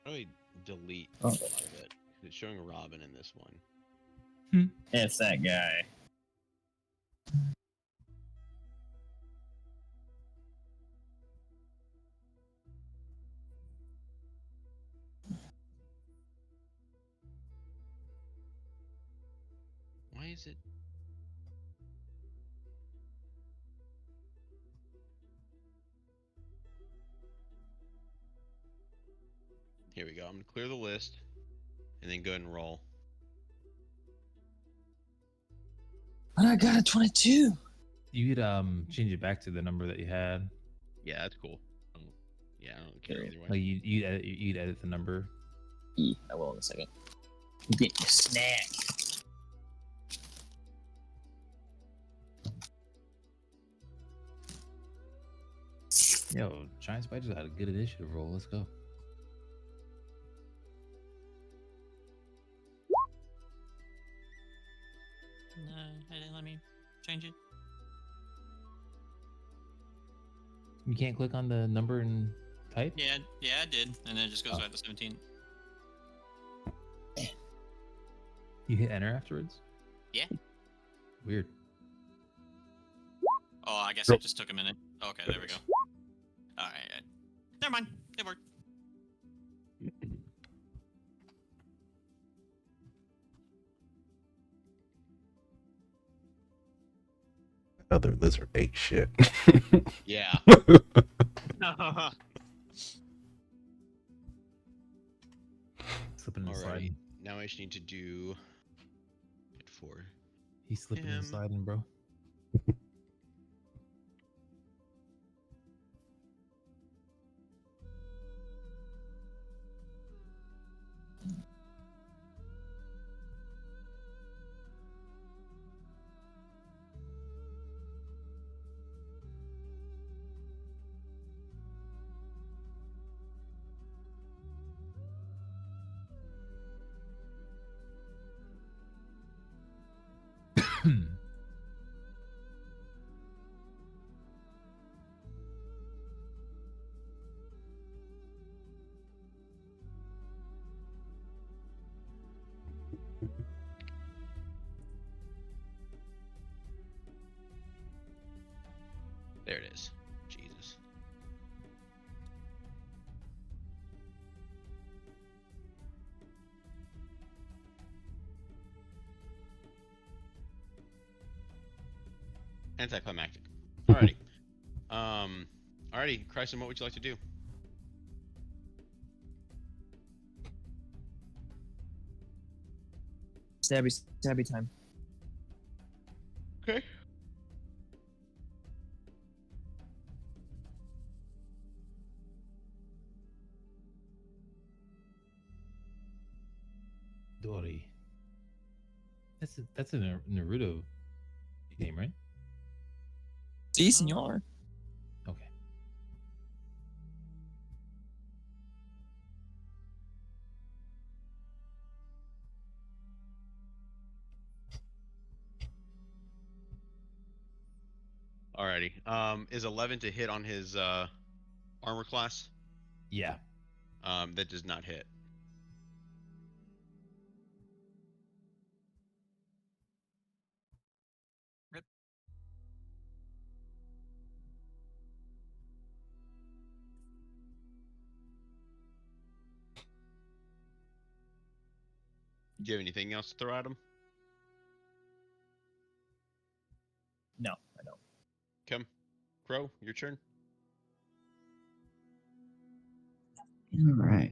Let me delete a lot of it. It's showing Robin in this one. It's that guy. Why is it? Here we go. I'm gonna clear the list, and then go ahead and roll. But I got a 22. You could change it back to the number that you had. Yeah, that's cool. Yeah, I don't care either way. Like you'd edit the number. I will in a second. Get your snack. Yo, Giant Spiders had a good initiative roll. Let's go. No, it didn't let me change it. You can't click on the number and type? Yeah, I did, and then it just goes Oh. back to 17. You hit enter afterwards? Yeah. Weird. Oh, I guess Go. it just took a minute. Okay, there we go. All right. Never mind. It worked. Other lizard ate shit. Yeah. Slipping and Alrighty. sliding. Now I just need to do it for He's slipping Him. and sliding, bro. there it is. Jesus. Anticlimactic. Alrighty. Alrighty, Kryson, what would you like to do? Stabby time. Okay. Dory. That's a Naruto name, right? Si, senor. Okay. Alrighty. Is 11 to hit on his armor class? Yeah. That does not hit. Rip. Do you have anything else to throw at him? No, I don't. Come. Crow, your turn. All right.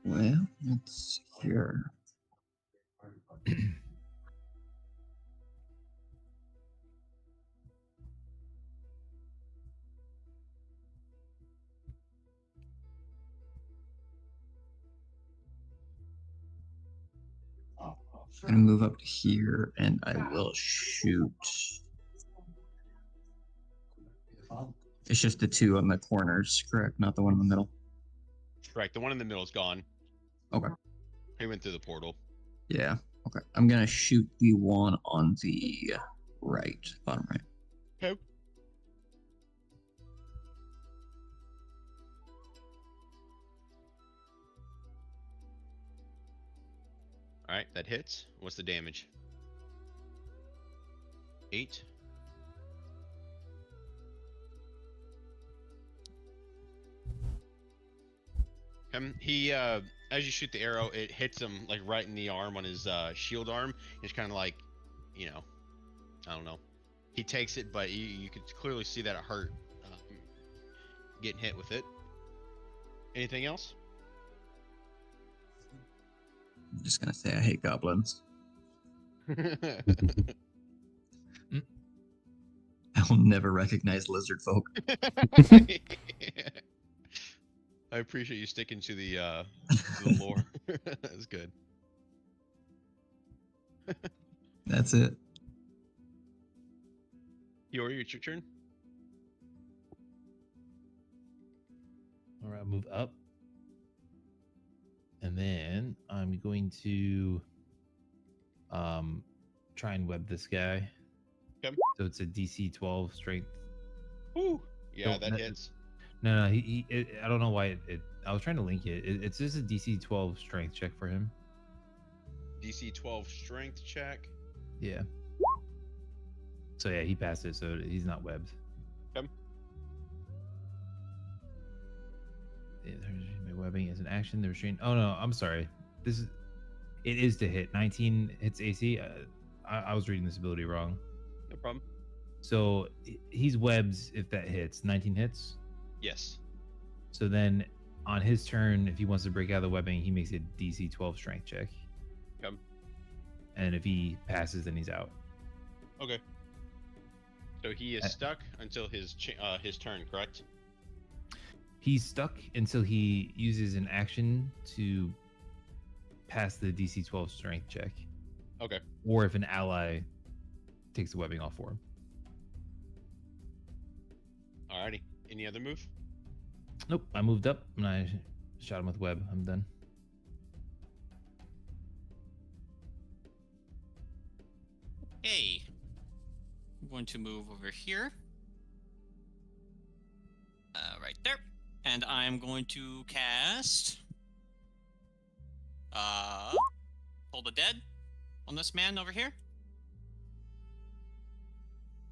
Well, let's see here. I'm gonna move up to here, and I will shoot. It's just the two on the corners, correct? Not the one in the middle. Correct. The one in the middle is gone. Okay. He went through the portal. Yeah. Okay. I'm gonna shoot the one on the right, bottom right. Okay. Alright, that hits. What's the damage? 8. Him. He as you shoot the arrow, it hits him like right in the arm on his shield arm. It's kind of like, you know, I don't know. He takes it, but you could clearly see that it hurt getting hit with it. Anything else? I'm just gonna say I hate goblins. I will never recognize lizard folk. I appreciate you sticking to the lore. That's good. That's it. Yori, it's your turn. All right, move up. And then I'm going to try and web this guy. Okay. So it's a DC 12 strength. Woo! Yeah, So that hits. No, I don't know why I was trying to link it. It's just a DC 12 strength check for him. DC 12 strength check. Yeah. So yeah, he passed it, so he's not webbed. Okay. Yeah, my webbing is an action. The restraint. Oh no, I'm sorry. It is to hit. 19 hits AC. I was reading this ability wrong. No problem. So he's webbed if that hits. 19 hits. Yes. So then on his turn, if he wants to break out of the webbing, he makes a DC 12 strength check. Okay. And if he passes, then he's out. Okay. So he is stuck until his turn, correct? He's stuck until he uses an action to pass the DC 12 strength check. Okay. Or if an ally takes the webbing off for him. Alrighty. Any other move? Nope, I moved up and I shot him with web. I'm done. Okay. I'm going to move over here. Right there. And I'm going to cast Hold the Dead on this man over here.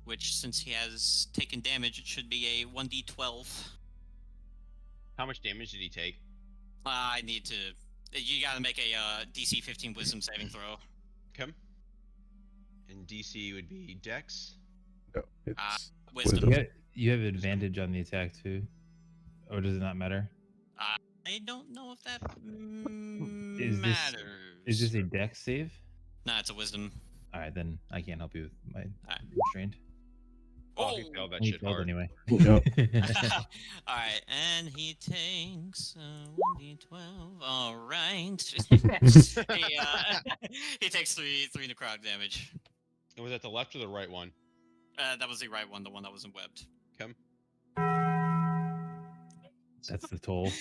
Which, since he has taken damage, it should be a 1d12. How much damage did he take? I need to... You gotta make a DC 15 Wisdom saving throw. Okay. And DC would be Dex. No, it's Wisdom. You have advantage on the attack too. Or does it not matter? I don't know if that Is matters. Is this a dex save? Nah, it's a Wisdom. Alright, then I can't help you with my Alright. restrained. Oh, he failed that He shit failed hard. anyway. Yep. Alright, and he takes 1d12. Alright. He takes three necrotic damage. And was that the left or the right one? That was the right one, the one that wasn't webbed. Okay. That's the toll.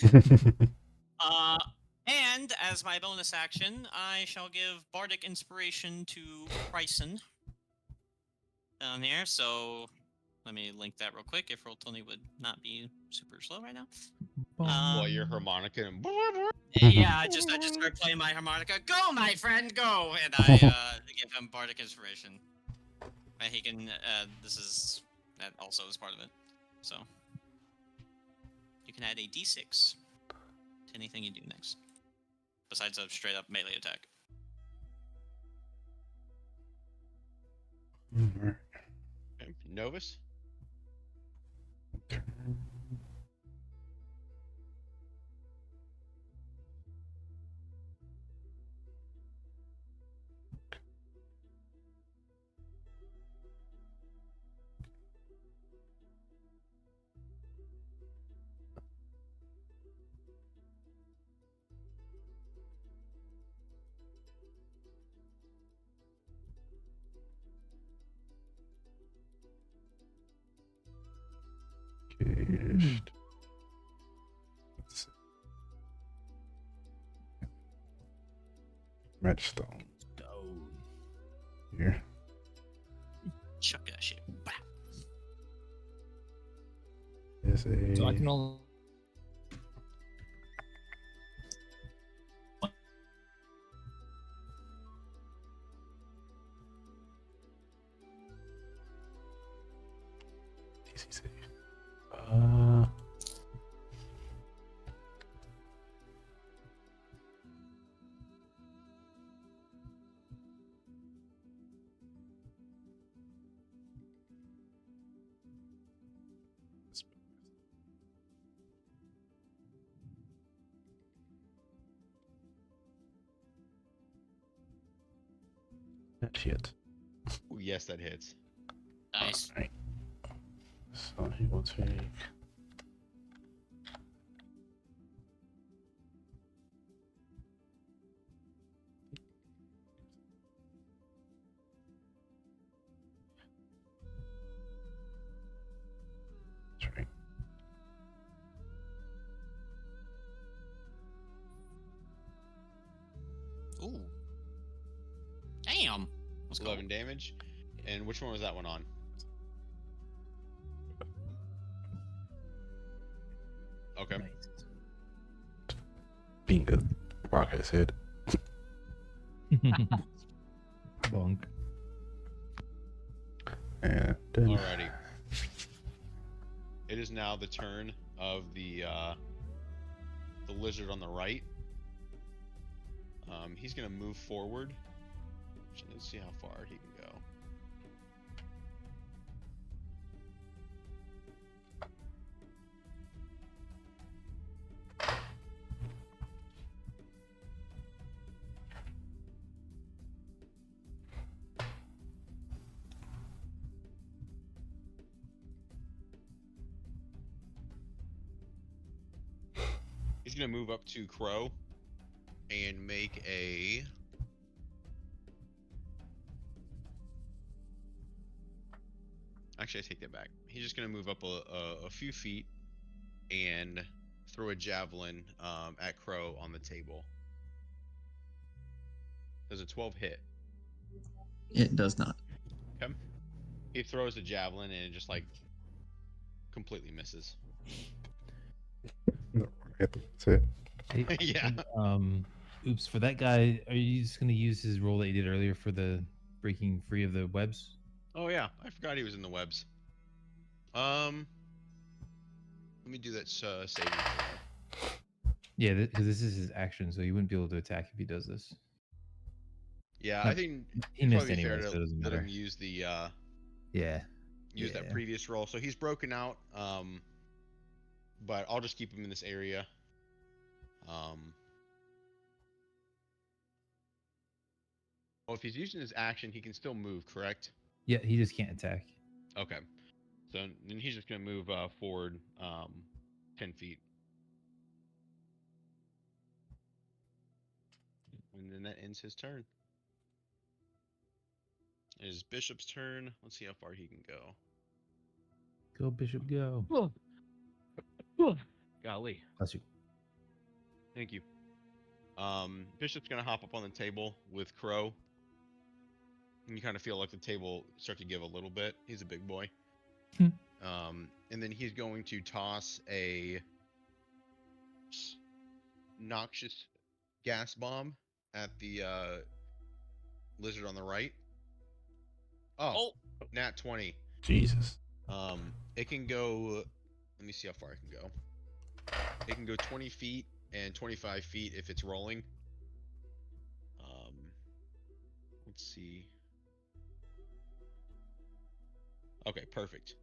And as my bonus action, I shall give Bardic Inspiration to Bryson down here. So let me link that real quick if Roll20 would not be super slow right now. Well, your harmonica and Yeah, I just started playing my harmonica. Go, my friend, go! And I give him Bardic Inspiration. And he can, that also is part of it. So, you can add a d6 to anything you do next. Besides a straight up melee attack. Alright. okay. Novus. Caged. Let's see. Matchstone here. Chuck that shit. Bah. Is a So I can only. DC save. Shit. Ooh, yes, that hits. Nice. Alright. So he will take. That's right. Ooh. Damn. Let's go. 11 damage. And which one was that one on? Okay. Nice. Being a rock his head. Bonk. And then Alrighty. It is now the turn of the lizard on the right. He's gonna move forward. Let's see how far he can go. He's gonna move up to Crow and make a actually, I take that back. He's just gonna move up a few feet and throw a javelin at Crow on the table. Does a 12 hit? It does not. Okay. He throws a javelin and it just like completely misses. that's it. Hey, Yeah. Oops. For that guy, are you just gonna use his role that you did earlier for the breaking free of the webs? Oh yeah, I forgot he was in the webs. Let me do that saving throw. Yeah, because this is his action, so he wouldn't be able to attack if he does this. Yeah, No, I think he it'd missed probably be fair anyway, so it doesn't let matter. him use the Yeah. use that Yeah. previous roll. So he's broken out. But I'll just keep him in this area. Well, if he's using his action, he can still move, correct? Yeah, he just can't attack. Okay. So then he's just gonna move forward 10 feet. And then that ends his turn. It is Bishop's turn. Let's see how far he can go. Go, Bishop, go. Golly. Bless you. Thank you. Bishop's gonna hop up on the table with Crow. And you kind of feel like the table start to give a little bit. He's a big boy. And then he's going to toss a noxious gas bomb at the lizard on the right. Oh, nat 20. Jesus. It can go. Let me see how far it can go. It can go 20 feet and 25 feet if it's rolling. Let's see. Okay, perfect.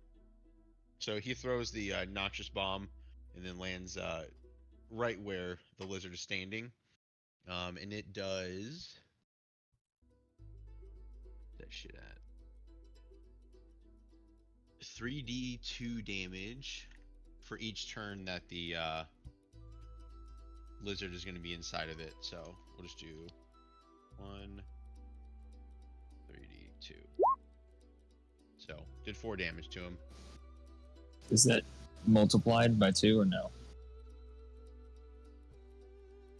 So he throws the noxious bomb and then lands right where the lizard is standing. And it does that shit at 3d2 damage for each turn that the lizard is going to be inside of it. So we'll just do 1 3d2. So did 4 damage to him. Is that multiplied by 2 or no?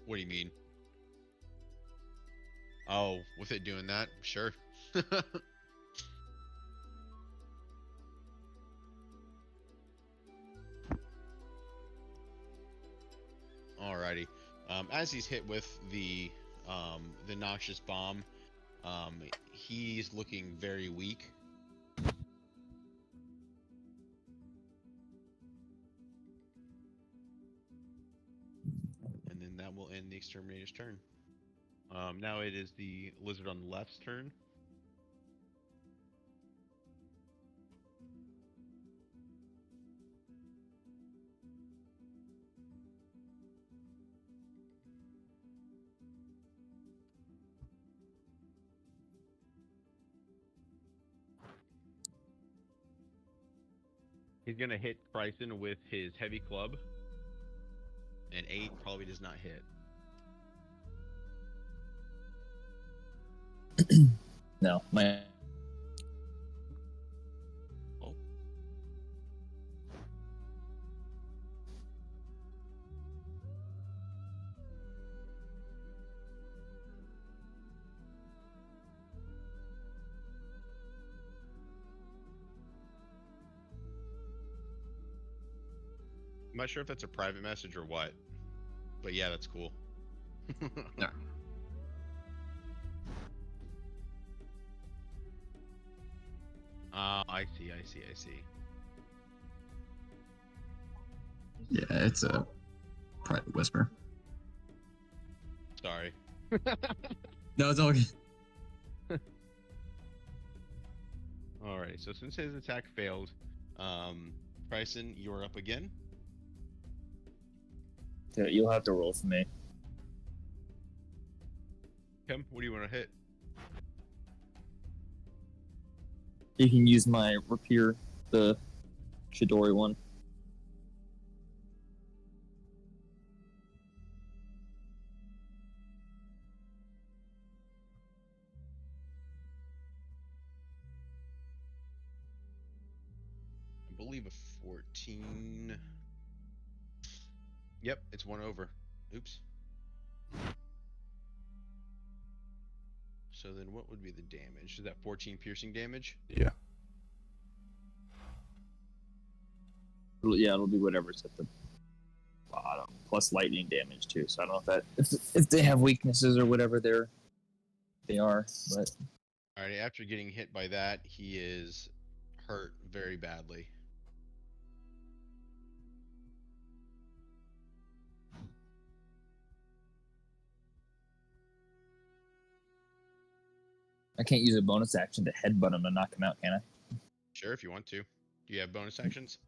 What do you mean? Oh, with it doing that? Sure. Alrighty. As he's hit with the noxious bomb, he's looking very weak. And then that will end the exterminator's turn. Now it is the lizard on the left's turn. He's gonna hit Bryson with his heavy club. An 8 probably does not hit. No, my I'm not sure if that's a private message or what, but yeah, that's cool. No. I see. Yeah, it's a private whisper. Sorry. No, it's all good. Alright, so since his attack failed, Bryson, you are up again. Yeah, you'll have to roll for me. Kim, what do you want to hit? You can use my rapier, the Chidori one. I believe a 14. Yep, it's 1 over. Oops. So then what would be the damage? Is that 14 piercing damage? Yeah. Yeah, it'll be whatever's at the bottom, plus lightning damage too. So I don't know if they have weaknesses or whatever they are, but Alright, after getting hit by that, he is hurt very badly. I can't use a bonus action to headbutt him to knock him out, can I? Sure, if you want to. Do you have bonus actions?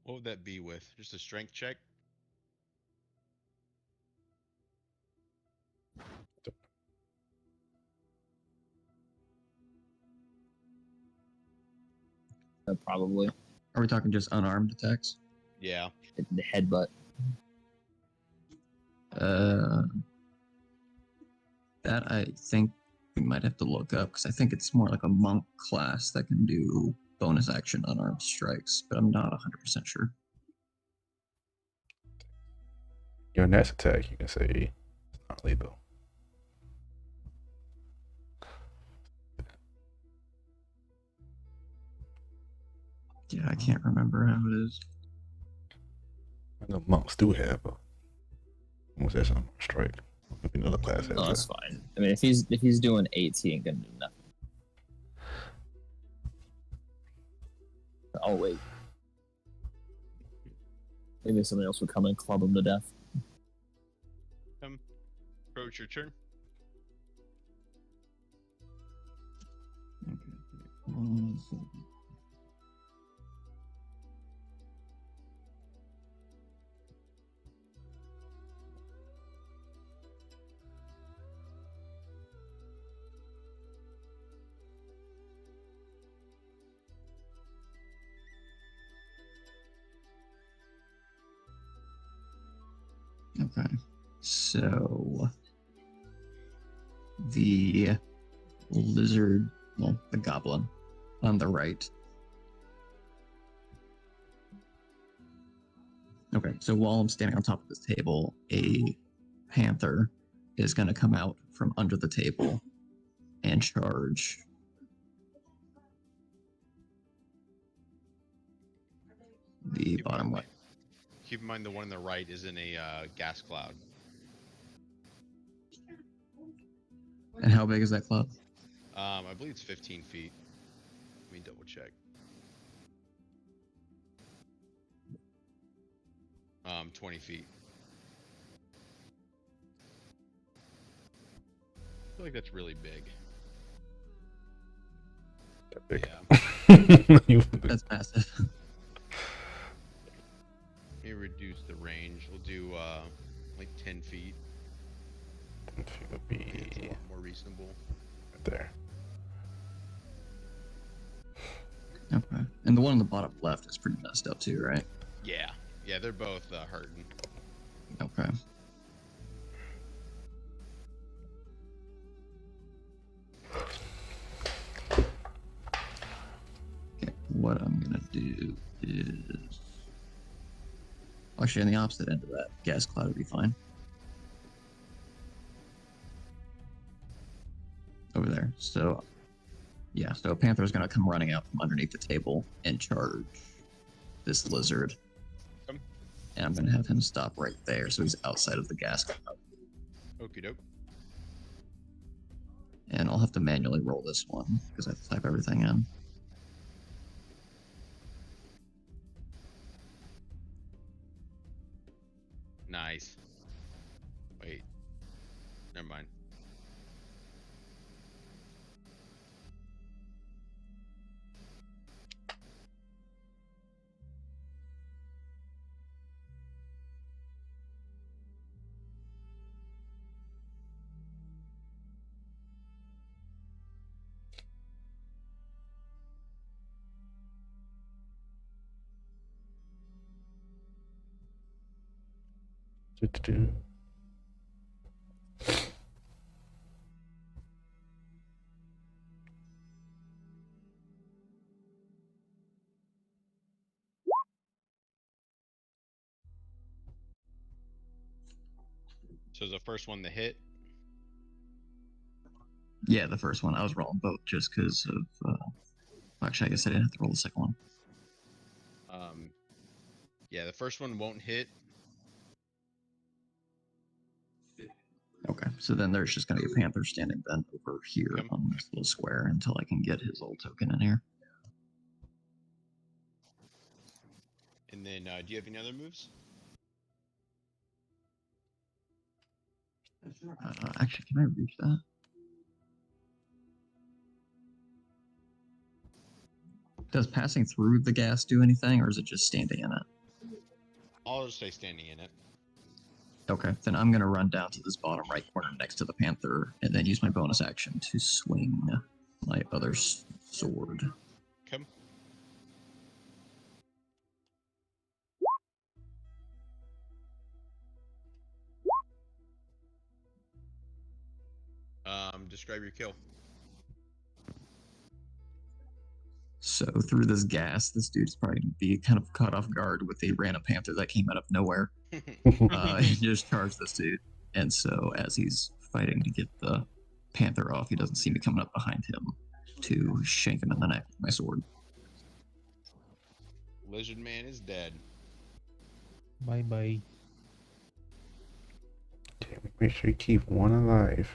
What would that be with? Just a strength check? Probably Are we talking just unarmed attacks? Yeah. the headbutt. That I think we might have to look up because I think it's more like a monk class that can do bonus action unarmed strikes, but I'm not 100% sure. Your next attack, you can say it's not lethal. Yeah, I can't remember how it is. I know monks do have a. What's that? Some strike. Maybe another class has No, that's that. fine. I mean, if he's doing 8s, he ain't gonna do nothing. Oh wait, maybe somebody else would come and club him to death. Approach your turn. Okay. Okay, so the lizard, well, the goblin on the right. Okay, so while I'm standing on top of this table, a panther is going to come out from under the table and charge. The bottom one. Keep in mind the one on the right is in a gas cloud. And how big is that cloud? I believe it's 15 feet. Let me double check. 20 feet. I feel like that's really big. That big. Yeah. That's massive. Let me reduce the range. We'll do like 10 feet. She would Yeah, it's a be lot more reasonable. right there. Okay. And the one on the bottom left is pretty messed up too, right? Yeah, yeah, they're both hurting. Okay. Okay, what I'm gonna do is actually on the opposite end of that gas cloud would be fine. Over there. So yeah, so Panther's gonna come running out from underneath the table and charge this lizard. Come. And I'm gonna have him stop right there so he's outside of the gas cloud. Okie doke. And I'll have to manually roll this one because I have to type everything in. Nice. Wait. Never mind. Do-do-do. So the first one to hit. Yeah, the first one. I was rolling both just because of. Actually, I guess I didn't have to roll the second one. Yeah, the first one won't hit. Okay, so then there's just going to be a Panther standing then over here Okay. on this little square until I can get his old token in here. And then, do you have any other moves? Actually, can I reach that? Does passing through the gas do anything, or is it just standing in it? I'll just stay standing in it. Okay, then I'm going to run down to this bottom right corner next to the Panther and then use my bonus action to swing my other sword. Come. Describe your kill. So through this gas, this dude's probably going to be kind of caught off guard with a random Panther that came out of nowhere. He just charged this dude. And so as he's fighting to get the Panther off, he doesn't see me coming up behind him to shank him in the neck with my sword. Lizard Man is dead. Bye bye. Okay, make sure you keep one alive.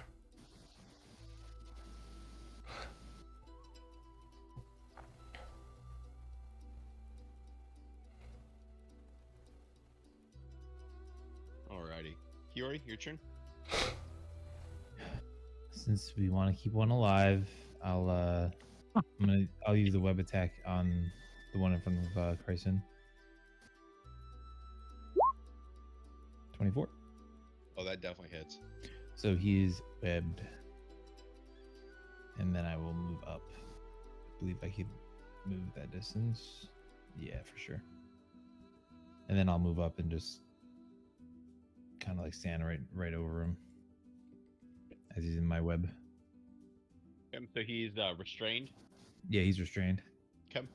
Alrighty. Hiyori, your turn. Since we want to keep one alive, I'll use the web attack on the one in front of Chrysson. 24. Oh, that definitely hits. So he is webbed. And then I will move up. I believe I can move that distance. Yeah, for sure. And then I'll move up and just kind of like stand right over him as he's in my web. So he's restrained. Yeah, he's restrained. Come.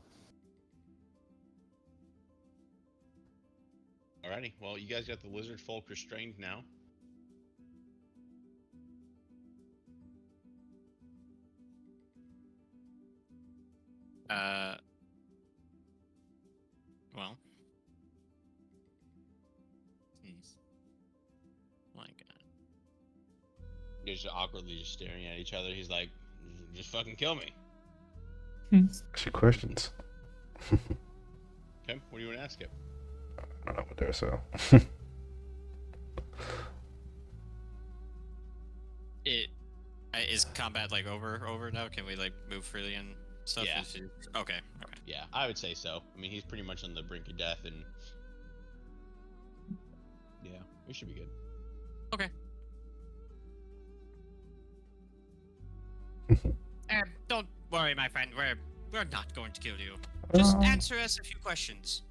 Alrighty. Well, you guys got the lizard folk restrained now. Well. My God. You're just awkwardly just staring at each other. He's like, just fucking kill me. Ask your questions. Okay, what do you want to ask him? I don't know what they're so. Is combat like over now? Can we like move freely and stuff? Yeah. Okay. Yeah, I would say so. I mean, he's pretty much on the brink of death, and yeah, we should be good. Okay. Don't worry, my friend. We're not going to kill you. Just answer us a few questions.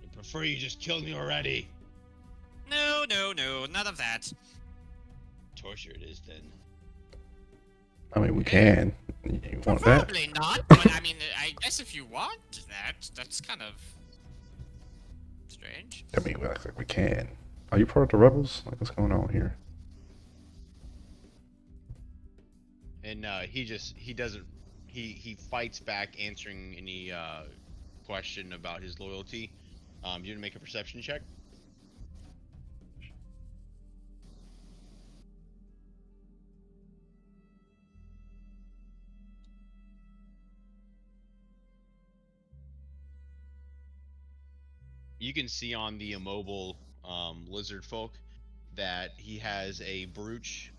I prefer you just kill me already. No, none of that. Torture it is then. I mean, we can. You want that? Probably not, but I mean, I guess if you want that's kind of strange. I mean, like we can. Are you part of the rebels? Like, what's going on here? And he fights back, answering any question about his loyalty. You gonna make a perception check? You can see on the immobile lizard folk that he has a brooch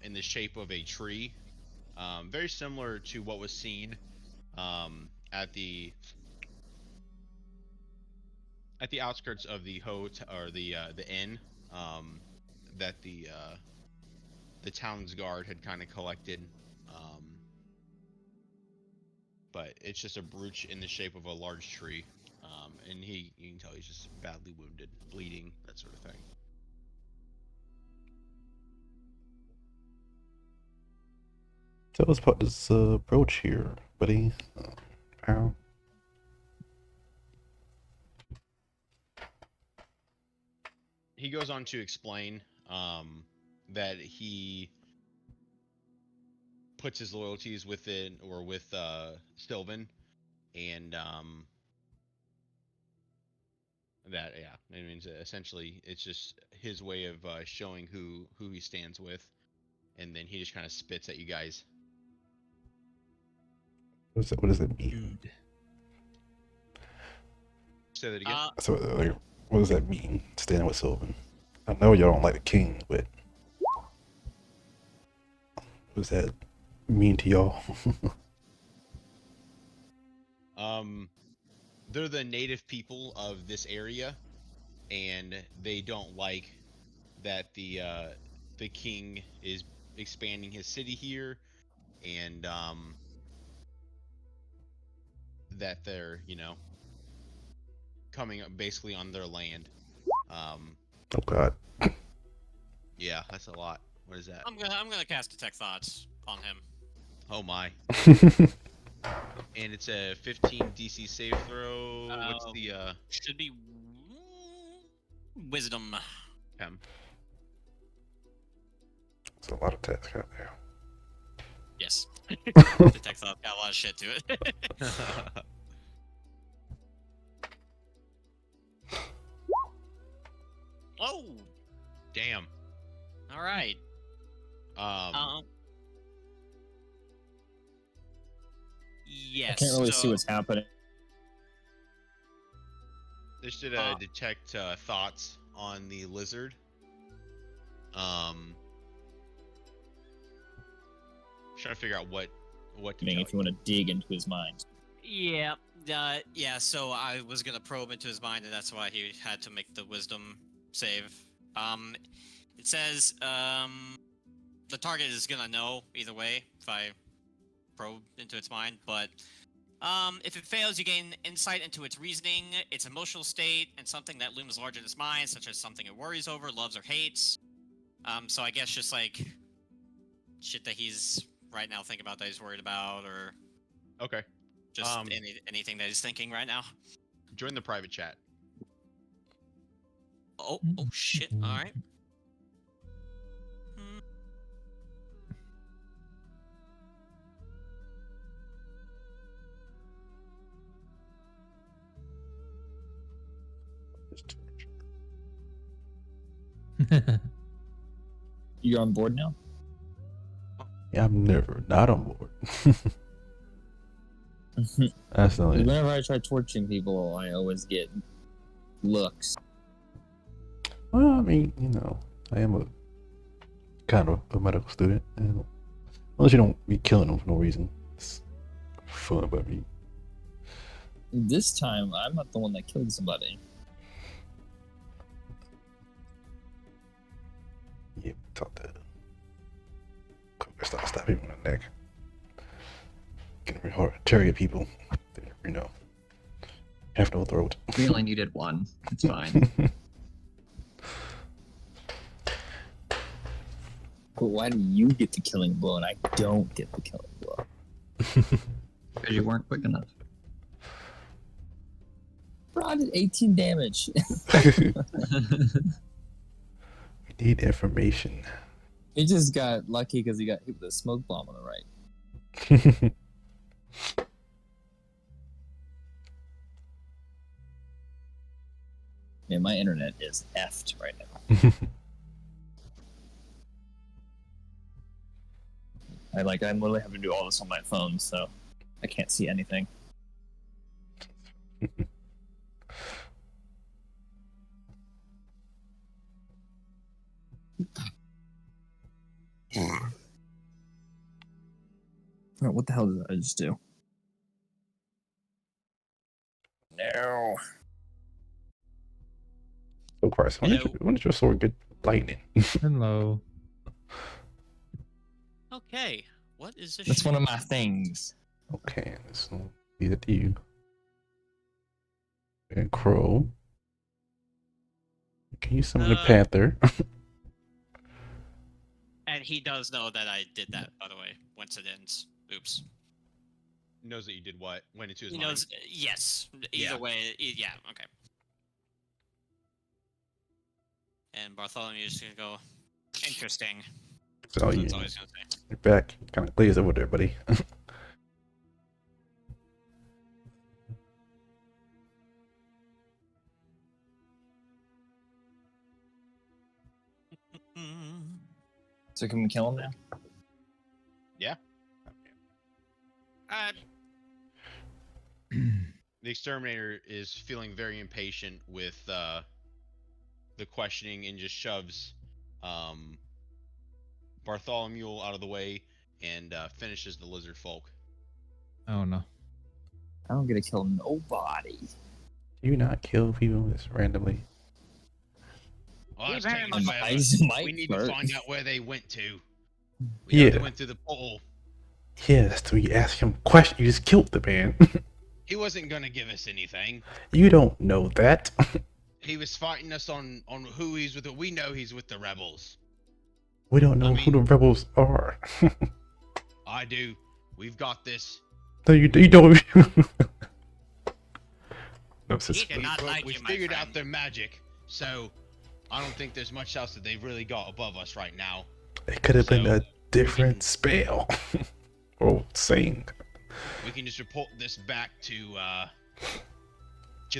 in the shape of a tree, very similar to what was seen at the outskirts of the hotel or the inn that the town's guard had kind of collected. But it's just a brooch in the shape of a large tree. And you can tell he's just badly wounded, bleeding, that sort of thing. Tell us about this brooch here, buddy. Pal. He goes on to explain that he puts his loyalties within or with Sylvan, and that it means essentially it's just his way of showing who he stands with, and then he just kind of spits at you guys. What does that mean? Say that again. So, like, what does that mean? Standing with Sylvan. I know y'all don't like the king, but what does that mean to y'all? They're the native people of this area, and they don't like that the king is expanding his city here, and that they're coming up basically on their land. Oh God. Yeah, that's a lot. What is that? I'm gonna cast Detect Thoughts on him. Oh my. And it's a 15 DC save throw. What's the should be Wisdom. It's a lot of text out there. Yes. Detect Thought got a lot of shit to it. Oh, damn. All right. Yes. I can't really see what's happening. This should detect thoughts on the lizard. Trying to figure out what to tell If you want to dig into his mind. Yeah. So I was gonna probe into his mind, and that's why he had to make the wisdom save. It says the target is gonna know either way if I probe into its mind, but if it fails, you gain insight into its reasoning, its emotional state, and something that looms large in its mind, such as something it worries over, loves, or hates. So I guess just like shit that he's right now thinking about, that he's worried about, or Okay. just anything that he's thinking right now. Join the private chat. Oh shit! All right. You're on board now? Yeah, I'm never not on board. That's the only. Whenever I try torching people, I always get looks. Well, I mean, I am a kind of a medical student, and unless you don't be killing them for no reason, it's fun. But me, This time, I'm not the one that killed somebody. yeah, talk that. Stop people in the neck. Getting really hard to target people. You know, have no throat. We only needed one. It's fine. But why do you get the killing blow and I don't get the killing blow? Because you weren't quick enough. Bro, I did 18 damage. We need information. He just got lucky because he got hit with a smoke bomb on the right. Man, my internet is effed right now. I'm literally having to do all this on my phone, so I can't see anything. Alright, what the hell did I just do? No. So Christ, when did your sword get lightning? Hello. Okay, what is this? That's one of my things. Okay, this will be it to you. And Crow. Can you summon a panther? And he does know that I did that, by the way. Once it ends. Oops. Knows that you did what? Went into his He mind. knows. Yes. Either Yeah. way. Yeah. Okay. And Bartholomew is gonna go. Interesting. So That's all he's gonna say. you're back. Kind of glazed over there, buddy. So can we kill him now? Yeah. Uh, The exterminator is feeling very impatient with the questioning and just shoves Bartholomew out of the way and finishes the lizard folk. Oh no. I don't get to kill nobody. Do you not kill people just randomly? Well, that's very taking much- forever. Eyes might We need hurt. to find out where they went to. We know Yeah. they went through the portal. Yeah, that's when you ask him a question. You just killed the man. He wasn't gonna give us anything. You don't know that. He was fighting us on who he's with. We know he's with the rebels. We don't know who the rebels are. I do. We've got this. No, you don't. No, he sis. did not like We you, my figured friend. out their magic, so I don't think there's much else that they've really got above us right now. It could have been So, a different spell. Or saying. We can just report this back to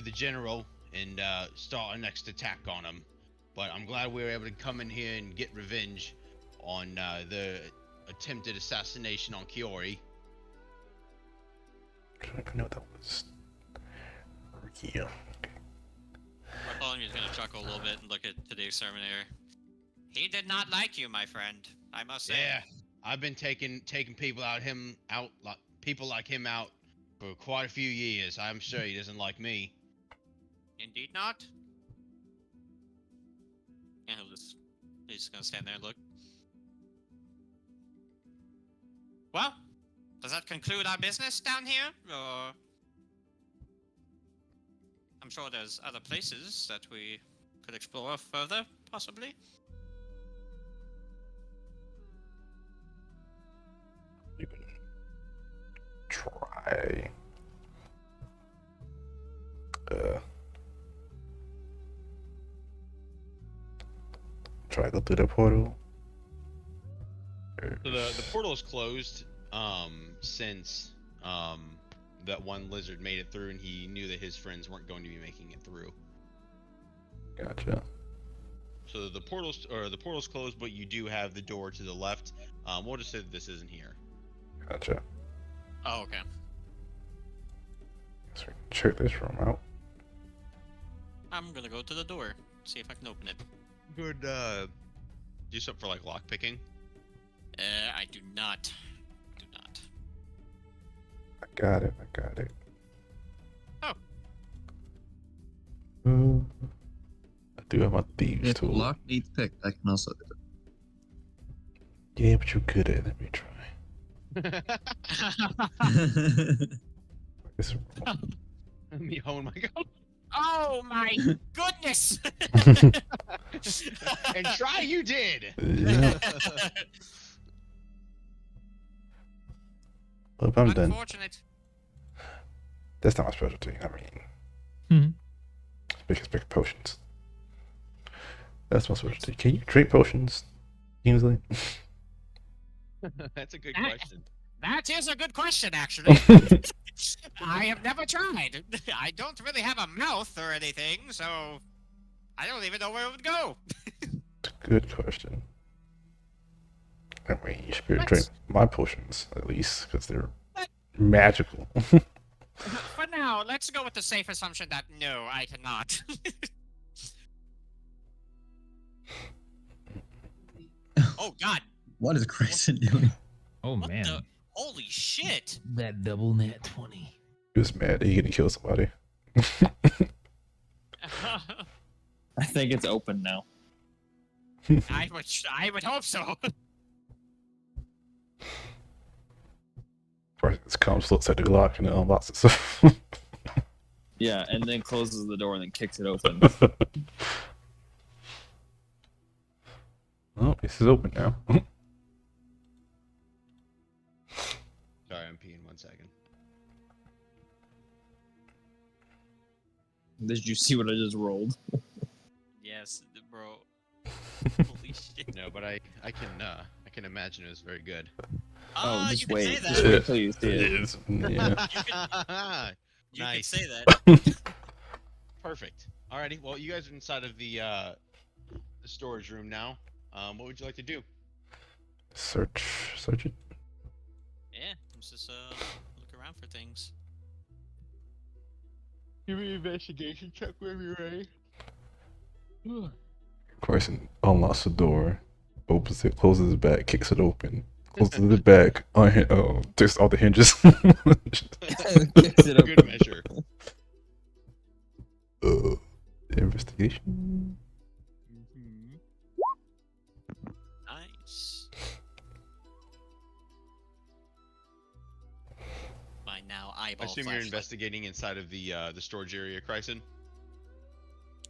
the general and start our next attack on him. But I'm glad we were able to come in here and get revenge on the attempted assassination on Kiori. I don't know what that was. Yeah. Bartholomew's gonna chuckle a little bit and look to the exterminator. He did not like you, my friend. I must say. Yeah, I've been taking people people like him out for quite a few years. I'm sure he doesn't like me. Indeed not. And he's just gonna stand there and look. Well, does that conclude our business down here? Or I'm sure there's other places that we could explore further, possibly. You can try. Try to go through the portal. So the portal is closed since that one lizard made it through and he knew that his friends weren't going to be making it through. Gotcha. So the portal's closed, but you do have the door to the left. We'll just say that this isn't here. Gotcha. Oh, okay. So we can check this room out. I'm gonna go to the door, see if I can open it. Good. Do something for like lock picking. I do not. Do not. I got it. Oh. I do have my thieves If tool. lock needs picked, I can also do it. Yeah, but you're good at it. Let me try. This- Me, oh my god. Oh my goodness! And try you did. yeah. Well, if I'm done. Unfortunate. That's not my specialty. I mean, Mhm. pick potions. That's my specialty. Can you drink potions, Kingsley? That's a good That- question. That is a good question, actually. I have never tried. I don't really have a mouth or anything, so I don't even know where it would go. Good question. I mean, you should be able to drink my potions at least because they're magical. For now, let's go with the safe assumption that no, I cannot. Oh God! What is Grayson doing? Oh What man, the? Holy shit! that double net 20. Just mad that you're gonna kill somebody. I think it's open now. I would hope so. This comes, looks at the Glock and it unlocks itself. Yeah, and then closes the door and then kicks it open. Oh, this is open now. Sorry, I'm peeing 1 second. Did you see what I just rolled? Yes, bro. Holy shit! No, but I can imagine it was very good. Oh, You just can wait. say Just that. wait till you see it. Is. Yeah. You Nice. can say that. Perfect. Alrighty. Well, you guys are inside of the storage room now. What would you like to do? Search it. Yeah, let's just look around for things. Give me an investigation check whenever you're ready. Carson unlocks the door, opens it, closes it back, kicks it open, closes it back, takes all the hinges. Kicks it Good open. measure. Investigation. Nice. My now I eyeball. assume you're flashlight. investigating inside of the storage area, Chryson.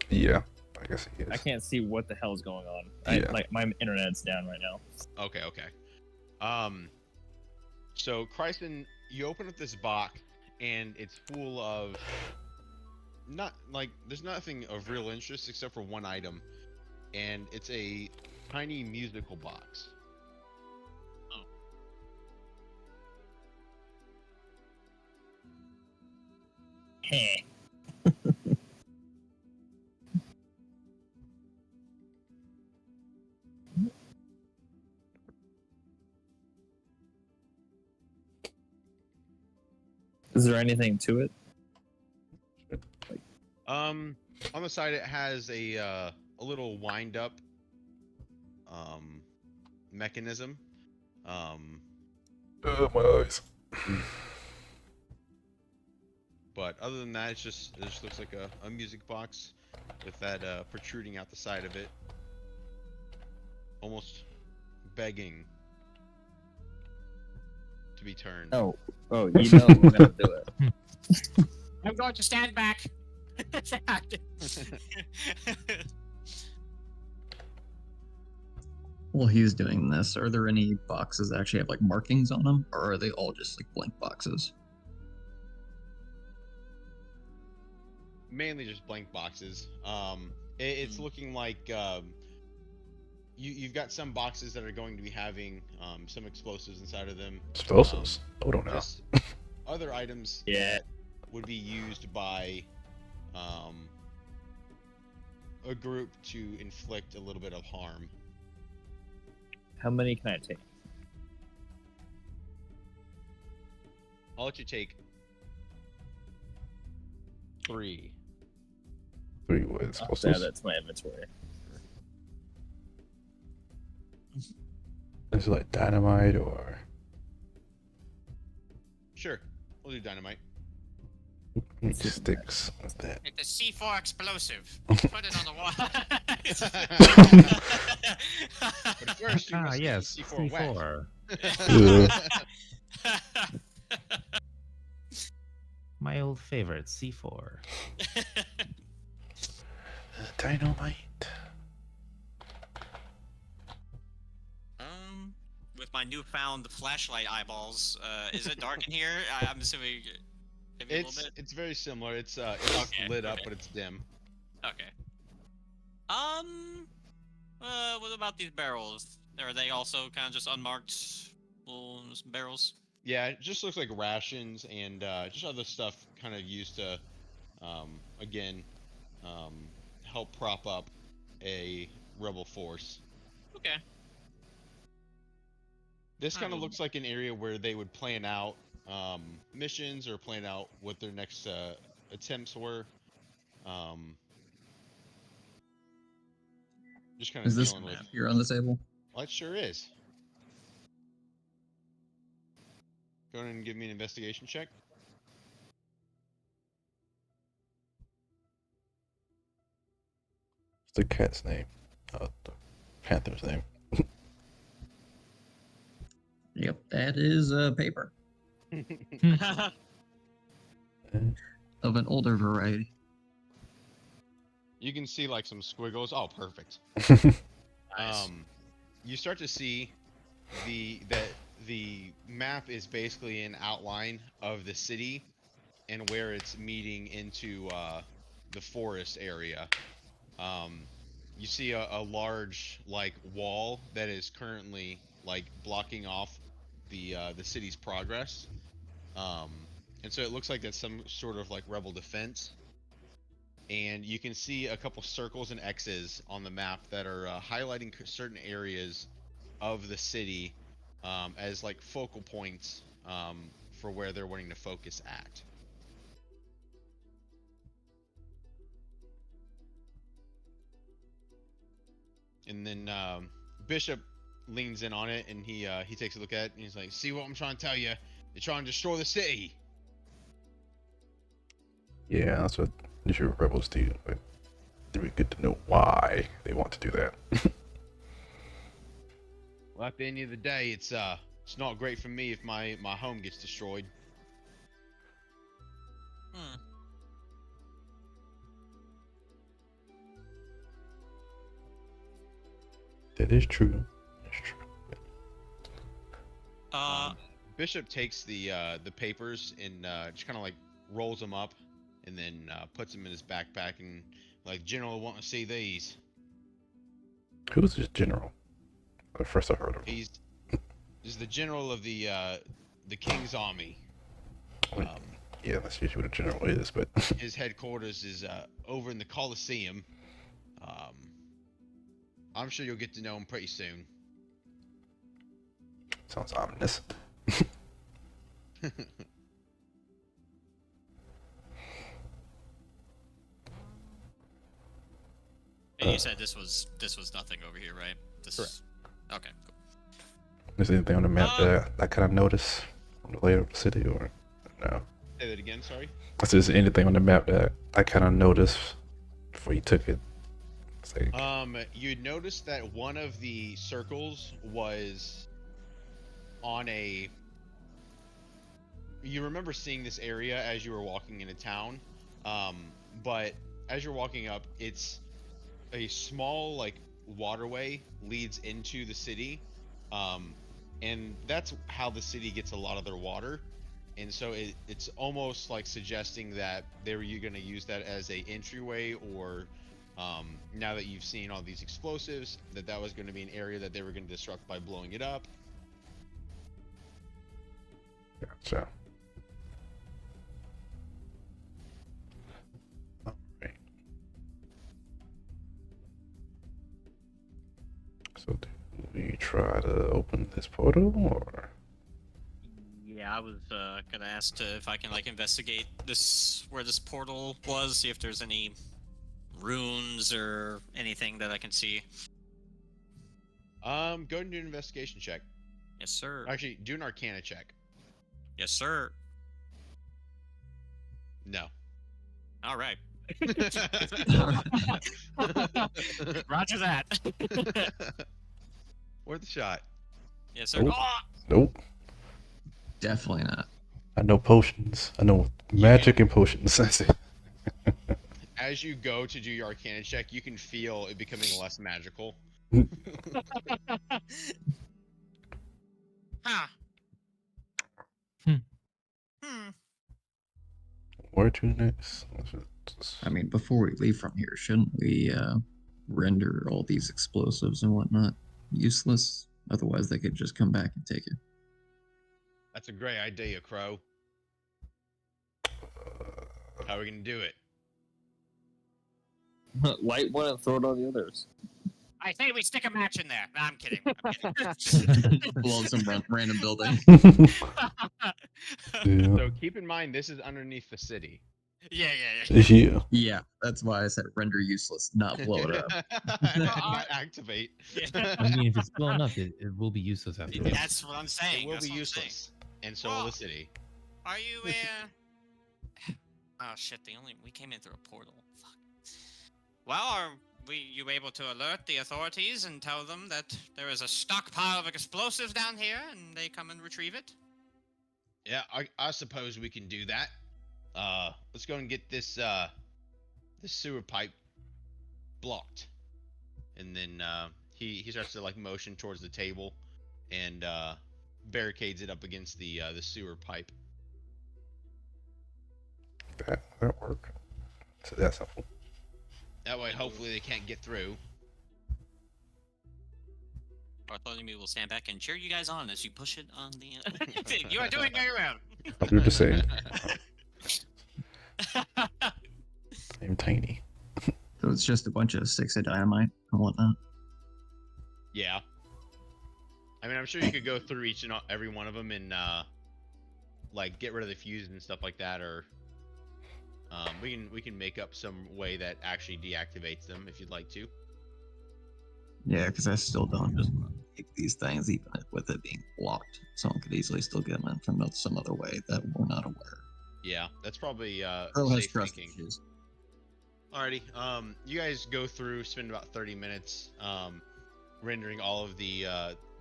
Yeah, I guess he is. I can't see what the hell's going on. Yeah. Like my internet's down right now. Okay. So Chryson, you open up this box, and it's full of there's nothing of real interest except for one item, and it's a tiny musical box. Heh. Is there anything to it? On the side it has a little wind up mechanism. My eyes. But other than that, it just looks like a music box with that protruding out the side of it, almost begging to be turned. Oh, you know we're gonna do it. I'm going to stand back. While he's doing this, are there any boxes that actually have like markings on them, or are they all just like blank boxes? Mainly just blank boxes. It's looking like you've got some boxes that are going to be having some explosives inside of them. Explosives. I don't know. Just other items Yeah. that would be used by a group to inflict a little bit of harm. How many can I take? I'll let you take 3. 3 what? Yeah, Explosives? that's my inventory. Is it like dynamite or? Sure, we'll do dynamite. Sticks with that. It's a C4 explosive. Put it on the wall. But first, you must be yes, C4 West. My old favorite, C4. Dynamite. With my newfound flashlight eyeballs, is it dark in here? I'm assuming maybe a little bit. It's very similar. It's Okay, lit up, okay. but it's dim. Okay. What about these barrels? Are they also kind of just unmarked little barrels? Yeah, it just looks like rations and just other stuff kind of used to, again, help prop up a rebel force. Okay. This kind of looks like an area where they would plan out missions or plan out what their next attempts were. Just kind of Is this dealing with. map here on the table? Well, it sure is. Go ahead and give me an investigation check. What's the cat's name? The panther's name. Yep, that is paper of an older variety. You can see like some squiggles. Oh, perfect. Nice. You start to see that the map is basically an outline of the city and where it's meeting into the forest area. You see a large like wall that is currently like blocking off the city's progress, and so it looks like that's some sort of like rebel defense. And you can see a couple circles and X's on the map that are highlighting certain areas of the city as like focal points for where they're wanting to focus at. And then Bishop leans in on it and he takes a look at it and he's like, "See what I'm trying to tell you? They're trying to destroy the city." Yeah, that's what usual rebels do. But it'd be good to know why they want to do that. Well, at the end of the day, it's not great for me if my home gets destroyed. That is true. That's true. Bishop takes the papers and just kind of like rolls them up, and then puts them in his backpack and like, "General, want to see these?" Who's this general? The first I heard of him. He's the general of the king's army. Yeah, that's usually what a general is, but His headquarters is over in the Colosseum. I'm sure you'll get to know him pretty soon. sounds ominous. And you said this was nothing over here, right? Correct. Okay, cool. Is there anything on the map that I kind of notice on the layout of the city, or no? Say that again, sorry? Is there anything on the map that I kind of noticed before you took it? It's like, You'd notice that one of the circles was on a... You remember seeing this area as you were walking into town, but as you're walking up, it's a small like waterway leads into the city, and that's how the city gets a lot of their water. And so it's almost like suggesting that they were going to use that as a entryway, or now that you've seen all these explosives, that was going to be an area that they were going to disrupt by blowing it up. gotcha. Alright. So do we try to open this portal, or? Yeah, I was gonna ask if I can like investigate this, where this portal was, see if there's any runes or anything that I can see. Go ahead and do an investigation check. Yes, sir. Actually, do an Arcana check. Yes, sir. No. All right. Roger that. Worth a shot. Yes, sir. Nope. Oh! Nope. Definitely not. I know potions. I know You magic can- and potions. That's it. As you go to do your Arcana check, you can feel it becoming less magical. Huh. Hmm. Hmm. Where to next? I mean, before we leave from here, shouldn't we render all these explosives and whatnot useless? Otherwise, they could just come back and take it. That's a great idea, Crow. How are we gonna do it? Light one and throw it on the others. I say we stick a match in there. No, I'm kidding. I'm kidding. Blow up some random building. Yeah. So keep in mind, this is underneath the city. Yeah. Yeah. Yeah, that's why I said render useless, not blow it up. Not activate. I mean, if it's blown up, it will be useless afterwards. That's what I'm saying. It will that's be what I'm saying. useless, and so will the city. Are you Oh shit! We came in through a portal. Fuck. Well, are you able to alert the authorities and tell them that there is a stockpile of explosives down here, and they come and retrieve it? Yeah, I suppose we can do that. Let's go and get this this sewer pipe blocked, and then he starts to like motion towards the table, and barricades it up against the sewer pipe. That work. So that's helpful. That way, hopefully, they can't get through. Bartholomew will stand back and cheer you guys on as you push it on the. You are doing very well. I'll do the same. I'm tiny. So it's just a bunch of sticks of dynamite and whatnot. Yeah. I mean, I'm sure you could go through each and every one of them and like get rid of the fuses and stuff like that, or we can make up some way that actually deactivates them if you'd like to. Yeah, because I still don't just want to make these things, even with it being blocked. Someone could easily still get them in from some other way that we're not aware. Yeah, that's probably Earl has safe trust thinking. issues. Alrighty, you guys go through, spend about 30 minutes, rendering all of the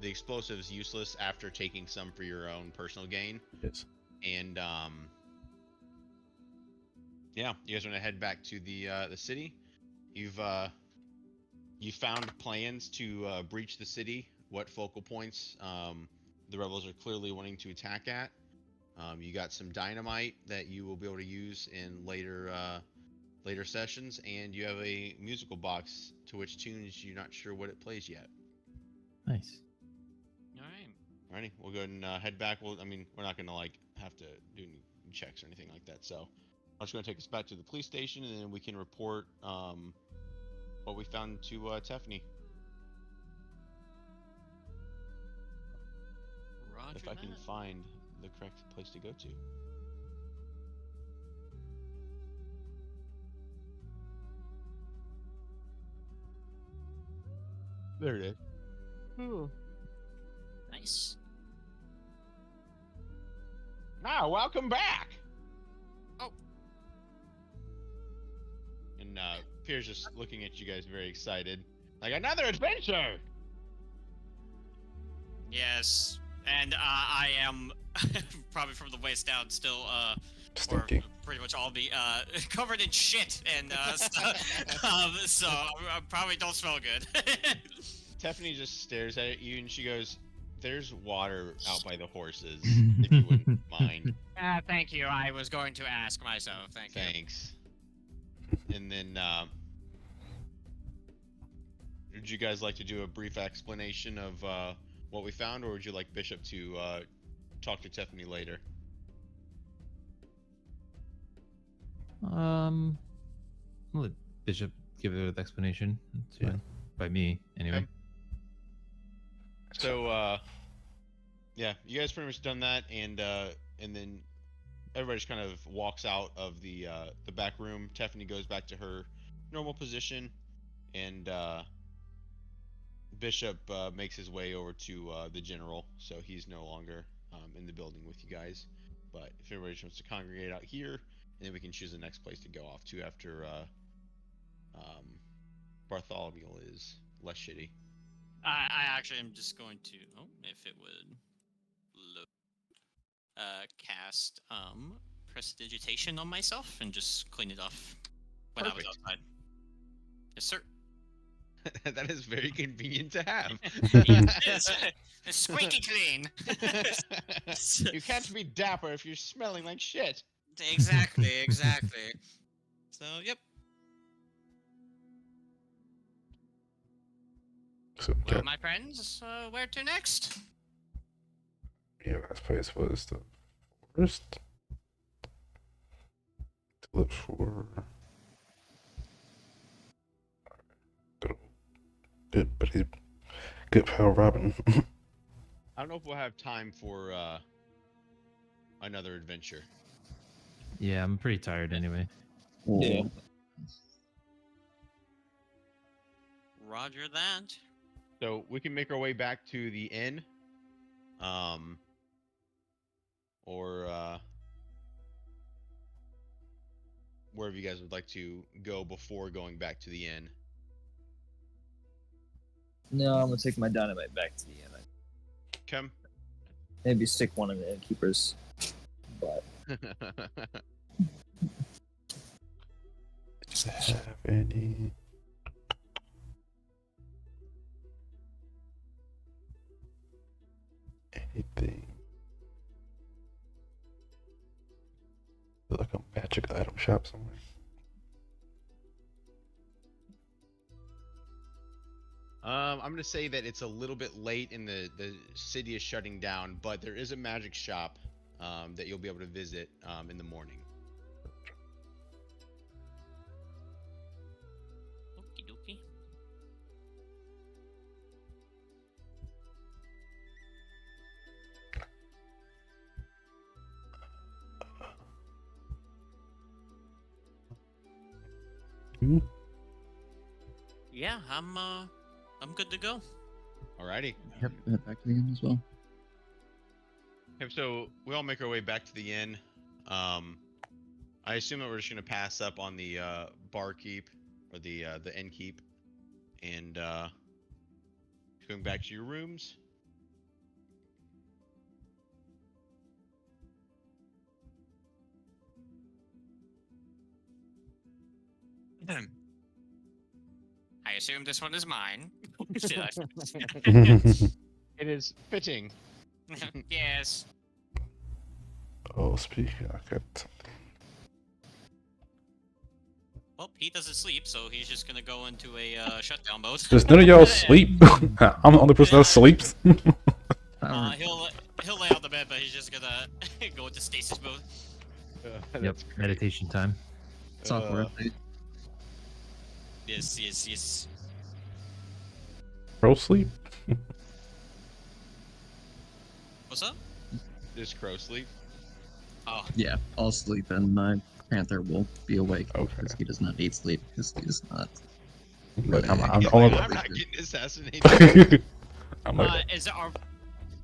explosives useless after taking some for your own personal gain. Yes. And yeah, you guys want to head back to the city. You found plans to breach the city. What focal points the rebels are clearly wanting to attack at. You got some dynamite that you will be able to use in later sessions, and you have a musical box to which tunes you're not sure what it plays yet. Nice. All right. Alrighty, we'll go ahead and head back. I mean, we're not gonna like have to do any checks or anything like that. So I'm just gonna take us back to the police station, and then we can report what we found to Tiffany. Roger If I can that. find the correct place to go to. There it is. Nice. Ah, welcome back. Oh. And Pierre's just looking at you guys very excited. Like, another adventure! Yes, and I am probably from the waist down still, or Stinky. pretty much all be covered in shit and stuff. So I probably don't smell good. Tiffany just stares at you and she goes, "There's water out by the horses, if you wouldn't mind." Thank you. I was going to ask myself. Thank you. Thanks. And then, would you guys like to do a brief explanation of what we found, or would you like Bishop to talk to Tiffany later? I'll let Bishop give it an explanation. It's fine. By me, anyway. Okay. So, yeah, you guys pretty much done that, and then everybody just kind of walks out of the back room. Tiffany goes back to her normal position, and Bishop makes his way over to the general, so he's no longer in the building with you guys. But if everybody just wants to congregate out here, and then we can choose the next place to go off to after Bartholomew is less shitty. I actually am just going to, if it would load, cast prestidigitation on myself and just clean it off when I was Perfect. outside. Yes, sir. That is very convenient to have. It's squeaky clean. You can't be dapper if you're smelling like shit. Exactly. So, yep. So Well, my friends, where to next? yeah, last place was the forest. To look for good pal Robin. I don't know if we'll have time for another adventure. Yeah, I'm pretty tired anyway. Yeah. Roger that. So we can make our way back to the inn, or wherever you guys would like to go before going back to the inn. No, I'm gonna take my dynamite back to the inn. Come. Maybe stick one in the innkeeper's butt. Have anything? Like a magic item shop somewhere. I'm gonna say that it's a little bit late and the city is shutting down, but there is a magic shop that you'll be able to visit in the morning. Okie dokie. Hmm? Yeah, I'm good to go. Alrighty. Yep, head back to the inn as well. Okay, so we all make our way back to the inn. I assume that we're just gonna pass up on the barkeep or the innkeep, and going back to your rooms. I assume this one is mine. It is fitting. Yes. Oh, speaking, I got something. Well, he doesn't sleep, so he's just gonna go into a shutdown mode. Does none of y'all sleep? I'm the only person that sleeps. He'll lay on the bed, but he's just gonna go into stasis mode. Yep, meditation time. Software update. Yes. Bro, sleep. What's up? Does Crow sleep? Oh, Yeah, I'll sleep and my Panther will be awake Okay. because he does not need sleep because he does not. But I'm He's the only. like, I'm not getting assassinated. I'm like,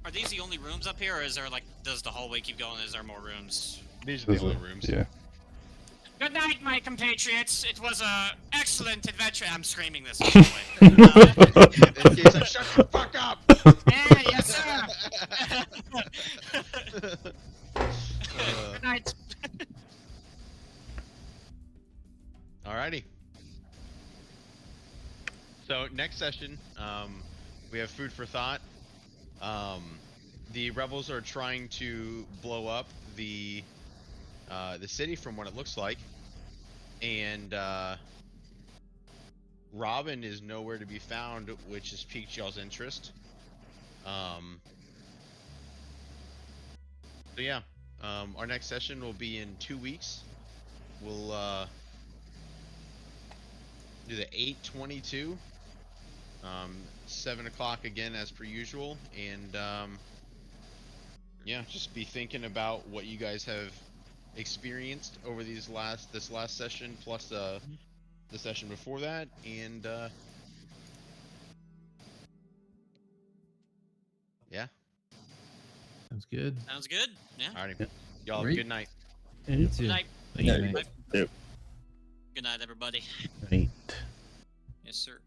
are these the only rooms up here, or is there does the hallway keep going? Is there more rooms? These are the this only is- rooms. Yeah. Good night, my compatriots. It was a excellent adventure. I'm screaming this. By the way. In case I shut the fuck up. Yeah, yes, sir. Good night. Alrighty. So next session, we have food for thought. The rebels are trying to blow up the city from what it looks like, and Robin is nowhere to be found, which has piqued y'all's interest. So yeah, our next session will be in 2 weeks. We'll do the 8/22, 7 o'clock again as per usual, and yeah, just be thinking about what you guys have experienced over this last session plus the session before that, and yeah. Sounds good. Sounds good. Yeah. Alrighty, y'all have a Great. good night. You Good too. night. Thank you, Yeah, mate. Yep. Good night, everybody. Right. Yes, sir.